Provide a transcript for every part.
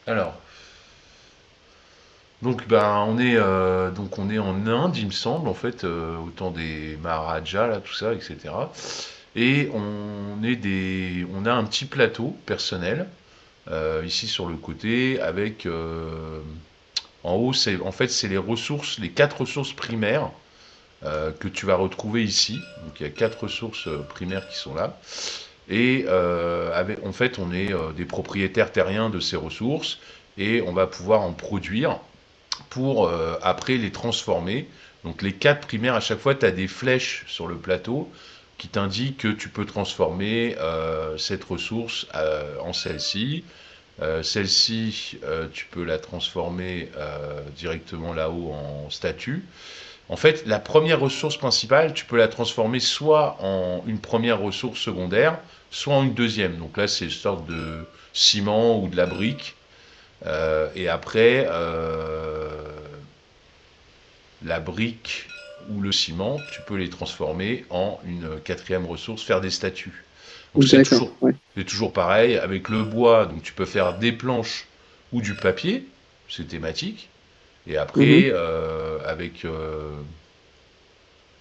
Alors, donc on est en Inde, il me semble, en fait, au temps des Maharajas, là, tout ça, etc. Et on a un petit plateau personnel, ici sur le côté, avec en haut, en fait, c'est les ressources, les quatre ressources primaires que tu vas retrouver ici. Donc il y a quatre ressources primaires qui sont là. Et en fait, on est des propriétaires terriens de ces ressources et on va pouvoir en produire pour après les transformer. Donc les quatre primaires, à chaque fois, tu as des flèches sur le plateau qui t'indiquent que tu peux transformer cette ressource en celle-ci. Celle-ci, tu peux la transformer directement là-haut en statue. En fait, la première ressource principale, tu peux la transformer soit en une première ressource secondaire, soit en une deuxième. Donc là, c'est une sorte de ciment ou de la brique. Et après, la brique ou le ciment, tu peux les transformer en une quatrième ressource, faire des statues. Donc D'accord, ouais. c'est toujours pareil avec le bois. Donc tu peux faire des planches ou du papier, c'est thématique. Et Mhm. après,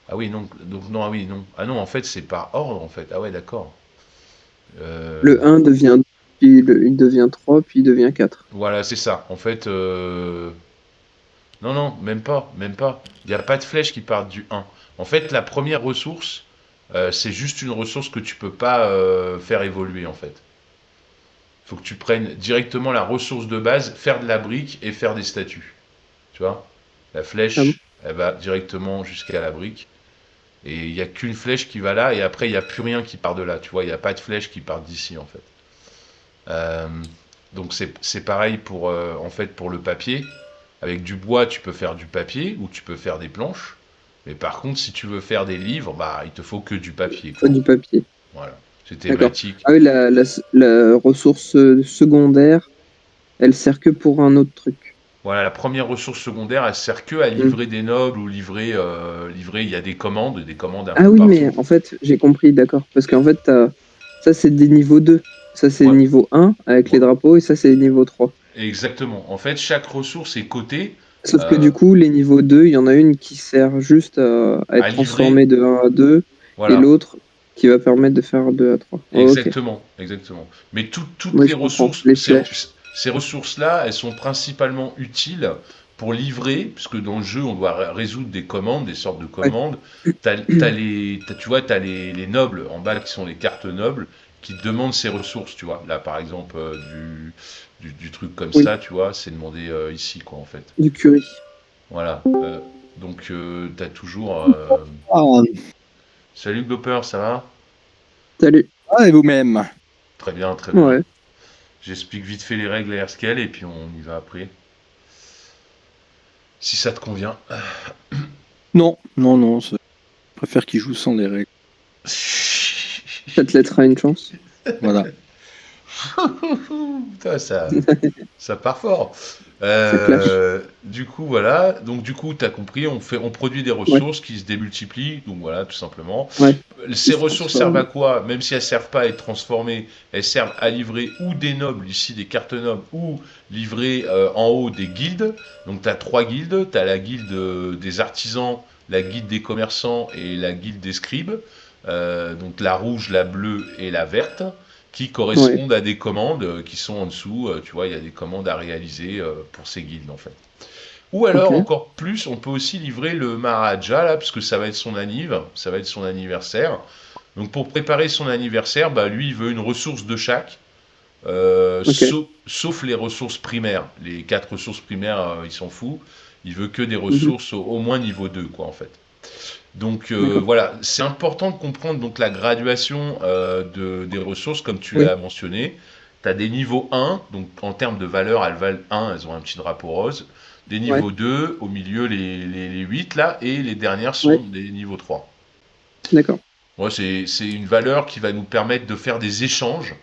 ah oui, non, donc non, ah oui, non. Ah non, en fait, c'est par ordre, en fait. Ah ouais, d'accord. Le Euh, un devient 2, puis il devient 3, puis il devient 4. voilà, c'est ça. En fait, non, non, même pas, même pas. Il n'y a pas de flèche qui part du un. En fait, la première ressource, c'est juste une ressource que tu peux pas faire évoluer, en fait. Il faut que tu prennes directement la ressource de base, faire de la brique et faire des statues. Tu vois? La Ah bon? flèche, elle va directement jusqu'à la brique. Et il n'y a qu'une flèche qui va là, et après, il n'y a plus rien qui part de là. Tu vois, il n'y a pas de flèche qui part d'ici, en fait. Euh, donc c'est pareil pour, en fait, pour le papier. Avec du bois, tu peux faire du papier ou tu peux faire des planches. Mais par contre, si tu veux faire des livres, bah, il te faut que du papier, Pas quoi. du papier. Voilà. C'est D'accord. thématique. Ah oui, la ressource secondaire, elle sert que pour un autre truc. Voilà, la première ressource secondaire, elle sert que à Hmm. livrer des nobles ou livrer, il y a des commandes un Ah peu oui, partout. mais en fait, j'ai compris, d'accord. Parce qu'en fait, ça, c'est des niveaux 2. Ça, c'est Ouais, niveau 1 avec les ouais, drapeaux, et ça, c'est niveau 3. exactement. En fait, chaque ressource est cotée Sauf que euh, du coup, les niveaux 2, il y en a une qui sert juste à être à livrer. transformée de 1 à 2, et Voilà. l'autre qui va permettre de faire 2 à 3. Oh, ok, Exactement, exactement. Mais toutes oui, les je comprends. ressources, Les flèches. ces ressources-là, elles sont principalement utiles pour livrer, puisque dans le jeu, on doit résoudre des commandes, des sortes de Ouais. commandes. Tu vois, tu as les nobles en bas qui sont les cartes nobles qui te demandent ces ressources, tu vois. Là, par exemple, du truc comme Oui, ça, tu vois, c'est demandé ici, quoi, en fait. du curry. Voilà. Donc, tu as toujours. Ah, Salut Glopper, ça va? Salut. et vous-même? Très bien, très bien. Ouais. J'explique vite fait les règles AirScale et puis on y va après. Si ça te convient. Non, non, non, je préfère qu'il joue sans les règles. Ça te laissera une chance. Voilà. Putain, ça part fort. Ça clash. Du coup, voilà. Donc, du coup, tu as compris, on produit des Ouais, ressources qui se démultiplient. Donc, voilà, tout simplement. ouais. Ces Il se ressources servent à transforme. quoi? Même si elles servent pas à être transformées, elles servent à livrer ou des nobles, ici des cartes nobles, ou livrer en haut des guildes. Donc, tu as trois guildes. Tu as la guilde des artisans, la guilde des commerçants et la guilde des scribes. Donc, la rouge, la bleue et la verte qui Ouais, correspondent à des commandes qui sont en dessous. Tu vois, il y a des commandes à réaliser pour ces guildes, en fait. Ou ok. alors, encore plus, on peut aussi livrer le Maharaja, là, puisque ça va être son ça va être son anniversaire. Donc, pour préparer son anniversaire, bah, lui, il veut une ressource de chaque, Ok. sauf les ressources primaires. Les quatre ressources primaires, il s'en fout. Il veut que des Mhm. ressources au moins niveau 2, quoi, en fait. Donc D'accord. voilà, c'est important de comprendre donc la graduation des ressources, comme tu Oui. l'as mentionné. Tu as des niveaux 1, donc en termes de valeur, elles valent 1, elles ont un petit drapeau rose. Des Ouais. niveaux 2, au milieu les 8 là, et les dernières sont Ouais. des niveaux 3. D'accord. Moi, c'est une valeur qui va nous permettre de faire des échanges.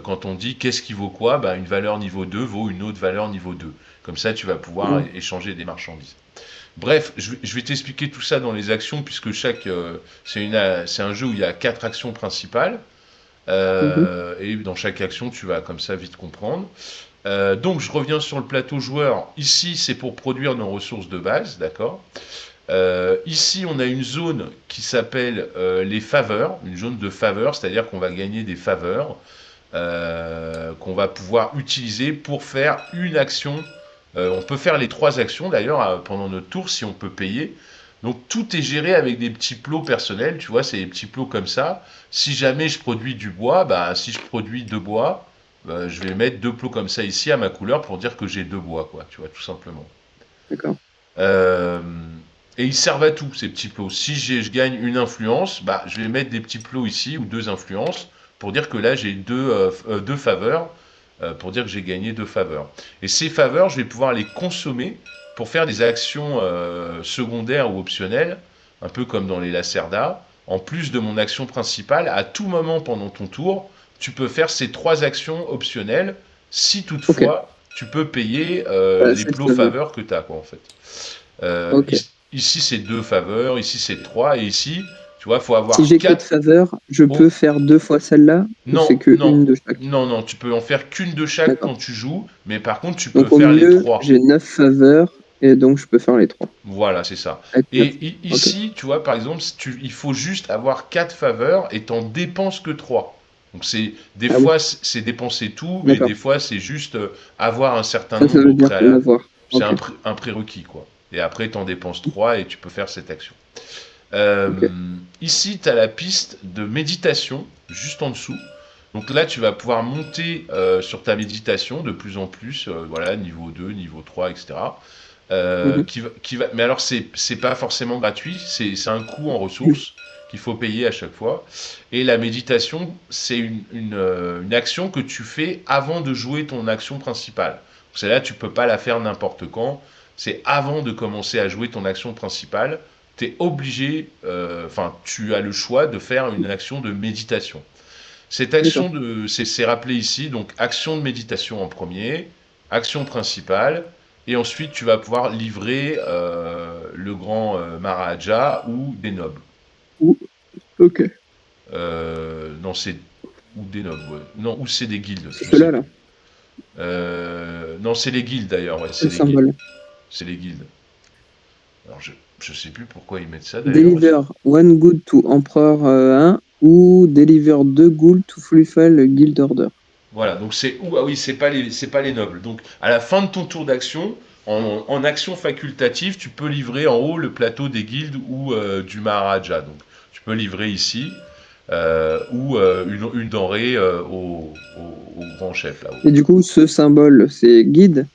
Quand on dit qu'est-ce qui vaut quoi, bah, une valeur niveau 2 vaut une autre valeur niveau 2. Comme ça, tu vas pouvoir Mhm. échanger des marchandises. Bref, je vais t'expliquer tout ça dans les actions, puisque c'est un jeu où il y a quatre actions principales. Et dans chaque action, tu vas comme ça vite comprendre. Donc, je reviens sur le plateau joueur. Ici, c'est pour produire nos ressources de base, d'accord. Ici, on a une zone qui s'appelle les faveurs, une zone de faveurs, c'est-à-dire qu'on va gagner des faveurs qu'on va pouvoir utiliser pour faire une action. On peut faire les 3 actions d'ailleurs pendant notre tour si on peut payer. Donc tout est géré avec des petits plots personnels, tu vois, c'est des petits plots comme ça. Si jamais je produis du bois, bah, si je produis 2 bois, bah, je vais mettre 2 plots comme ça ici à ma couleur pour dire que j'ai 2 bois, quoi, tu vois, tout simplement. D'accord. Euh, et ils servent à tout, ces petits plots. Si je gagne une influence, bah, je vais mettre des petits plots ici, ou 2 influences, pour dire que là, j'ai 2 faveurs, pour dire que j'ai gagné 2 faveurs. Et ces faveurs, je vais pouvoir les consommer pour faire des actions secondaires ou optionnelles, un peu comme dans les Lacerda. En plus de mon action principale, à tout moment pendant ton tour, tu peux faire ces 3 actions optionnelles, si Ok. toutefois, tu peux payer les C'est le plots saveur. faveurs que tu as, quoi, en fait. Euh, Ok. ici, c'est 2 faveurs, ici, c'est 3, et ici, tu vois, il faut Si avoir j'ai que de 4. faveur, je peux Oh, faire 2 fois celle-là ou c'est non, que non, une de chaque? non, non, tu peux en faire qu'une de chaque D'accord. quand tu joues, mais par contre, tu peux Donc au faire les mieux, 3. j'ai 9 faveurs et donc je peux faire les 3 Voilà, c'est ça. avec 9. Et Ok. ici, tu vois, par exemple, si il faut juste avoir 4 faveurs et t'en dépenses que 3. Donc des Ah oui, fois, c'est dépenser tout, mais des d'accord. fois, c'est juste avoir un certain Ça nombre veut au dire préalable. l'avoir. C'est Ok. un prérequis, quoi. Et après, t'en dépenses 3 et tu peux faire cette action. Euh, Ok. Ici, tu as la piste de méditation, juste en dessous. Donc là, tu vas pouvoir monter sur ta méditation de plus en plus, voilà, niveau 2, niveau 3, etc. Mhm. Mais alors, c'est pas forcément gratuit, c'est un coût en ressources qu'il faut payer à chaque fois. Et la méditation, c'est une action que tu fais avant de jouer ton action principale. Celle-là, tu peux pas la faire n'importe quand. C'est avant de commencer à jouer ton action principale. Tu es obligé, enfin, tu as le choix de faire une action de méditation. Cette D'accord. action c'est rappelé ici, donc action de méditation en premier, action principale, et ensuite tu vas pouvoir livrer le grand Maharaja ou des nobles. Ou- Ok. Non, c'est ou des nobles, ouais. Non, ou c'est des guildes, C'est je sais cela là. plus. Non, c'est les guildes d'ailleurs, ouais, C'est c'est le les guildes, symbole. c'est les guildes. Alors je sais plus pourquoi ils mettent ça d'ailleurs. Deliver one good to Emperor 1 ou deliver 2 gold to Fluffal Guild Order. Voilà, donc ah oui, c'est pas les nobles. Donc à la fin de ton tour d'action, en action facultative, tu peux livrer en haut le plateau des guildes ou du Maharaja. Donc tu peux livrer ici ou une denrée au grand chef là-haut. Et du coup, ce symbole, c'est guide.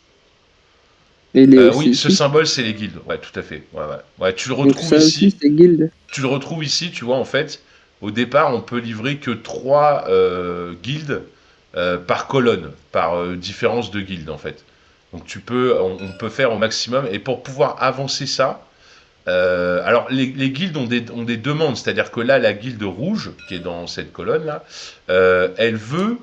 Et il est aussi Oui, ce ici. symbole c'est les guildes. Ouais, tout à fait. Ouais, ouais. Ouais, tu le Donc retrouves ça aussi, ici. c'est guild. Tu le retrouves ici, tu vois, en fait, au départ, on peut livrer que 3 guildes par colonne, par différence de guildes, en fait. Donc on peut faire au maximum, et pour pouvoir avancer ça, alors les guildes ont des demandes, c'est-à-dire que là, la guilde rouge, qui est dans cette colonne-là, elle veut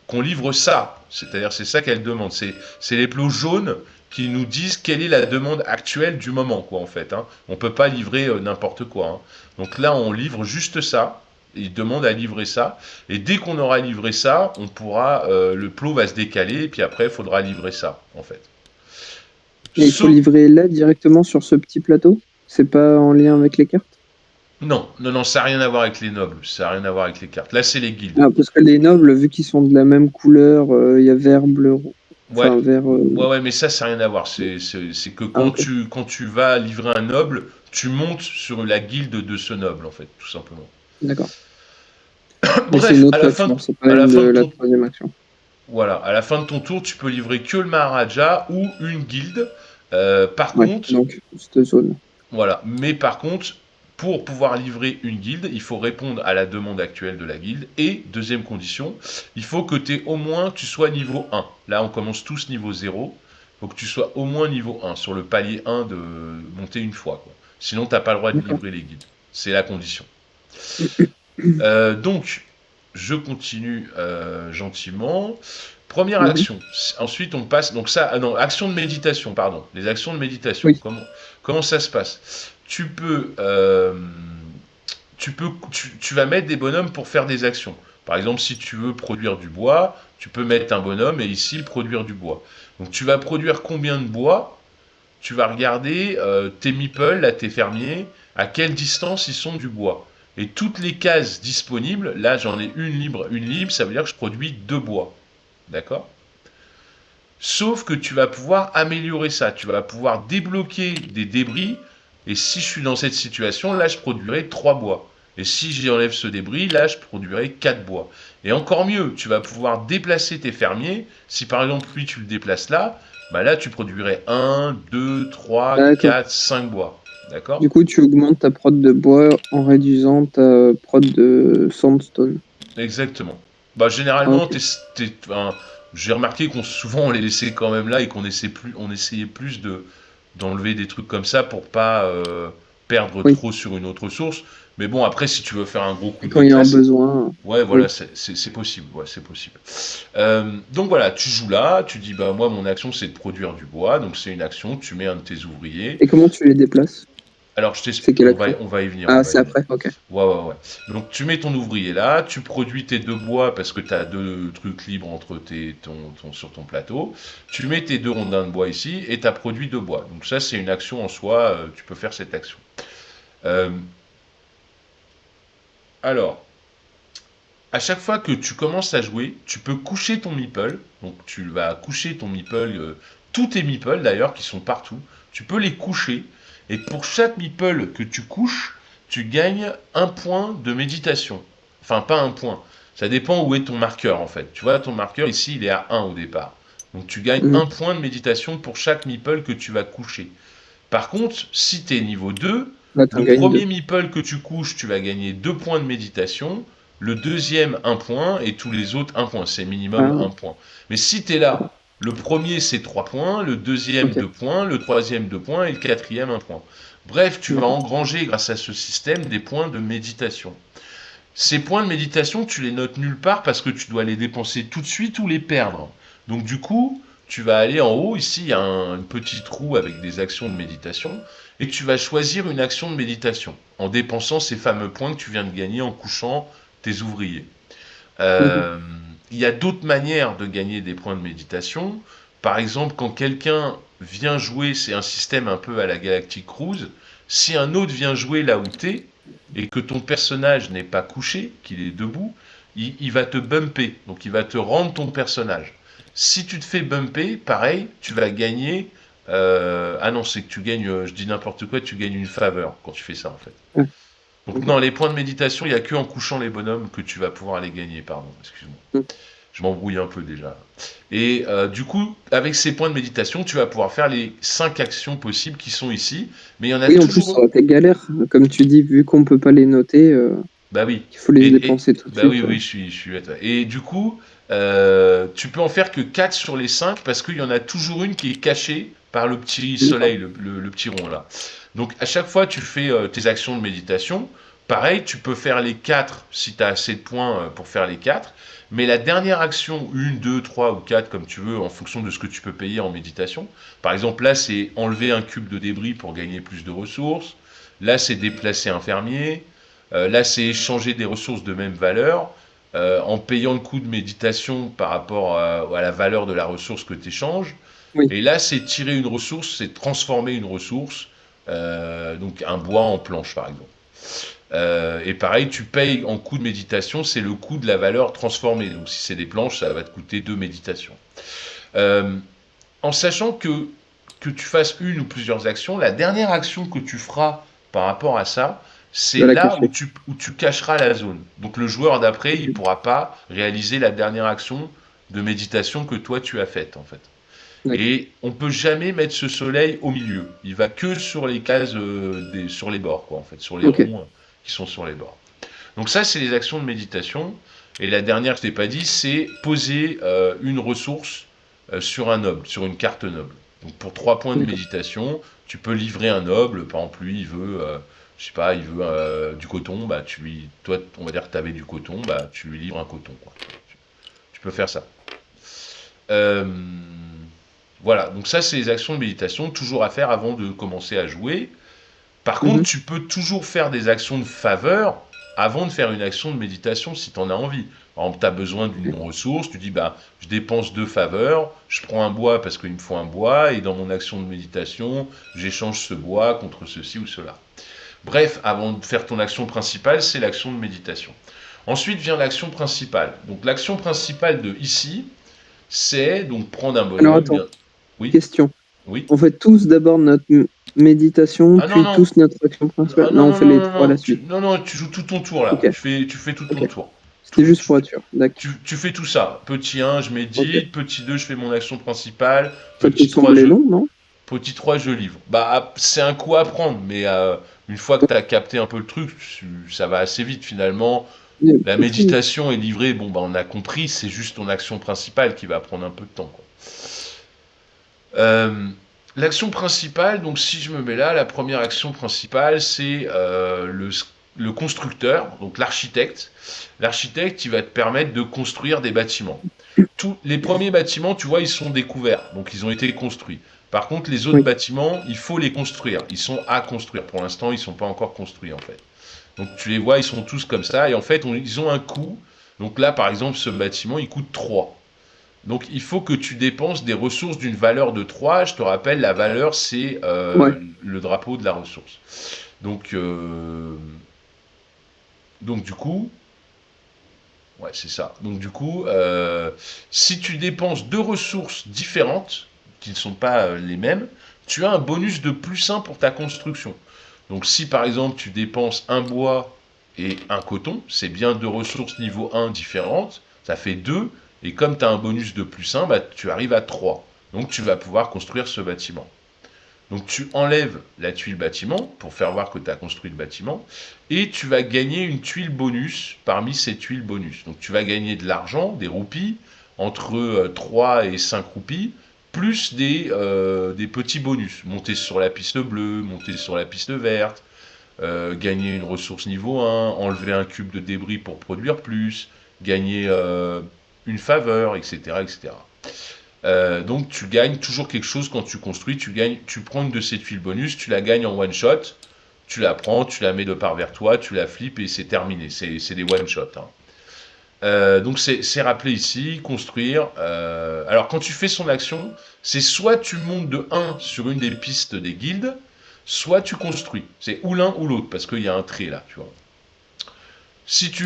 qu'on livre ça. C'est-à-dire, c'est ça qu'elle demande. C'est les plots jaunes qui nous disent quelle est la demande actuelle du moment, quoi, en fait. Hein. On peut pas livrer n'importe quoi. Hein. Donc là, on livre juste ça. Il demande à livrer ça. Et dès qu'on aura livré ça, on pourra, le plot va se décaler, et puis après, il faudra livrer ça, en fait. Et il faut Sauf, livrer là directement sur ce petit plateau. C'est pas en lien avec les cartes. non, non, non, ça n'a rien à voir avec les nobles, ça n'a rien à voir avec les cartes. Là, c'est les guildes. Ah, parce que les nobles, vu qu'ils sont de la même couleur, il y a vert, bleu, Ouais, enfin vert. ouais, ouais, mais ça n'a rien à voir. C'est que Ah, ok. quand tu vas livrer un noble, tu montes sur la guilde de ce noble, en fait, tout simplement. D'accord. Mais c'est une Bref, autre action, c'est pas à la une de fin de la ton, troisième action. voilà, à la fin de ton tour, tu peux livrer que le Maharaja ou une guilde. Par Ouais, contre, donc cette zone. voilà. Mais par contre, pour pouvoir livrer une guilde, il faut répondre à la demande actuelle de la guilde. Et, deuxième condition, il faut que au moins tu sois niveau 1. Là, on commence tous niveau 0. Il faut que tu sois au moins niveau 1, sur le palier 1 de monter une fois, quoi. Sinon, tu n'as pas le droit de D'accord. livrer les guildes. C'est la condition. Donc, je continue gentiment. Première Mhm. action. Ensuite, on passe. Donc, ça. Ah non, action de méditation, pardon. Les actions de méditation. Oui. Comment ça se passe? Tu vas mettre des bonhommes pour faire des actions. Par exemple, si tu veux produire du bois, tu peux mettre un bonhomme et ici produire du bois. Donc tu vas produire combien de bois? Tu vas regarder tes meeples, là, tes fermiers, à quelle distance ils sont du bois. Et toutes les cases disponibles, là j'en ai une libre, ça veut dire que je produis 2 bois. D'accord? Sauf que tu vas pouvoir améliorer ça, tu vas pouvoir débloquer des débris, et si je suis dans cette situation, là je produirai 3 bois. Et si j'enlève ce débris, là je produirai 4 bois. Et encore mieux, tu vas pouvoir déplacer tes fermiers, si par exemple lui tu le déplaces là, bah là tu produirais 1, 2, 3, D'accord. 4, 5 bois. D'accord? Du coup, tu augmentes ta prod de bois en réduisant ta prod de sandstone. Exactement. Bah, Ah, généralement, ok. enfin, j'ai remarqué qu'on souvent on les laissait quand même là et on essayait plus d'enlever des trucs comme ça pour pas perdre Oui. trop sur une autre source. Mais bon, après, si tu veux faire un gros coup Et de quand il y a un maîtresse, besoin, ouais, voilà, oui. c'est possible, ouais, c'est possible. Donc voilà, tu joues là, tu dis bah moi mon action c'est de produire du bois, donc c'est une action, tu mets un de tes ouvriers. Et comment tu les déplaces? Alors C'est quelle action? on va y venir, on Ah, va c'est y venir. après, ok. Ouais, ouais, ouais. Donc tu mets ton ouvrier là, tu produis tes 2 bois parce que tu as 2 trucs libres entre sur ton plateau. Tu mets tes 2 rondins de bois ici et tu as produit 2 bois. Donc ça, c'est une action en soi, tu peux faire cette action. Euh, alors, à chaque fois que tu commences à jouer, tu peux coucher ton meeple. Donc tu vas coucher ton meeple, tous tes meeples d'ailleurs, qui sont partout. Tu peux les coucher. Et pour chaque meeple que tu couches, tu gagnes 1 point de méditation. Enfin, pas 1 point. Ça dépend où est ton marqueur en fait. Tu vois, ton marqueur ici, il est à 1 au départ. Donc tu gagnes un Mhm. point de méditation pour chaque meeple que tu vas coucher. Par contre, si tu es niveau 2, Là, tu en le gagnes premier deux. meeple que tu couches, tu vas gagner 2 points de méditation, le deuxième 1 point et tous les autres 1 point. C'est minimum Ah, 1 point. Mais si tu es là, le premier c'est 3 points, le deuxième ok. 2 points, le troisième 2 points et le quatrième 1 point. Bref, tu vas D'accord. engranger grâce à ce système des points de méditation. Ces points de méditation, tu les notes nulle part parce que tu dois les dépenser tout de suite ou les perdre. Donc du coup, tu vas aller en haut, ici il y a une petite roue avec des actions de méditation, et tu vas choisir une action de méditation en dépensant ces fameux points que tu viens de gagner en couchant tes ouvriers. Mhm. Euh, il y a d'autres manières de gagner des points de méditation. Par exemple, quand quelqu'un vient jouer, c'est un système un peu à la Galactic Cruise. Si un autre vient jouer là où tu es, et que ton personnage n'est pas couché, qu'il est debout, il va te bumper. Donc il va te rendre ton personnage. Si tu te fais bumper, pareil, tu vas gagner. Ah non, c'est que tu gagnes, je dis n'importe quoi, tu gagnes une faveur quand tu fais ça en fait. Ah, Donc ok. non, les points de méditation, il n'y a que en couchant les bonhommes que tu vas pouvoir les gagner, pardon, excuse-moi. Mhm. Je m'embrouille un peu déjà. Et du coup, avec ces points de méditation, tu vas pouvoir faire les 5 actions possibles qui sont ici. Mais il y en a Oui, en plus, ça toujours. aurait été galère. Comme tu dis, vu qu'on peut pas les noter, Bah oui. il faut les dépenser tout de Bah oui, suite. oui, je suis bête. Ouais. Et du coup, tu peux en faire que 4 sur les 5 parce qu'il y en a toujours une qui est cachée par le petit D'accord. soleil, le petit rond là. Donc à chaque fois, tu fais tes actions de méditation. Pareil, tu peux faire les 4 si tu as assez de points pour faire les 4. Mais la dernière action, 1, 2, 3 ou 4, comme tu veux, en fonction de ce que tu peux payer en méditation. Par exemple, là, c'est enlever un cube de débris pour gagner plus de ressources. Là, c'est déplacer un fermier. Là, c'est échanger des ressources de même valeur en payant le coût de méditation par rapport à la valeur de la ressource que tu échanges. Oui. Et là, c'est tirer une ressource, c'est transformer une ressource, donc un bois en planche par exemple. Et pareil, tu payes en coût de méditation, c'est le coût de la valeur transformée. Donc si c'est des planches, ça va te coûter 2 méditations. Euh, En sachant que tu fasses une ou plusieurs actions, la dernière action que tu feras par rapport à ça, Tu c'est vas la là cacher. où tu cacheras la zone. Donc le joueur d'après, il ne Mhm. pourra pas réaliser la dernière action de méditation que toi tu as faite en fait. D'accord. Et on peut jamais mettre ce soleil au milieu. Il va que sur les cases, sur les bords, quoi, en fait, sur les Ok. ronds qui sont sur les bords. Donc ça, c'est les actions de méditation. Et la dernière, je t'ai pas dit, c'est poser une ressource sur un noble, sur une carte noble. Donc pour 3 points de D'accord. méditation, tu peux livrer un noble. Par exemple, lui, il veut, je sais pas, il veut du coton. Bah, toi, on va dire que tu avais du coton, bah, tu lui livres un coton, quoi. Tu peux faire ça. Euh, voilà, donc ça c'est les actions de méditation, toujours à faire avant de commencer à jouer. Par contre, Mhm. tu peux toujours faire des actions de faveur avant de faire une action de méditation si tu en as envie. Par exemple, tu as besoin d'une ressource, tu dis bah, je dépense 2 faveurs, je prends un bois parce qu'il me faut un bois, et dans mon action de méditation, j'échange ce bois contre ceci ou cela. Bref, avant de faire ton action principale, c'est l'action de méditation. Ensuite vient l'action principale. Donc l'action principale de ici, c'est donc prendre un Alors bonhomme. attends, Oui, question. oui. On fait tous d'abord notre méditation, Ah non, puis non. tous notre action principale. Ah Non, non, on non, fait non, les non, trois à non. la suite. Non, tu joues tout ton tour là. Ok, Tu fais tout ton ok. tour. C'était juste pour être sûr. D'accord. Tu fais tout ça. Petit 1, je Ok. médite. Petit 2, je fais mon action principale. Ça peut Petit 3, sembler long, non? Petit 3, je livre. Bah, c'est un coup à prendre, mais une fois que tu as capté un peu le truc, ça va assez vite finalement. Il y a La pas de souci. méditation est livrée, bon, bah, on a compris, c'est juste ton action principale qui va prendre un peu de temps, quoi. Euh, L'action principale, donc si je me mets là, la première action principale, c'est le constructeur, donc l'architecte. L'architecte, il va te permettre de construire des bâtiments. Tous les premiers bâtiments, tu vois, ils sont découverts, donc ils ont été construits. Par contre, les autres Oui. bâtiments, il faut les construire. Ils sont à construire. Pour l'instant, ils ne sont pas encore construits, en fait. Donc tu les vois, ils sont tous comme ça, et en fait, ils ont un coût. Donc là, par exemple, ce bâtiment, il coûte 3. Donc il faut que tu dépenses des ressources d'une valeur de 3. Je te rappelle, la valeur, c'est Ouais. le drapeau de la ressource. Donc, du coup, ouais, c'est ça. Donc du coup, si tu dépenses 2 ressources différentes, qui ne sont pas les mêmes, tu as un bonus de +1 pour ta construction. Donc si par exemple tu dépenses un bois et un coton, c'est bien 2 ressources niveau 1 différentes, ça fait 2, et comme tu as un bonus de +1, bah, tu arrives à 3. Donc tu vas pouvoir construire ce bâtiment. Donc tu enlèves la tuile bâtiment pour faire voir que tu as construit le bâtiment, et tu vas gagner une tuile bonus parmi ces tuiles bonus. Donc tu vas gagner de l'argent, des roupies, entre 3 et 5 roupies, plus des petits bonus. Monter sur la piste bleue, monter sur la piste verte, gagner une ressource niveau 1, enlever un cube de débris pour produire plus, gagner une faveur, etc. etc. Donc tu gagnes toujours quelque chose quand tu construis, tu prends une de ces tuiles bonus, tu la gagnes en one shot, tu la prends, tu la mets de part vers toi, tu la flippes et c'est terminé, c'est des one shot, hein. Donc c'est rappelé ici, construire. Alors quand tu fais son action, c'est soit tu montes de 1 sur une des pistes des guildes, soit tu construis. C'est ou l'un ou l'autre, parce qu'il y a un trait là, tu vois. Si tu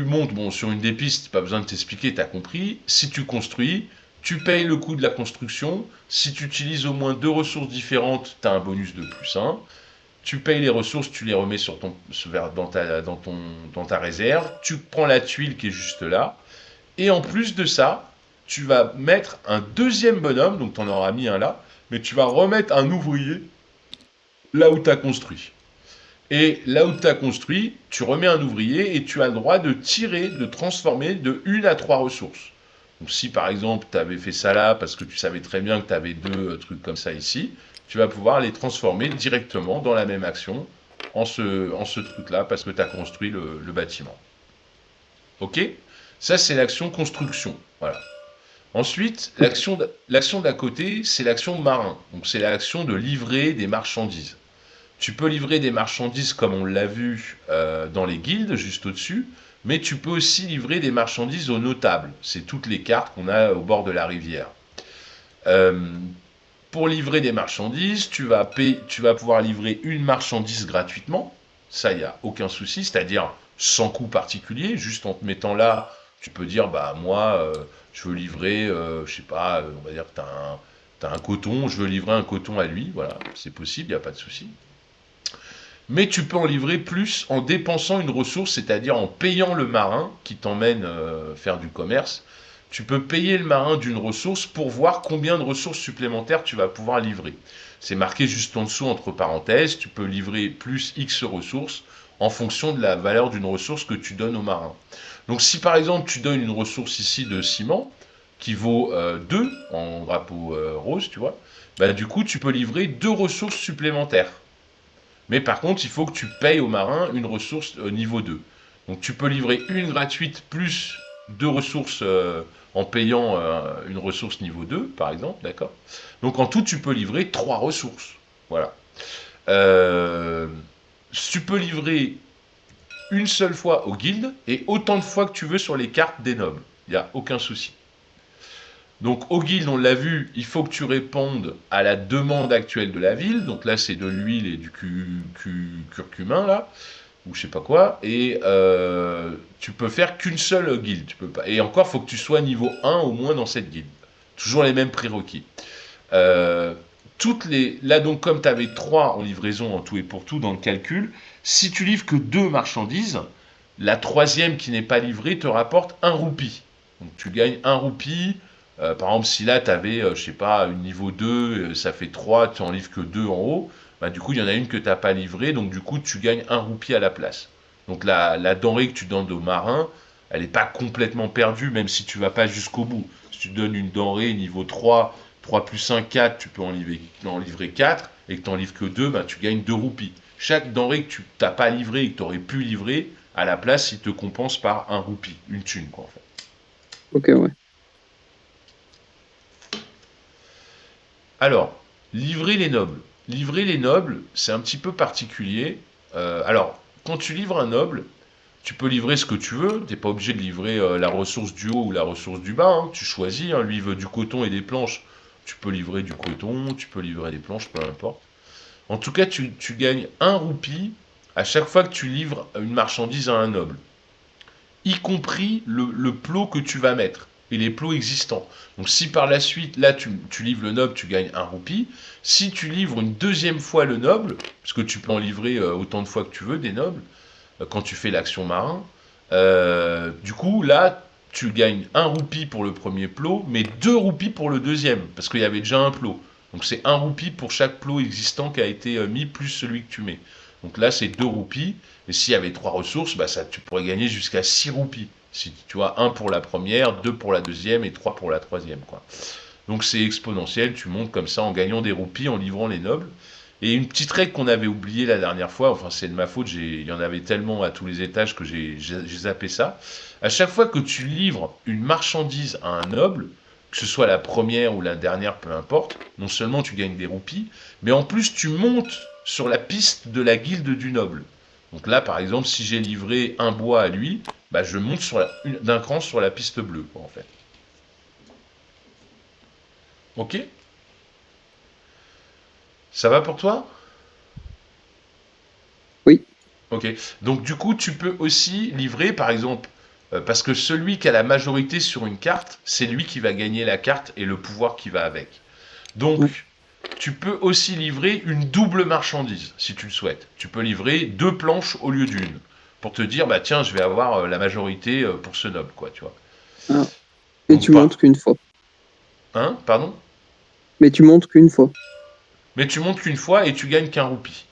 montes bon, sur une des pistes, pas besoin de t'expliquer, tu as compris. Si tu construis, tu payes le coût de la construction. Si tu utilises au moins 2 ressources différentes, tu as un bonus de +1. Tu payes les ressources, tu les remets dans ta réserve. Tu prends la tuile qui est juste là. Et en plus de ça, tu vas mettre un deuxième bonhomme, donc tu en auras mis un là, mais tu vas remettre un ouvrier là où tu as construit. Et là où tu as construit, tu remets un ouvrier et tu as le droit de tirer, de transformer de 1 à 3 ressources. Donc si par exemple tu avais fait ça là parce que tu savais très bien que tu avais 2 trucs comme ça ici, tu vas pouvoir les transformer directement dans la même action en ce truc-là parce que tu as construit le bâtiment. Ok? Ça c'est l'action construction. Voilà. Ensuite, l'action d'à côté, c'est l'action marin. Donc c'est l'action de livrer des marchandises. Tu peux livrer des marchandises comme on l'a vu dans les guildes, juste au-dessus, mais tu peux aussi livrer des marchandises aux notables. C'est toutes les cartes qu'on a au bord de la rivière. Euh, pour livrer des marchandises, tu vas pouvoir livrer une marchandise gratuitement. Ça, il n'y a aucun souci, c'est-à-dire sans coût particulier, juste en te mettant là, tu peux dire, bah moi, je veux livrer, je sais pas, on va dire que tu as un coton, je veux livrer un coton à lui, voilà, c'est possible, il n'y a pas de souci. Mais tu peux en livrer plus en dépensant une ressource, c'est-à-dire en payant le marin qui t'emmène faire du commerce. Tu peux payer le marin d'une ressource pour voir combien de ressources supplémentaires tu vas pouvoir livrer. C'est marqué juste en dessous entre parenthèses, tu peux livrer plus X ressources en fonction de la valeur d'une ressource que tu donnes au marin. Donc si par exemple tu donnes une ressource ici de ciment qui vaut 2 en drapeau rose, tu vois, bah, du coup tu peux livrer 2 ressources supplémentaires. Mais par contre, il faut que tu payes au marin une ressource niveau 2. Donc tu peux livrer une gratuite plus 2 ressources en payant une ressource niveau 2, par exemple, d'accord? Donc en tout, tu peux livrer 3 ressources. Voilà. Tu peux livrer une seule fois au guild et autant de fois que tu veux sur les cartes des nobles. Il n'y a aucun souci. Donc au guild, on l'a vu, il faut que tu répondes à la demande actuelle de la ville. Donc là, c'est de l'huile et du curcumin, là, ou je sais pas quoi. Et tu peux faire qu'une seule guilde. Tu peux pas. Et encore, il faut que tu sois niveau 1 au moins dans cette guilde. Toujours les mêmes prérequis. Là, donc, comme tu avais 3 en livraison en tout et pour tout dans le calcul, si tu livres que 2 marchandises, la troisième qui n'est pas livrée te rapporte 1 roupie. Donc tu gagnes 1 roupie. Par exemple, si là tu avais, je sais pas, une niveau 2, ça fait 3, tu en livres que 2 en haut, bah, du coup il y en a une que tu n'as pas livrée, donc du coup tu gagnes 1 roupie à la place. Donc la denrée que tu donnes aux marins, elle n'est pas complètement perdue, même si tu vas pas jusqu'au bout. Si tu donnes une denrée niveau 3, 3 plus 1, 4, tu peux en livrer 4, et que tu n'en livres que 2, bah, tu gagnes 2 roupies. Chaque denrée que tu n'as pas livrée et que tu aurais pu livrer, à la place, il te compense par 1 roupie, une thune, quoi, en fait. Ok, ouais. Alors, livrer les nobles. Livrer les nobles, c'est un petit peu particulier. Alors, quand tu livres un noble, tu peux livrer ce que tu veux. Tu n'es pas obligé de livrer la ressource du haut ou la ressource du bas, hein. Tu choisis. Hein. Lui, il veut du coton et des planches. Tu peux livrer du coton, tu peux livrer des planches, peu importe. En tout cas, tu gagnes 1 roupie à chaque fois que tu livres une marchandise à un noble, y compris le plot que tu vas mettre et les plots existants. Donc si par la suite, là tu livres le noble, tu gagnes 1 roupie. Si tu livres une deuxième fois le noble, parce que tu peux en livrer autant de fois que tu veux des nobles, quand tu fais l'action marin, du coup là tu gagnes 1 roupie pour le premier plot, mais 2 roupies pour le deuxième, parce qu'il y avait déjà un plot. Donc c'est 1 roupie pour chaque plot existant qui a été mis, plus celui que tu mets. Donc là c'est 2 roupies, et s'il y avait 3 ressources, bah ça, tu pourrais gagner jusqu'à 6 roupies. Si tu vois, 1 pour la première, 2 pour la deuxième et 3 pour la troisième, quoi. Donc c'est exponentiel, tu montes comme ça en gagnant des roupies, en livrant les nobles. Et une petite règle qu'on avait oubliée la dernière fois, enfin c'est de ma faute, il y en avait tellement à tous les étages que j'ai zappé ça. À chaque fois que tu livres une marchandise à un noble, que ce soit la première ou la dernière, peu importe, non seulement tu gagnes des roupies, mais en plus tu montes sur la piste de la guilde du noble. Donc là, par exemple, si j'ai livré un bois à lui, bah, je monte d'un cran sur la piste bleue, quoi, en fait. Ok? Ça va pour toi? Oui. Ok. Donc du coup, tu peux aussi livrer, par exemple, parce que celui qui a la majorité sur une carte, c'est lui qui va gagner la carte et le pouvoir qui va avec. Donc, Ouais. tu peux aussi livrer une double marchandise, si tu le souhaites. Tu peux livrer 2 planches au lieu d'une, pour te dire, bah tiens, je vais avoir la majorité pour ce noble, quoi, tu vois. Ah. Mais Donc tu pas. montes qu'une fois. Hein? Pardon? Mais tu montes qu'une fois. Mais tu montes qu'une fois et tu gagnes qu'un roupie.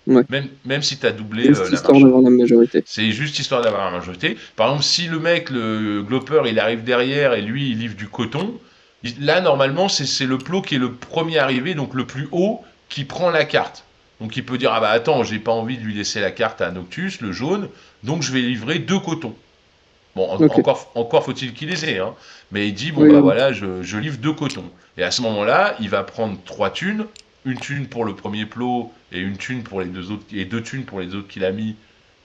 Ouais. Même si tu as doublé Juste la histoire marchandise. d'avoir la majorité. C'est juste histoire d'avoir la majorité. Par exemple, si le mec, le glopper, il arrive derrière et lui, il livre du coton, là, normalement, c'est le plot qui est le premier arrivé, donc le plus haut, qui prend la carte. Donc il peut dire, ah bah attends, j'ai pas envie de lui laisser la carte à Noctus, le jaune, donc je vais livrer 2 cotons. Bon, Ok. encore faut-il qu'il les ait, hein. Mais il dit, bon Oui, bah oui. voilà, je livre 2 cotons. Et à ce moment-là, il va prendre 3 thunes, une thune pour le premier plot et une thune pour les 2 autres, et 2 thunes pour les autres qu'il a mis.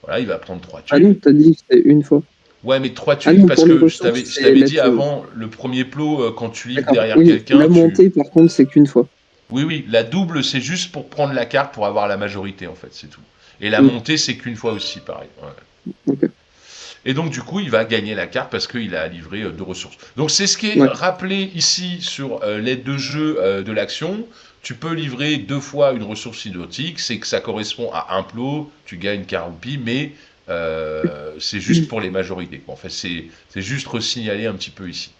Voilà, il va prendre 3 Ah non, thunes. t'as dit que c'était une fois. Ouais, mais 3 Ah thunes non, parce pour les que je ressources, t'avais je c'est t'avais la dit thune. avant, le premier plot, quand tu livres D'accord. derrière Oui, quelqu'un, la montée, par contre, c'est qu'une fois. Oui, oui, la double, c'est juste pour prendre la carte pour avoir la majorité, en fait, c'est tout. Et la Mm. montée, c'est qu'une fois aussi, pareil. Ouais. Ok. Et donc, du coup, il va gagner la carte parce qu'il a livré 2 ressources. Donc, c'est ce qui est Ouais. rappelé ici sur l'aide de jeu de l'action. Tu peux livrer 2 fois une ressource identique, c'est que ça correspond à un plot, tu gagnes 40 roupies, mais c'est juste pour les majorités, quoi. En fait, c'est juste resignalé un petit peu ici.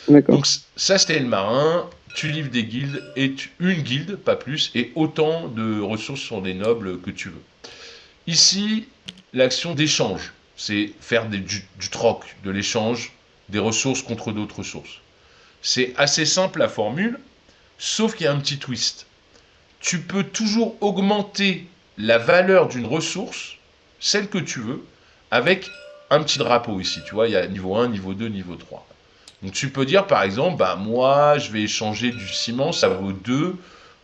D'accord. Donc, ça, c'était le marin. Tu livres des guildes, et une guilde, pas plus, et autant de ressources sur des nobles que tu veux. Ici, l'action d'échange, c'est faire du troc, de l'échange, des ressources contre d'autres ressources. C'est assez simple la formule, sauf qu'il y a un petit twist. Tu peux toujours augmenter la valeur d'une ressource, celle que tu veux, avec un petit drapeau ici. Tu vois, il y a niveau 1, niveau 2, niveau 3. Donc tu peux dire par exemple, bah moi je vais échanger du ciment, ça vaut 2.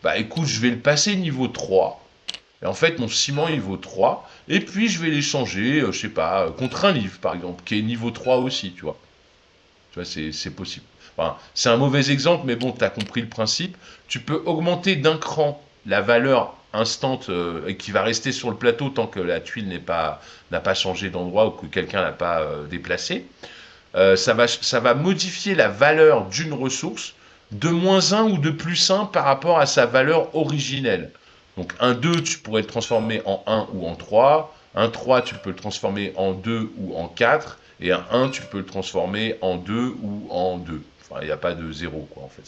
Bah écoute, je vais le passer niveau 3. Et en fait, mon ciment, il vaut 3. Et puis, je vais l'échanger, je sais pas, contre un livre, par exemple, qui est niveau 3 aussi, tu vois. Tu vois, c'est possible. Enfin, c'est un mauvais exemple, mais bon, tu as compris le principe. Tu peux augmenter d'un cran la valeur instant et qui va rester sur le plateau tant que la tuile n'a pas changé d'endroit ou que quelqu'un l'a pas déplacé. Ça va modifier la valeur d'une ressource de -1 ou de +1 par rapport à sa valeur originelle. Donc un 2, tu pourrais le transformer en 1 ou en 3. Un 3, tu peux le transformer en 2 ou en 4. Et un 1, tu peux le transformer en 2 ou en 2. Enfin, il n'y a pas de 0, quoi, en fait,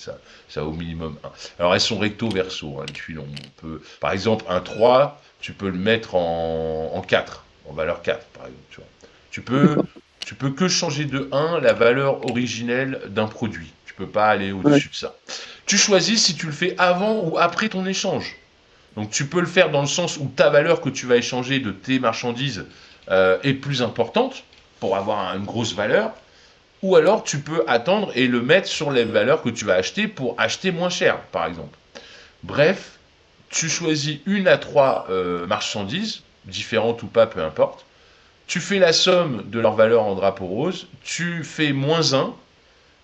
ça au minimum 1. Alors, elles sont recto-verso, hein, les tuiles. On peut, par exemple, un 3, tu peux le mettre en 4, en valeur 4, par exemple. Tu vois. Tu peux, D'accord. tu peux que changer de 1 la valeur originelle d'un produit. Tu peux pas aller Ouais. au-dessus de ça. Tu choisis si tu le fais avant ou après ton échange. Donc tu peux le faire dans le sens où ta valeur que tu vas échanger de tes marchandises est plus importante pour avoir une grosse valeur. Ou alors tu peux attendre et le mettre sur les valeurs que tu vas acheter pour acheter moins cher, par exemple. Bref, tu choisis une à trois marchandises, différentes ou pas, peu importe. Tu fais la somme de leurs valeurs en drapeau rose, tu fais -1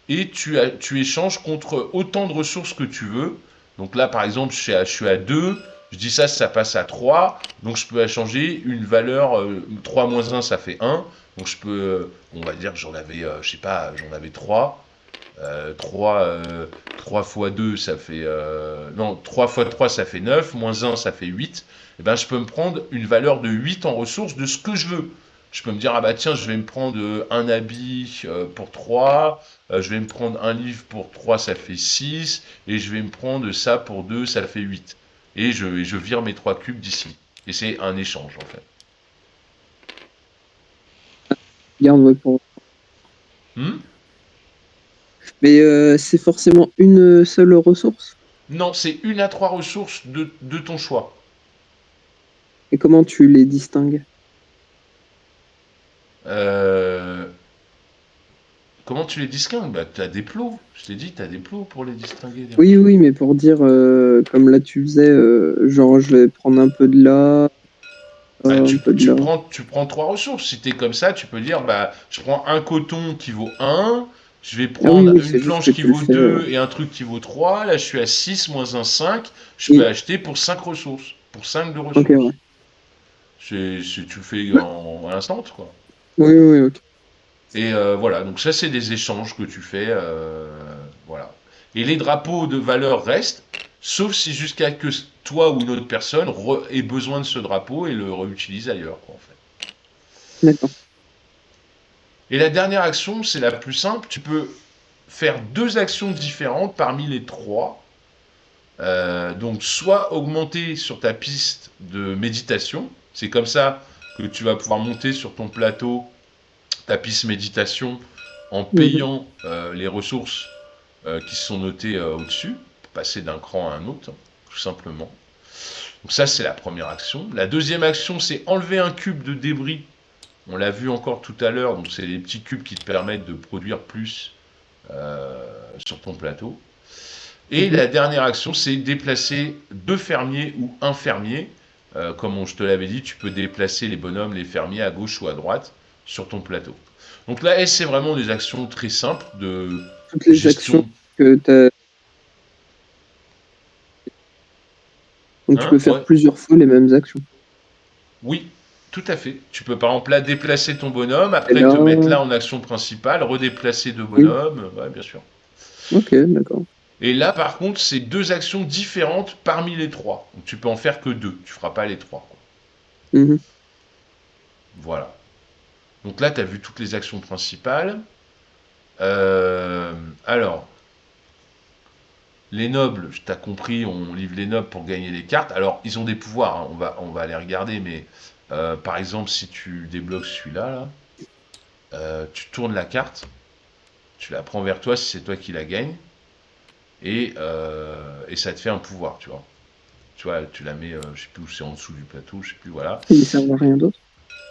et tu échanges contre autant de ressources que tu veux. Donc là, par exemple, je suis à 2, je dis ça, ça passe à 3, donc je peux échanger une valeur, 3 moins 1, ça fait 1, donc je peux, on va dire que j'en avais, je sais pas, j'en avais 3, 3 fois 2, ça fait, non, 3 fois 3, ça fait 9, -1, ça fait 8, et ben je peux me prendre une valeur de 8 en ressources de ce que je veux. Je peux me dire, ah bah tiens, je vais me prendre un habit pour 3, je vais me prendre un livre pour 3, ça fait 6, et je vais me prendre ça pour 2, ça fait 8. Et je vire mes 3 cubes d'ici. Et c'est un échange, en fait. Garde, ouais, pour... Hmm. Mais c'est forcément une seule ressource. Non, c'est une à trois ressources de ton choix. Et comment tu les distingues? Euh, Comment tu les distingues? Bah, tu as des plots. Je t'ai dit, tu as des plots pour les distinguer. Les Oui, ressources. oui, mais pour dire, comme là tu faisais, genre je vais prendre un peu de là, Bah, un peu de là. tu prends trois ressources. Si tu es comme ça, tu peux dire, bah, je prends un coton qui vaut 1, je vais Ah oui, prendre oui, une c'est juste que planche qui tu le vaut fais. 2 et un truc qui vaut 3. Là, je suis à 6 moins un 5. Je peux Et... acheter pour 5 ressources. Pour 5 de Ok, ressources. ouais. Tu le fais à l'instant, quoi. Oui, oui, ok. Et voilà, donc ça c'est des échanges que tu fais, voilà. Et les drapeaux de valeur restent, sauf si jusqu'à que toi ou une autre personne ait besoin de ce drapeau et le réutilise ailleurs, quoi, en fait. D'accord. Et la dernière action, c'est la plus simple, tu peux faire deux actions différentes parmi les trois. Donc soit augmenter sur ta piste de méditation, c'est comme ça que tu vas pouvoir monter sur ton plateau ta piste méditation en Mhm. payant les ressources qui sont notées au-dessus, pour passer d'un cran à un autre, tout simplement. Donc ça, c'est la première action. La deuxième action, c'est enlever un cube de débris. On l'a vu encore tout à l'heure, donc c'est les petits cubes qui te permettent de produire plus sur ton plateau. Et Mhm. la dernière action, c'est déplacer deux fermiers ou un fermier. Comme je te l'avais dit, tu peux déplacer les bonhommes, les fermiers à gauche ou à droite sur ton plateau. Donc là, c'est vraiment des actions très simples de Toutes les actions gestion. que tu as. Donc tu Hein, peux faire ouais. plusieurs fois les mêmes actions. Oui, tout à fait. Tu peux par exemple là déplacer ton bonhomme, Et après là, te mettre là en action principale, redéplacer deux oui. bonhommes, ouais, bien sûr. Ok, d'accord. Et là, par contre, c'est deux actions différentes parmi les trois. Donc tu peux en faire que deux, tu feras pas les trois, quoi. Mhm. Voilà. Donc là, tu as vu toutes les actions principales. Alors, les nobles, tu as compris, on livre les nobles pour gagner les cartes. Alors, ils ont des pouvoirs, hein, on va les regarder, mais par exemple, si tu débloques celui-là, là, tu tournes la carte, tu la prends vers toi si c'est toi qui la gagne, et ça te fait un pouvoir, tu vois. Tu vois, tu la mets, je sais plus où c'est en dessous du plateau, je sais plus, voilà. Ils ne servent à rien d'autre.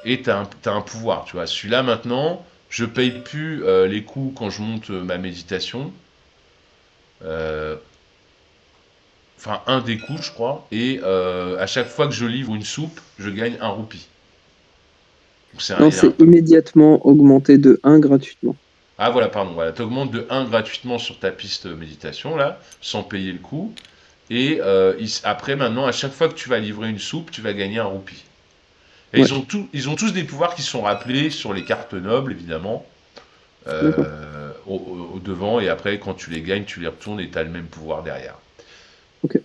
Et t'as un pouvoir, tu vois. Celui-là, maintenant, je paye plus les coups quand je monte ma méditation. Euh, enfin un des coups, je crois, et à chaque fois que je livre une soupe, je gagne un roupie. Donc Non, c'est immédiatement augmenté de 1 gratuitement. Ah voilà, pardon, voilà, tu augmentes de 1 gratuitement sur ta piste méditation, là, sans payer le coup. Et après, maintenant, à chaque fois que tu vas livrer une soupe, tu vas gagner un roupie. Et Ouais. ils ont tous des pouvoirs qui sont rappelés sur les cartes nobles, évidemment, D'accord. au devant, et après, quand tu les gagnes, tu les retournes et tu as le même pouvoir derrière. Ok.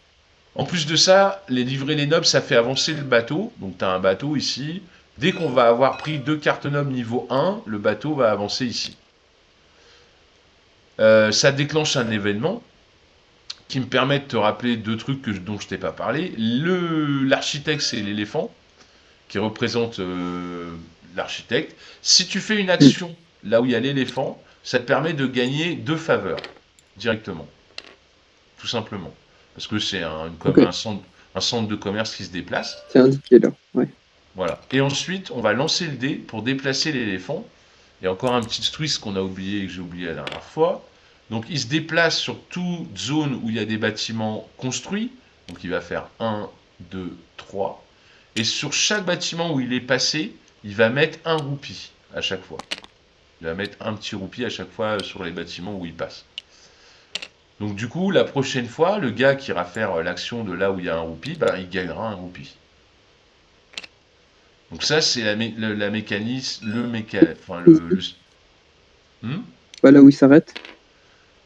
En plus de ça, les livrer les nobles, ça fait avancer le bateau. Donc tu as un bateau ici. Dès qu'on va avoir pris 2 cartes nobles niveau 1, le bateau va avancer ici. Ça déclenche un événement qui me permet de te rappeler 2 trucs dont je t'ai pas parlé. L'architecte, c'est l'éléphant, qui représente l'architecte. Si tu fais une Mm. action là où il y a l'éléphant, ça te permet de gagner 2 faveurs directement, tout simplement. Parce que c'est comme Ok. un centre de commerce qui se déplace. C'est indiqué là. Ouais. Voilà. Et ensuite, on va lancer le dé pour déplacer l'éléphant. Il y a encore un petit twist qu'on a oublié et que j'ai oublié la dernière fois. Donc il se déplace sur toute zone où il y a des bâtiments construits. Donc il va faire 1, 2, 3. Et sur chaque bâtiment où il est passé, il va mettre un roupie à chaque fois. Il va mettre un petit roupie à chaque fois sur les bâtiments où il passe. Donc du coup, la prochaine fois, le gars qui ira faire l'action de là où il y a un roupie, ben, il gagnera un roupie. Donc ça, c'est la mécanisme, enfin Hmm. Pas là où il s'arrête.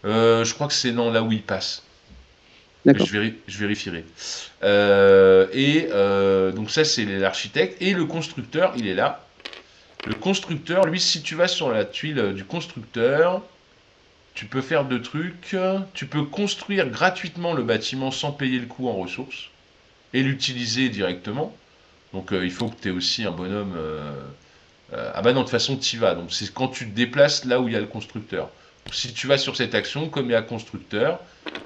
Je crois que c'est non là où il passe. Mais D'accord. je vérifierai. Donc ça, c'est l'architecte. Et le constructeur, il est là. Le constructeur, lui, si tu vas sur la tuile du constructeur, tu peux faire 2 trucs. Tu peux construire gratuitement le bâtiment sans payer le coût en ressources et l'utiliser directement. Donc il faut que tu aies aussi un bonhomme. Ah bah non, de toute façon, tu y vas. Donc c'est quand tu te déplaces là où il y a le constructeur. Donc, si tu vas sur cette action, comme il y a constructeur,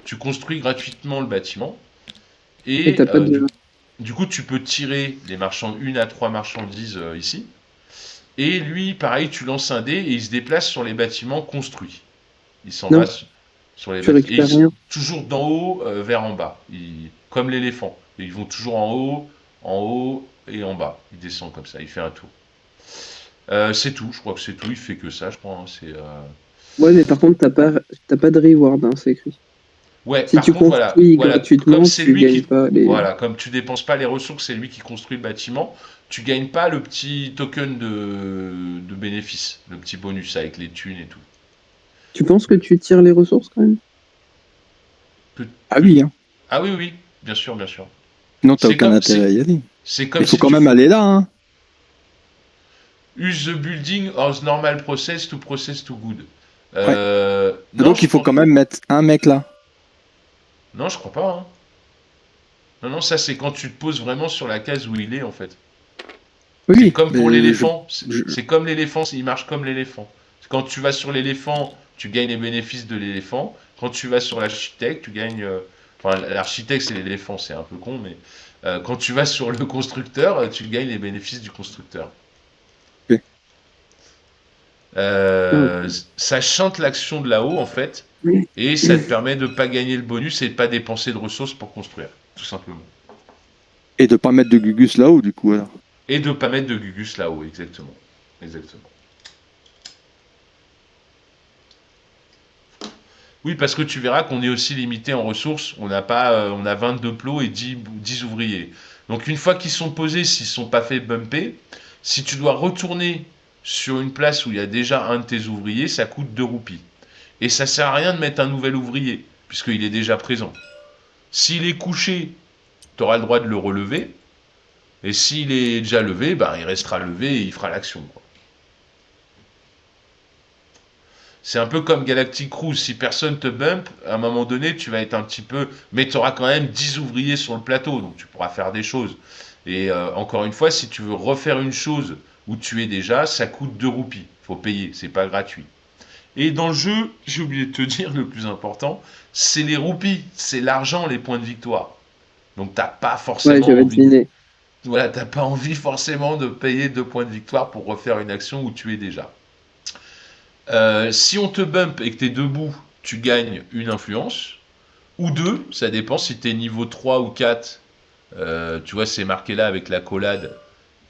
tu construis gratuitement le bâtiment. Et Et t'as pas de. du coup, tu peux tirer les marchands, 1 à 3 marchandises ici. Et lui, pareil, tu lances un dé et il se déplace sur les bâtiments construits. Il s'en va Non, sur les tu bâtiments. Et récupères rien. toujours d'en haut vers en bas. Comme l'éléphant. Ils vont toujours en haut et en bas. Il descend comme ça, il fait un tour. C'est tout, je crois que c'est tout. Il fait que ça, je crois, hein. Ouais, mais par contre, t'as pas de reward, hein, c'est écrit. Ouais, Si par tu contre, construis voilà, comme gratuitement, c'est tu lui gagnes qui, pas les. voilà, comme tu dépenses pas les ressources, c'est lui qui construit le bâtiment. Tu gagnes pas le petit token de bénéfice, le petit bonus avec les thunes et tout. Tu penses que tu tires les ressources quand même? Que- Ah que- oui, hein. Ah oui, oui, bien sûr, bien sûr. Sinon, t'as C'est aucun comme, intérêt c'est, à y aller. c'est comme Il faut si quand tu même aller là, hein. use the building as normal process to good. Ouais. Non, Donc, je il faut pense, quand même mettre un mec là. non, je crois pas, hein. Non, non, ça c'est quand tu te poses vraiment sur la case où il est en fait. Oui, C'est oui, comme pour mais l'éléphant. je- C'est comme l'éléphant, il marche comme l'éléphant. Quand tu vas sur l'éléphant, tu gagnes les bénéfices de l'éléphant. Quand tu vas sur l'architecte, tu gagnes. Enfin, l'architecte, c'est l'éléphant, c'est un peu con, mais quand tu vas sur le constructeur, tu gagnes les bénéfices du constructeur. ok. Euh, Ça chante l'action de là-haut, en fait, et ça te permet de ne pas gagner le bonus et de pas dépenser de ressources pour construire, tout simplement. Et de pas mettre de Gugus là-haut, du coup, alors. Et de ne pas mettre de Gugus là-haut, exactement. Exactement. Oui, parce que tu verras qu'on est aussi limité en ressources. On n'a pas, on a 22 plots et 10 ouvriers. Donc une fois qu'ils sont posés, s'ils ne sont pas fait bumper, si tu dois retourner sur une place où il y a déjà un de tes ouvriers, ça coûte 2 roupies. Et ça sert à rien de mettre un nouvel ouvrier, puisqu'il est déjà présent. S'il est couché, tu auras le droit de le relever. Et s'il est déjà levé, ben, il restera levé et il fera l'action, quoi. C'est un peu comme Galactic Cruise. Si personne te bump, à un moment donné, tu vas être un petit peu. Mais tu auras quand même 10 ouvriers sur le plateau, donc tu pourras faire des choses. Et encore une fois, si tu veux refaire une chose où tu es déjà, ça coûte 2 roupies. Faut payer, c'est pas gratuit. Et dans le jeu, j'ai oublié de te dire le plus important, c'est les roupies, c'est l'argent, les points de victoire. Donc t'as pas Ouais, forcément j'avais envie. deviné. Voilà, t'as pas envie forcément de payer 2 points de victoire pour refaire une action où tu es déjà. Si on te bump et que tu es debout, tu gagnes une influence. ou 2, ça dépend si tu es niveau 3 ou 4. Tu vois, c'est marqué là avec l'accolade.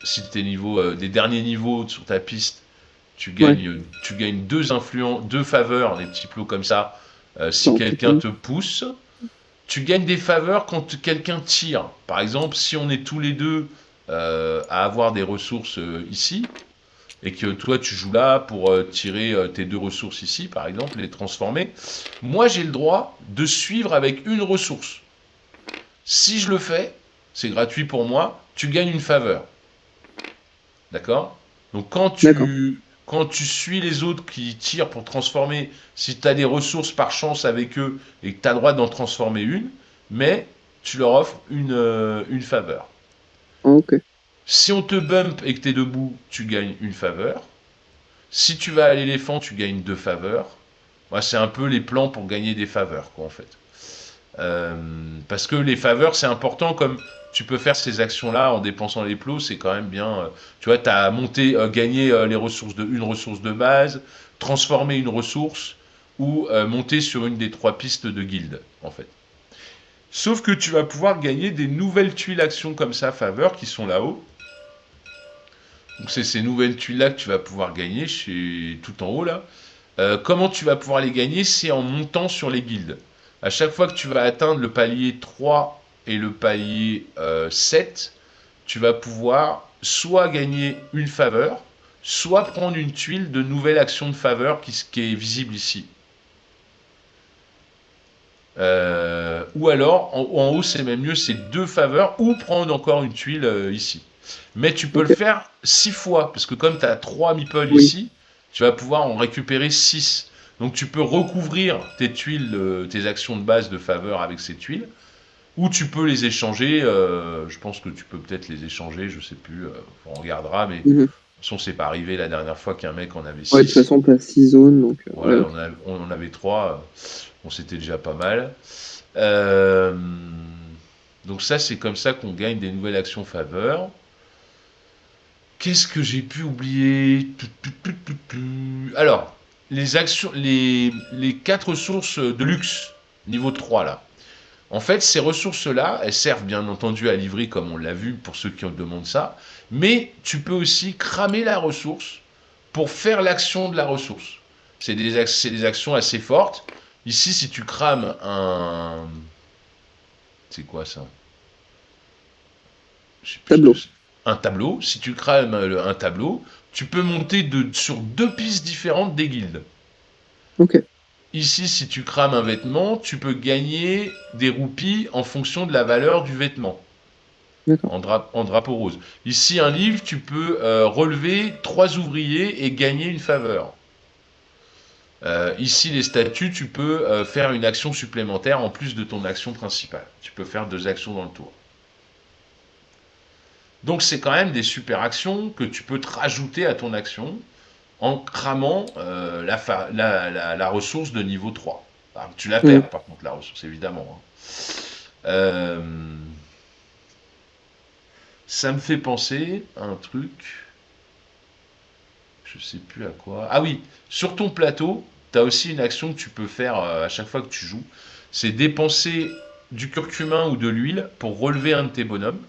Si tu es des derniers niveaux sur ta piste, tu Ouais. gagnes 2 faveurs, des petits plots comme ça, si Sans quelqu'un tout. te pousse. Tu gagnes des faveurs quand quelqu'un tire. Par exemple, si on est tous les deux à avoir des ressources ici, et que toi tu joues là pour tirer tes 2 ressources ici, par exemple, les transformer, moi j'ai le droit de suivre avec une ressource. Si je le fais, c'est gratuit pour moi, tu gagnes une faveur. D'accord? Donc D'accord. quand tu suis les autres qui tirent pour transformer, si tu as des ressources par chance avec eux et que tu as le droit d'en transformer une, mais tu leur offres une faveur. Ah, ok. Si on te bump et que tu es debout, tu gagnes une faveur. Si tu vas à l'éléphant, tu gagnes 2 faveurs. Moi, c'est un peu les plans pour gagner des faveurs, quoi, en fait. Euh, Parce que les faveurs, c'est important, comme tu peux faire ces actions-là en dépensant les plots, c'est quand même bien. Tu vois, tu as monté, gagné une ressource de base, transformé une ressource, ou monter sur une des 3 pistes de guilde, en fait. Sauf que tu vas pouvoir gagner des nouvelles tuiles actions comme ça, faveurs, qui sont là-haut. Donc c'est ces nouvelles tuiles-là que tu vas pouvoir gagner tout en haut, là. Comment tu vas pouvoir les gagner? C'est en montant sur les guildes. À chaque fois que tu vas atteindre le palier 3 et le palier 7, tu vas pouvoir soit gagner une faveur, soit prendre une tuile de nouvelle action de faveur qui est visible ici. Ou alors, en haut, c'est même mieux, c'est 2 faveurs, ou prendre encore une tuile ici. Mais tu peux le Ok. faire 6 fois, parce que comme tu as 3 meeples Oui. ici, tu vas pouvoir en récupérer 6. Donc tu peux recouvrir tes tuiles, tes actions de base de faveur avec ces tuiles, ou tu peux les échanger. Je pense que tu peux peut-être les échanger, je sais plus, on regardera, mais de Mhm. toute façon, c'est pas arrivé la dernière fois qu'un mec en avait Ouais, de toute 6. façon, t'as 6 zones, donc ouais, Voilà, ok. on en avait 3, bon, c'était déjà pas mal. Euh, donc ça, c'est comme ça qu'on gagne des nouvelles actions faveur. Qu'est-ce que j'ai pu oublier? Alors, les 4 ressources de luxe, niveau 3 là. En fait, ces ressources-là, elles servent bien entendu à livrer, comme on l'a vu pour ceux qui demandent ça, mais tu peux aussi cramer la ressource pour faire l'action de la ressource. C'est des actions assez fortes. Ici, si tu crames un... C'est quoi ça? Je sais plus ce que Tableau. c'est. Un tableau. Si tu crames un tableau, tu peux monter sur 2 pistes différentes des guildes. Ok. Ici, si tu crames un vêtement, tu peux gagner des roupies en fonction de la valeur du vêtement, D'accord. en drapeau rose. Ici, un livre, tu peux relever 3 ouvriers et gagner une faveur. Ici, les statues, tu peux faire une action supplémentaire en plus de ton action principale. Tu peux faire 2 actions dans le tour. Donc c'est quand même des super actions que tu peux te rajouter à ton action en cramant la ressource de niveau 3. Alors, tu la Mhm. perds par contre la ressource évidemment, hein. Euh, Ça me fait penser à un truc, je sais plus à quoi. Ah oui, sur ton plateau, tu as aussi une action que tu peux faire à chaque fois que tu joues. C'est dépenser du curcumin ou de l'huile pour relever un de tes bonhommes,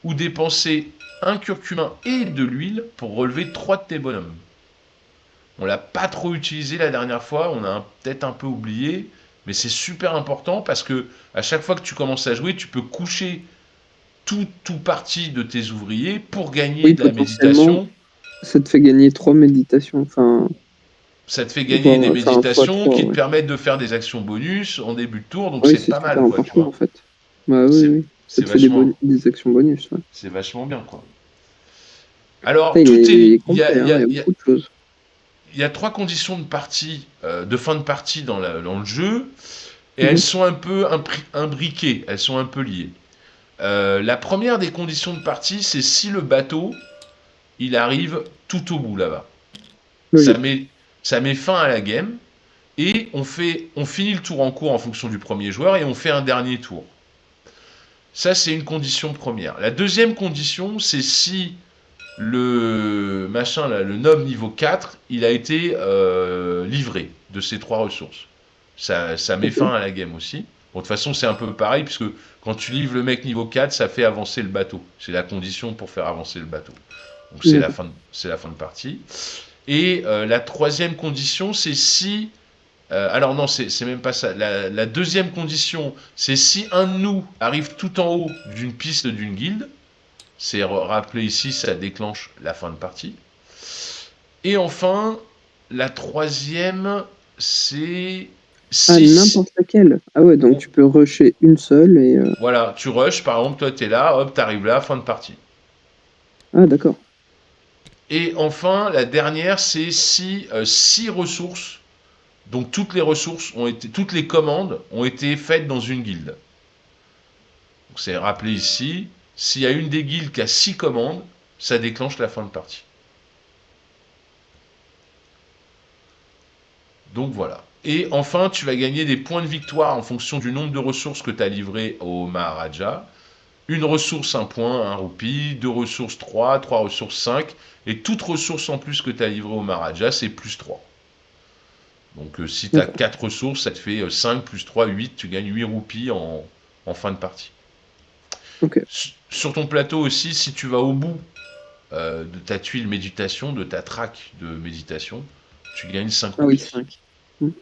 ou dépenser un curcumin et de l'huile pour relever 3 de tes bonhommes. On l'a pas trop utilisé la dernière fois, on a peut-être un peu oublié, mais c'est super important parce que à chaque fois que tu commences à jouer, tu peux coucher tout parti de tes ouvriers pour gagner Oui, de la potentiellement, méditation. ça te fait gagner 3 méditations. Enfin, Ça te fait gagner des voire, enfin, fois méditations 3, qui te ouais. permettent de faire des actions bonus en début de tour, donc Oui, c'est c'est pas super mal, quoi, tu important, en vois. fait. Bah oui, C'est oui. Ça c'est te fait des, vachement, des actions bonus, ouais. c'est vachement bien, quoi. Alors, Putain, tout il est, est complet, hein. Il y a beaucoup de choses. il y a 3 conditions de partie, de fin de partie dans le jeu, et elles Mhm. sont un peu imbriquées, elles sont un peu liées. La première des conditions de partie, c'est si le bateau, il arrive tout au bout là-bas. Ça Logique. met, ça met fin à la game, et on finit le tour en cours en fonction du premier joueur, et on fait un dernier tour. Ça, c'est une condition première. La deuxième condition, c'est si le machin là, le nob niveau 4, il a été livré de ces 3 ressources. Ça met Ok. fin à la game aussi. Bon, de toute façon, c'est un peu pareil, puisque quand tu livres le mec niveau 4, ça fait avancer le bateau. C'est la condition pour faire avancer le bateau. Donc D'accord. c'est la fin de partie. Et la troisième condition, c'est si... alors non, c'est même pas ça. La deuxième condition, c'est si un de nous arrive tout en haut d'une piste d'une guilde. C'est rappelé ici, ça déclenche la fin de partie. Et enfin, la troisième, c'est Ah, si... n'importe laquelle. Ah ouais, donc tu peux rusher une seule et... Voilà, tu rushes, par exemple, toi t'es là, hop, t'arrives là, fin de partie. Ah, d'accord. Et enfin, la dernière, c'est si 6 ressources, donc toutes les commandes ont été faites dans une guilde. Donc c'est rappelé ici, s'il y a une des guildes qui a 6 commandes, ça déclenche la fin de partie. Donc voilà. Et enfin, tu vas gagner des points de victoire en fonction du nombre de ressources que tu as livrées au Maharaja. Une ressource, un point, un roupie. Deux ressources, 3. Trois ressources, 5. Et toute ressource en plus que tu as livrée au Maharaja, c'est plus 3. Donc si tu as D'accord. 4 ressources, ça te fait 5 plus 3, 8. Tu gagnes 8 roupies en fin de partie. Ok. Sur ton plateau aussi, si tu vas au bout de ta tuile méditation, de ta traque de méditation, tu gagnes 5 Ah oui, roupies. 5.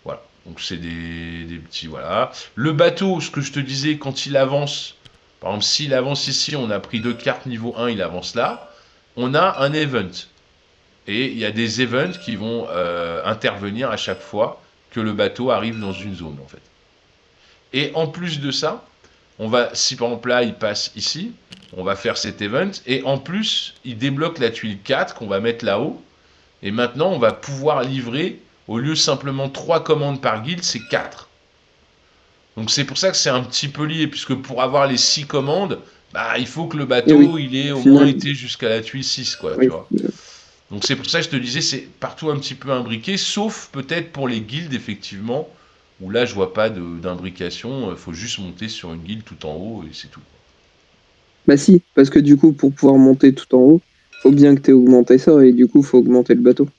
Voilà. Donc c'est des petits... Voilà. Le bateau, ce que je te disais, quand il avance, par exemple, s'il avance ici, on a pris 2 cartes niveau 1, il avance là, on a un event. Et il y a des events qui vont intervenir à chaque fois que le bateau arrive dans une zone, en fait. Et en plus de ça, si par exemple là, il passe ici, on va faire cet event, et en plus, il débloque la tuile 4 qu'on va mettre là-haut, et maintenant, on va pouvoir livrer, au lieu simplement 3 commandes par guilde, c'est 4. Donc c'est pour ça que c'est un petit peu lié, puisque pour avoir les 6 commandes, bah, il faut que le Et oui, bateau, il ait au au moins final, été jusqu'à la tuile 6, quoi, tu oui. vois. Donc c'est pour ça que je te disais, c'est partout un petit peu imbriqué, sauf peut-être pour les guildes, effectivement, où là, je vois pas d'imbrication, il faut juste monter sur une guilde tout en haut, et c'est tout. Bah si, parce que du coup, pour pouvoir monter tout en haut, faut bien que tu aies augmenté ça, et du coup, faut augmenter le bateau.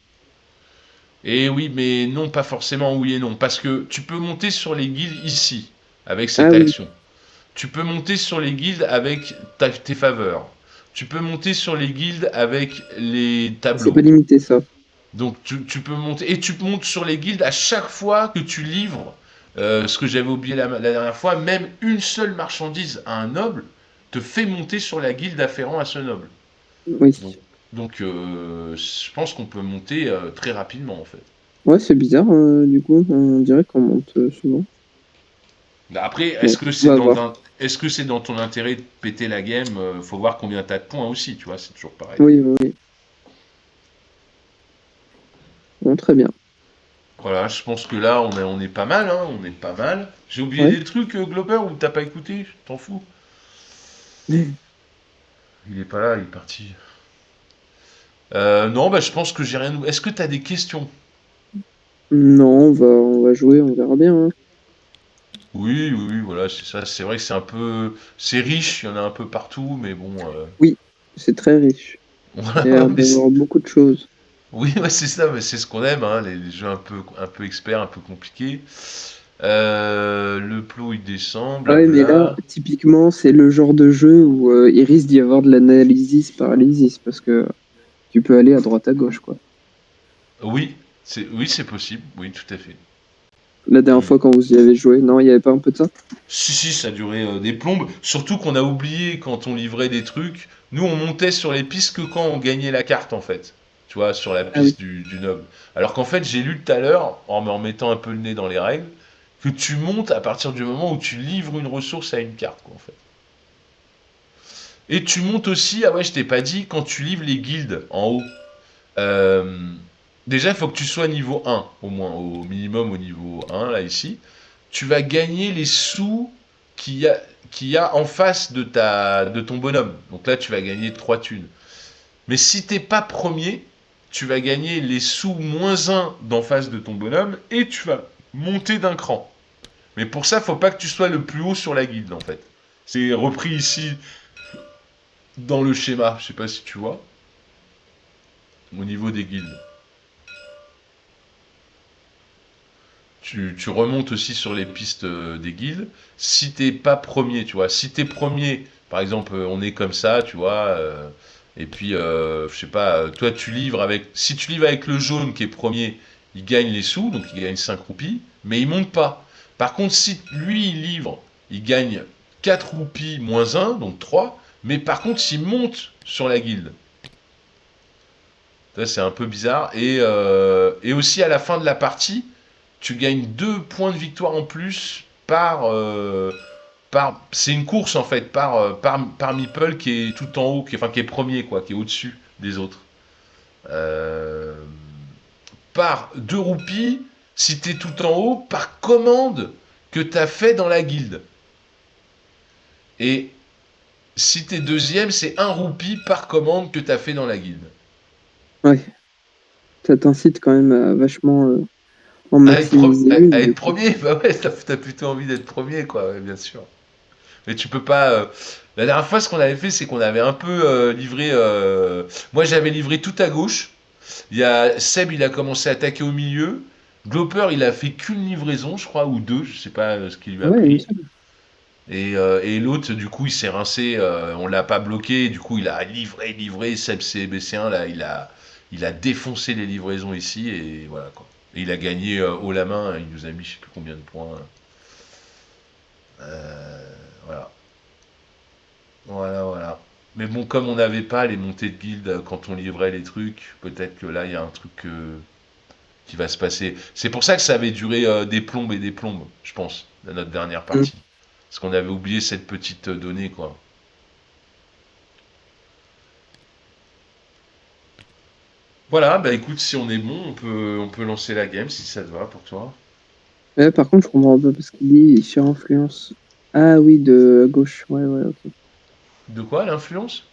Et oui, mais non, pas forcément oui et non, parce que tu peux monter sur les guildes ici, avec cette Ah oui, action. Tu peux monter sur les guildes avec tes faveurs. Tu peux monter sur les guildes avec les c'est pas tableaux. limité ça. Donc tu peux monter. Et tu montes sur les guildes à chaque fois que tu livres, ce que j'avais oublié la dernière fois, même une seule marchandise à un noble te fait monter sur la guilde afférent à ce noble. Oui. Donc, donc, je pense qu'on peut monter très rapidement en fait. Ouais, c'est bizarre, du coup, on dirait qu'on monte souvent. Après, Bon, on va voir. est-ce que c'est dans ton intérêt de péter la game? Faut voir combien t'as de points aussi, tu vois, c'est toujours pareil. Oui, oui, oui. Bon, très bien. Voilà, je pense que là, on est pas mal, hein, on est pas mal. J'ai oublié Ouais. des trucs, Glober, ou t'as pas écouté? T'en fous? Il est pas là, il est parti. Non, bah je pense que j'ai rien. Est-ce que t'as des questions? Non, on va jouer, on verra bien, hein. Oui, oui, oui, voilà, c'est ça. C'est vrai que c'est riche, il y en a un peu partout, mais bon. Oui, c'est très riche. Il y a Voilà, l'air d'avoir beaucoup de choses. oui, ouais, c'est ça, mais c'est ce qu'on aime, hein, les jeux un peu experts, un peu compliqués. Le plot il descend, Ah ouais, mais là, blabla. typiquement, c'est le genre de jeu où il risque d'y avoir de l'analysis paralysis, parce que tu peux aller à droite à gauche, quoi. Oui, c'est possible, oui, tout à fait. La dernière Hmm. fois, quand vous y avez joué, non, il n'y avait pas un peu de ça? Si, si, ça durait des plombes. Surtout qu'on a oublié quand on livrait des trucs. Nous, on montait sur les pistes que quand on gagnait la carte, en fait. Tu vois, sur la Ah oui. piste du noble. Alors qu'en fait, j'ai lu tout à l'heure, en me remettant un peu le nez dans les règles, que tu montes à partir du moment où tu livres une ressource à une carte, quoi, en fait. Et tu montes aussi, ah ouais, je t'ai pas dit, quand tu livres les guildes en haut. Euh, Déjà, il faut que tu sois niveau 1, au moins, au minimum au niveau 1, là, ici. Tu vas gagner les sous qu'il y a, qu'il y a en face de ton bonhomme. Donc là, tu vas gagner 3 thunes. Mais si t'es pas premier, tu vas gagner les sous moins 1 d'en face de ton bonhomme et tu vas monter d'un cran. Mais pour ça, faut pas que tu sois le plus haut sur la guilde, en fait. C'est repris ici dans le schéma, je sais pas si tu vois, au niveau des guildes. tu remontes aussi sur les pistes des guildes. Si t'es pas premier, tu vois, si t'es premier, par exemple, on est comme ça, tu vois, et puis, je sais pas, toi, si tu livres avec le jaune qui est premier, il gagne les sous, donc il gagne 5 roupies, mais il monte pas. Par contre, si lui, il livre, il gagne 4 roupies moins un, donc 3, mais par contre, s'il monte sur la guilde, ça, c'est un peu bizarre. Et aussi, à la fin de la partie, tu gagnes 2 points de victoire en plus c'est une course en fait, par Meeple qui est tout en haut, qui est premier, quoi, qui est au-dessus des autres. Euh, Par 2 roupies, si t'es tout en haut, par commande que t'as fait dans la guilde. Et si t'es deuxième, c'est 1 roupie par commande que t'as fait dans la guilde. Ouais. Ça t'incite quand même à vachement en À être, pro- maximiser une. à être premier, bah ouais, t'as plutôt envie d'être premier, quoi, ouais, bien sûr. Mais tu peux pas. La dernière fois, ce qu'on avait fait, c'est qu'on avait un peu livré. Moi, j'avais livré tout à gauche. Il y a Seb, il a commencé à attaquer au milieu. Gloper, il a fait qu'une livraison, je crois, ou deux, je sais pas ce qu'il lui a Ouais, il me pris. semble. Et l'autre, du coup, il s'est rincé. On l'a pas bloqué. Du coup, il a livré. Seb CBC1, là, il a défoncé les livraisons ici. Et voilà, quoi. Et il a gagné haut la main. Il nous a mis je sais plus combien de points. Voilà. Voilà. Mais bon, comme on n'avait pas les montées de guilde quand on livrait les trucs, peut-être que là, il y a un truc qui va se passer. C'est pour ça que ça avait duré des plombes et des plombes, je pense, dans notre dernière Mm. partie. Parce qu'on avait oublié cette petite donnée, quoi. Voilà, bah écoute, si on est bon, on peut lancer la game, si ça te va pour toi. Ouais, par contre, je comprends pas parce qu'il dit sur influence. Ah oui, de gauche. Ouais, ouais, ok. De quoi, l'influence?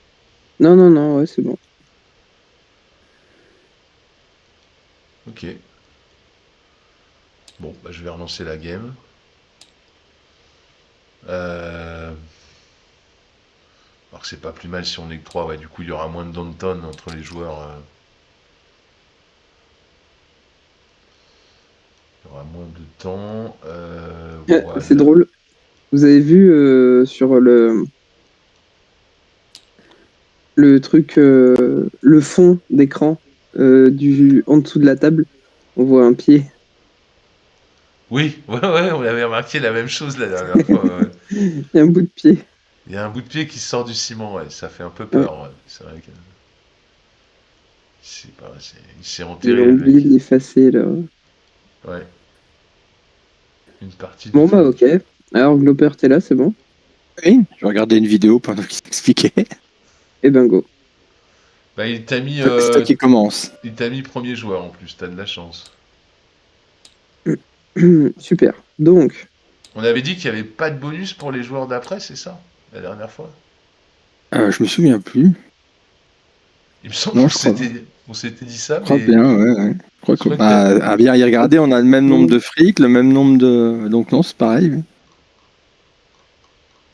Non, non, non, ouais, c'est bon. Ok. Bon, bah je vais relancer la game. Euh... Alors que c'est pas plus mal si on est que 3, ouais, du coup il y aura moins de downton entre les joueurs. Il y aura moins de temps. C'est Voilà. drôle. Vous avez vu sur le truc, le fond d'écran en dessous de la table, on voit un pied. Oui, ouais, on avait remarqué la même chose la dernière fois. Ouais. Il y a un bout de pied. Il y a un bout de pied qui sort du ciment, ouais, ça fait un peu Ouais. peur. Ouais. C'est vrai que. C'est pas, il s'est Ils enterré ont le oublié mec. de l'effacer là. Ouais, une partie du Bon bah fond. ok. Alors Gloper, t'es là, c'est bon? Oui, je regardais une vidéo pendant qu'il s'expliquait. Eh ben go. Bah, C'est toi qui commence. il t'a mis premier joueur en plus, t'as de la chance. Super. Donc, On avait dit qu'il n'y avait pas de bonus pour les joueurs d'après, c'est ça? La dernière fois? Je me souviens plus. Il me semble Non, qu'on je crois. s'était dit ça, Je crois mais bien, ouais. Je crois je que, crois que t'as. à bien y regarder, on a le même nombre de fric, le même nombre de. Donc non, c'est pareil. Oui.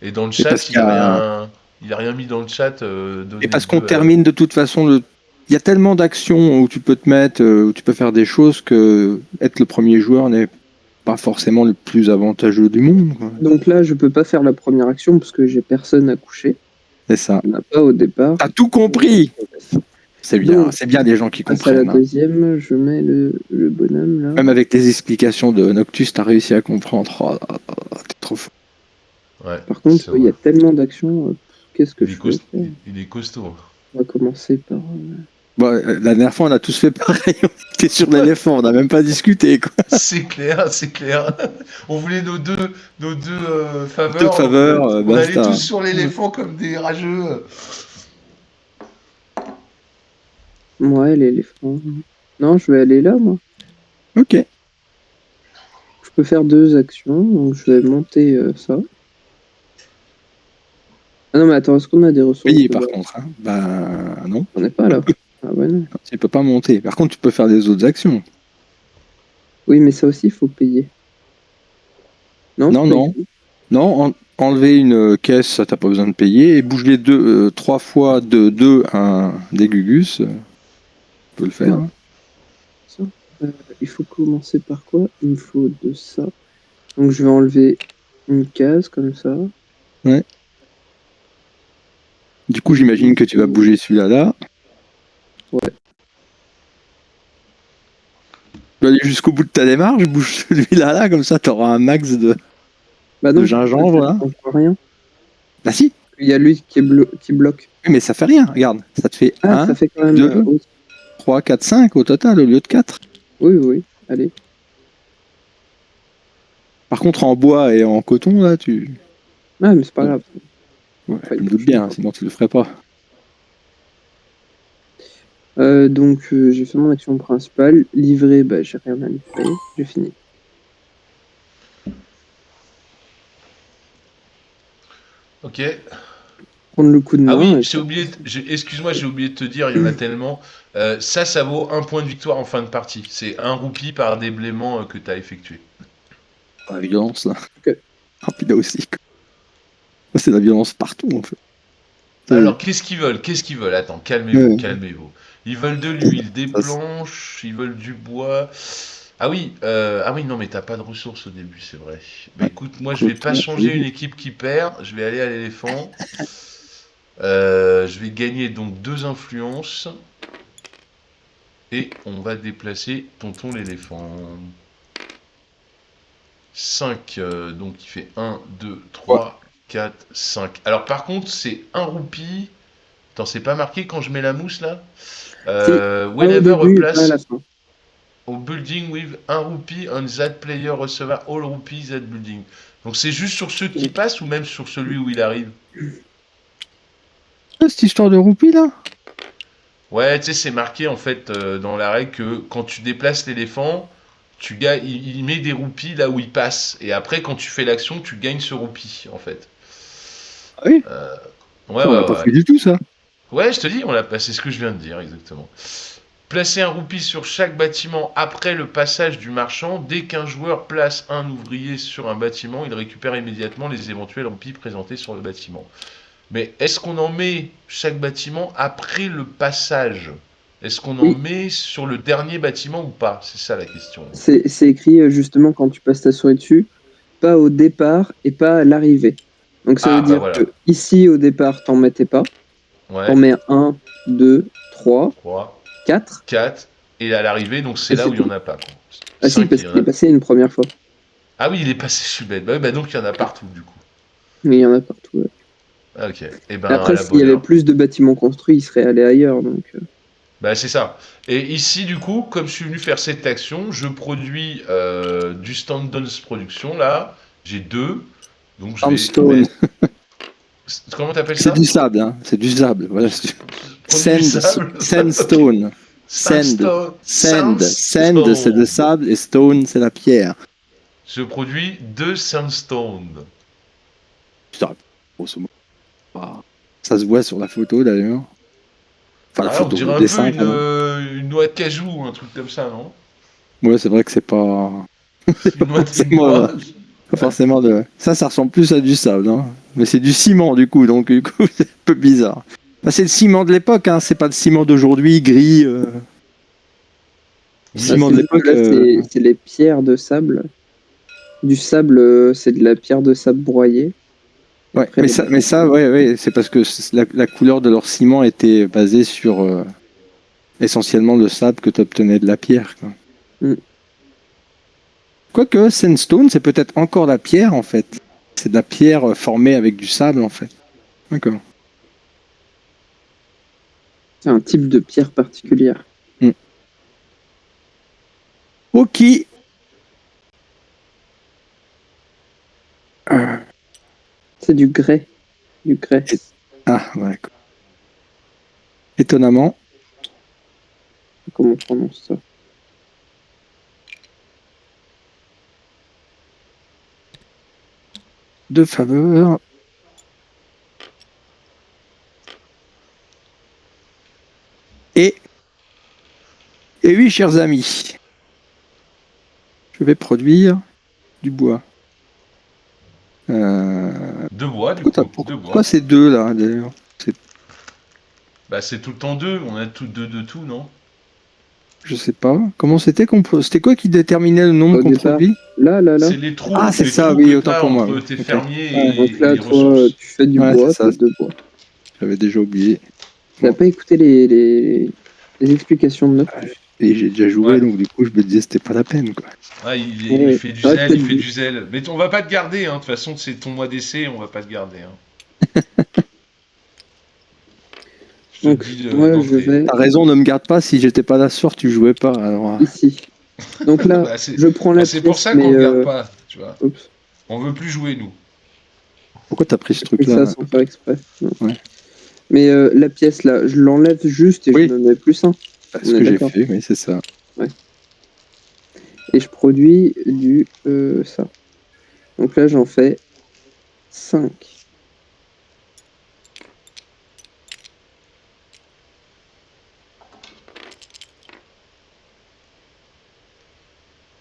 Et dans le Et parce chat, qu'il y a. il a rien mis dans le chat, Et donner parce qu'on 2 à. termine de toute façon le. Il y a tellement d'actions où tu peux te mettre, où tu peux faire des choses que être le premier joueur n'est pas forcément le plus avantageux du monde, quoi. donc là, je peux pas faire la première action parce que j'ai personne à coucher. C'est ça. On n'a pas au départ. T'as tout compris. Donc, C'est bien des gens qui passe à la comprennent. Hein. deuxième, je mets le bonhomme là. Même avec les explications de Noctus, t'as réussi à comprendre. Oh, là là, t'es trop fort. Ouais, Par contre, c'est il y a vrai. tellement d'actions. Qu'est-ce que je peux faire? Il est costaud. On va commencer par. Bon, la dernière fois, on a tous fait pareil. On était sur l'éléphant, on n'a même pas discuté. Quoi. C'est clair, c'est clair. On voulait nos deux De faveurs. faveur, On allait tous basta. sur l'éléphant comme des rageux. Ouais, l'éléphant. Non, je vais aller là, moi. Ok. Je peux faire deux actions, donc je vais monter ça. Ah non, mais attends, est-ce qu'on a des ressources Oui, de par base? contre. Hein. Bah, non. On n'est pas là. Ah ouais, non. Tu peux pas monter. Par contre, tu peux faire des autres actions. Oui, mais ça aussi, il faut payer. Non, Non, pas non. du tout. Non, enlever une caisse, ça, t'as pas besoin de payer. Et bouger trois fois de 2 un des Gugus, tu peux le faire. Hein. Ça. Il faut commencer par quoi? Il me faut de ça. Donc je vais enlever une case comme ça. Du coup, j'imagine que tu vas bouger celui-là là. Ouais. Tu vas aller jusqu'au bout de ta démarche, bouge celui-là là, comme ça tu auras un max de Bah non, gingembre là. ça change rien. Bah si, Il y a lui qui bloque. oui, mais ça fait rien, regarde. Ça te fait Ah, 1, ça fait quand même. 2, 3, 4, 5 au total au lieu de 4. Oui, allez. Par contre, en bois et en coton, là, tu. Ah, mais c'est pas grave. Ouais, Enfin, je me doute bien, sinon tu le ferais pas. Donc j'ai fait mon action principale. Livrer, bah j'ai rien à livrer. J'ai fini. Ok. Prendre le coup de main. Ah oui, et excuse-moi, j'ai oublié de te dire, il y en a tellement. Ça vaut un point de victoire en fin de partie. C'est un roupie par déblaiement que tu as effectué. La violence, là. Ok. Ah, puis là aussi, quoi. C'est la violence partout, en fait. Alors, qu'est-ce qu'ils veulent? Qu'est-ce qu'ils veulent? Attends, calmez-vous, Ouais. calmez-vous. Ils veulent de l'huile, des Ça, planches, ils veulent du bois. Ah oui, non, mais t'as pas de ressources au début, c'est vrai. Bah écoute, moi je vais pas changer une équipe qui perd, je vais aller à l'éléphant. Je vais gagner donc 2 influences. Et on va déplacer Tonton l'éléphant. 5, donc il fait 1, 2, 3, 4, 5. Alors par contre, c'est un roupie. Attends, c'est pas marqué quand je mets la mousse là Pas au Whenever a début et pas à la place fin. au building with un roupie, on that player receive all rupees at building. Donc c'est juste sur ceux qui passent ou même sur celui où il arrive? Ah, cette histoire de roupie, là. Ouais, tu sais, c'est marqué en fait dans la règle que quand tu déplaces l'éléphant, il met des roupies là où il passe. Et après, quand tu fais l'action, tu gagnes ce roupie en fait. Ah oui, Ouais, ça, on l'a ouais, pas ouais. fait du tout, ça. Ouais, je te dis, c'est ce que je viens de dire exactement. Placer un roupie sur chaque bâtiment après le passage du marchand. Dès qu'un joueur place un ouvrier sur un bâtiment, il récupère immédiatement les éventuels roupies présentés sur le bâtiment. Mais est-ce qu'on en met chaque bâtiment après le passage? Est-ce qu'on en Oui, met sur le dernier bâtiment ou pas? C'est ça la question. c'est écrit justement quand tu passes ta souris dessus, pas au départ et pas à l'arrivée. Donc ça veut Ah, bah dire voilà. que ici au départ, t'en mettais pas. T'en Ouais, mets 1, 2, 3, 3, 4. 4. Et à l'arrivée, donc c'est Et là c'est où il n'y en tout. a pas. Ah si, 5, parce il y en qu'il est a. passé une première fois. Ah oui, il est passé, je suis bête. Bah donc il y en a partout du coup. Mais il y en a partout. Ouais. Ah, ok. Et ben à Après, la s'il y bonne avait heure. plus de bâtiments construits, il serait allé ailleurs. Donc, Bah c'est ça. Et ici du coup, comme je suis venu faire cette action, je produis du Standon's Production là. J'ai 2. Donc je vais Sandstone. mettre. Comment t'appelles C'est ça? du sable, hein. C'est du sable. Voilà. Produit du sable. Sandstone. Sand. Sandstone. Sand, c'est le Sandstone. sable et stone, c'est la pierre. Je produis 2 sandstone. Putain, grosso modo. Ah. Ça se voit sur la photo d'ailleurs. Enfin, la Ah, on photo, dirait le un peu dessin, pardon. une noix de cajou ou un truc comme ça, non? Ouais, c'est vrai que c'est pas, c'est Une pas noix de forcément, noix. pas forcément de. Ça ressemble plus à du sable, hein. Mais c'est du ciment du coup, donc du coup, c'est un peu bizarre. Bah, c'est le ciment de l'époque, hein. C'est pas le ciment d'aujourd'hui, gris. Le Oui. ciment de parce que l'époque. là, c'est les pierres de sable. Du sable, c'est de la pierre de sable broyée. Et Ouais, après, mais ça, ouais, ouais, c'est parce que la couleur de leur ciment était basée sur essentiellement le sable que tu obtenais de la pierre, quoi. Mm. Quoique sandstone, c'est peut-être encore la pierre en fait. C'est de la pierre formée avec du sable en fait. D'accord. C'est un type de pierre particulière. Mm. Ok. C'est du grès. Du grès. Ah, ouais. Étonnamment. Comment on prononce ça? De faveur. Et, et oui, chers amis, je vais produire du bois. Deux bois, du coup. Deux Pourquoi bois. ces deux là d'ailleurs? Bah, c'est tout le temps deux. On a tout deux de tout, non? Je sais pas. Comment c'était c'était quoi qui déterminait le nombre Au qu'on départ. produit? Là. C'est les trous, Ah, c'est les ça, trous oui, que autant t'as pour moi. entre Oui. tes Ok. fermiers Ouais, Donc et là, les toi, ressources. tu fais du Ouais, c'est bois, ça. t'as 2 bois. J'avais déjà oublié. T'as Bon. pas écouté les explications de Noctus. Et j'ai déjà joué, Ouais. donc du coup, je me disais c'était pas la peine, quoi. Ah, Eh il oui. fait du C'est vrai que zèle, t'as il fait dit. du zèle. Mais on va pas te garder, hein. De toute façon, c'est ton mois d'essai, on va pas te garder. Hein. Je te le Donc, dis moi, je d'entrée. Hein. vais T'as raison, ne me garde pas. Si j'étais pas là ce soir, tu jouais pas. Alors, ici. Donc là, Bah, je prends la c'est pour pièce, ça qu'on mais... te garde pas, tu vois. Oups, On veut plus jouer, nous. pourquoi t'as pris ce j'ai pris ça truc-là? sans faire exprès. Non. Ouais. Mais la pièce, là, je l'enlève juste et je Oui, me mets plus un. bah, On ce est que j'ai d'accord. fait, oui, c'est ça. Ouais. Et je produis du... ça. Donc là, j'en fais 5.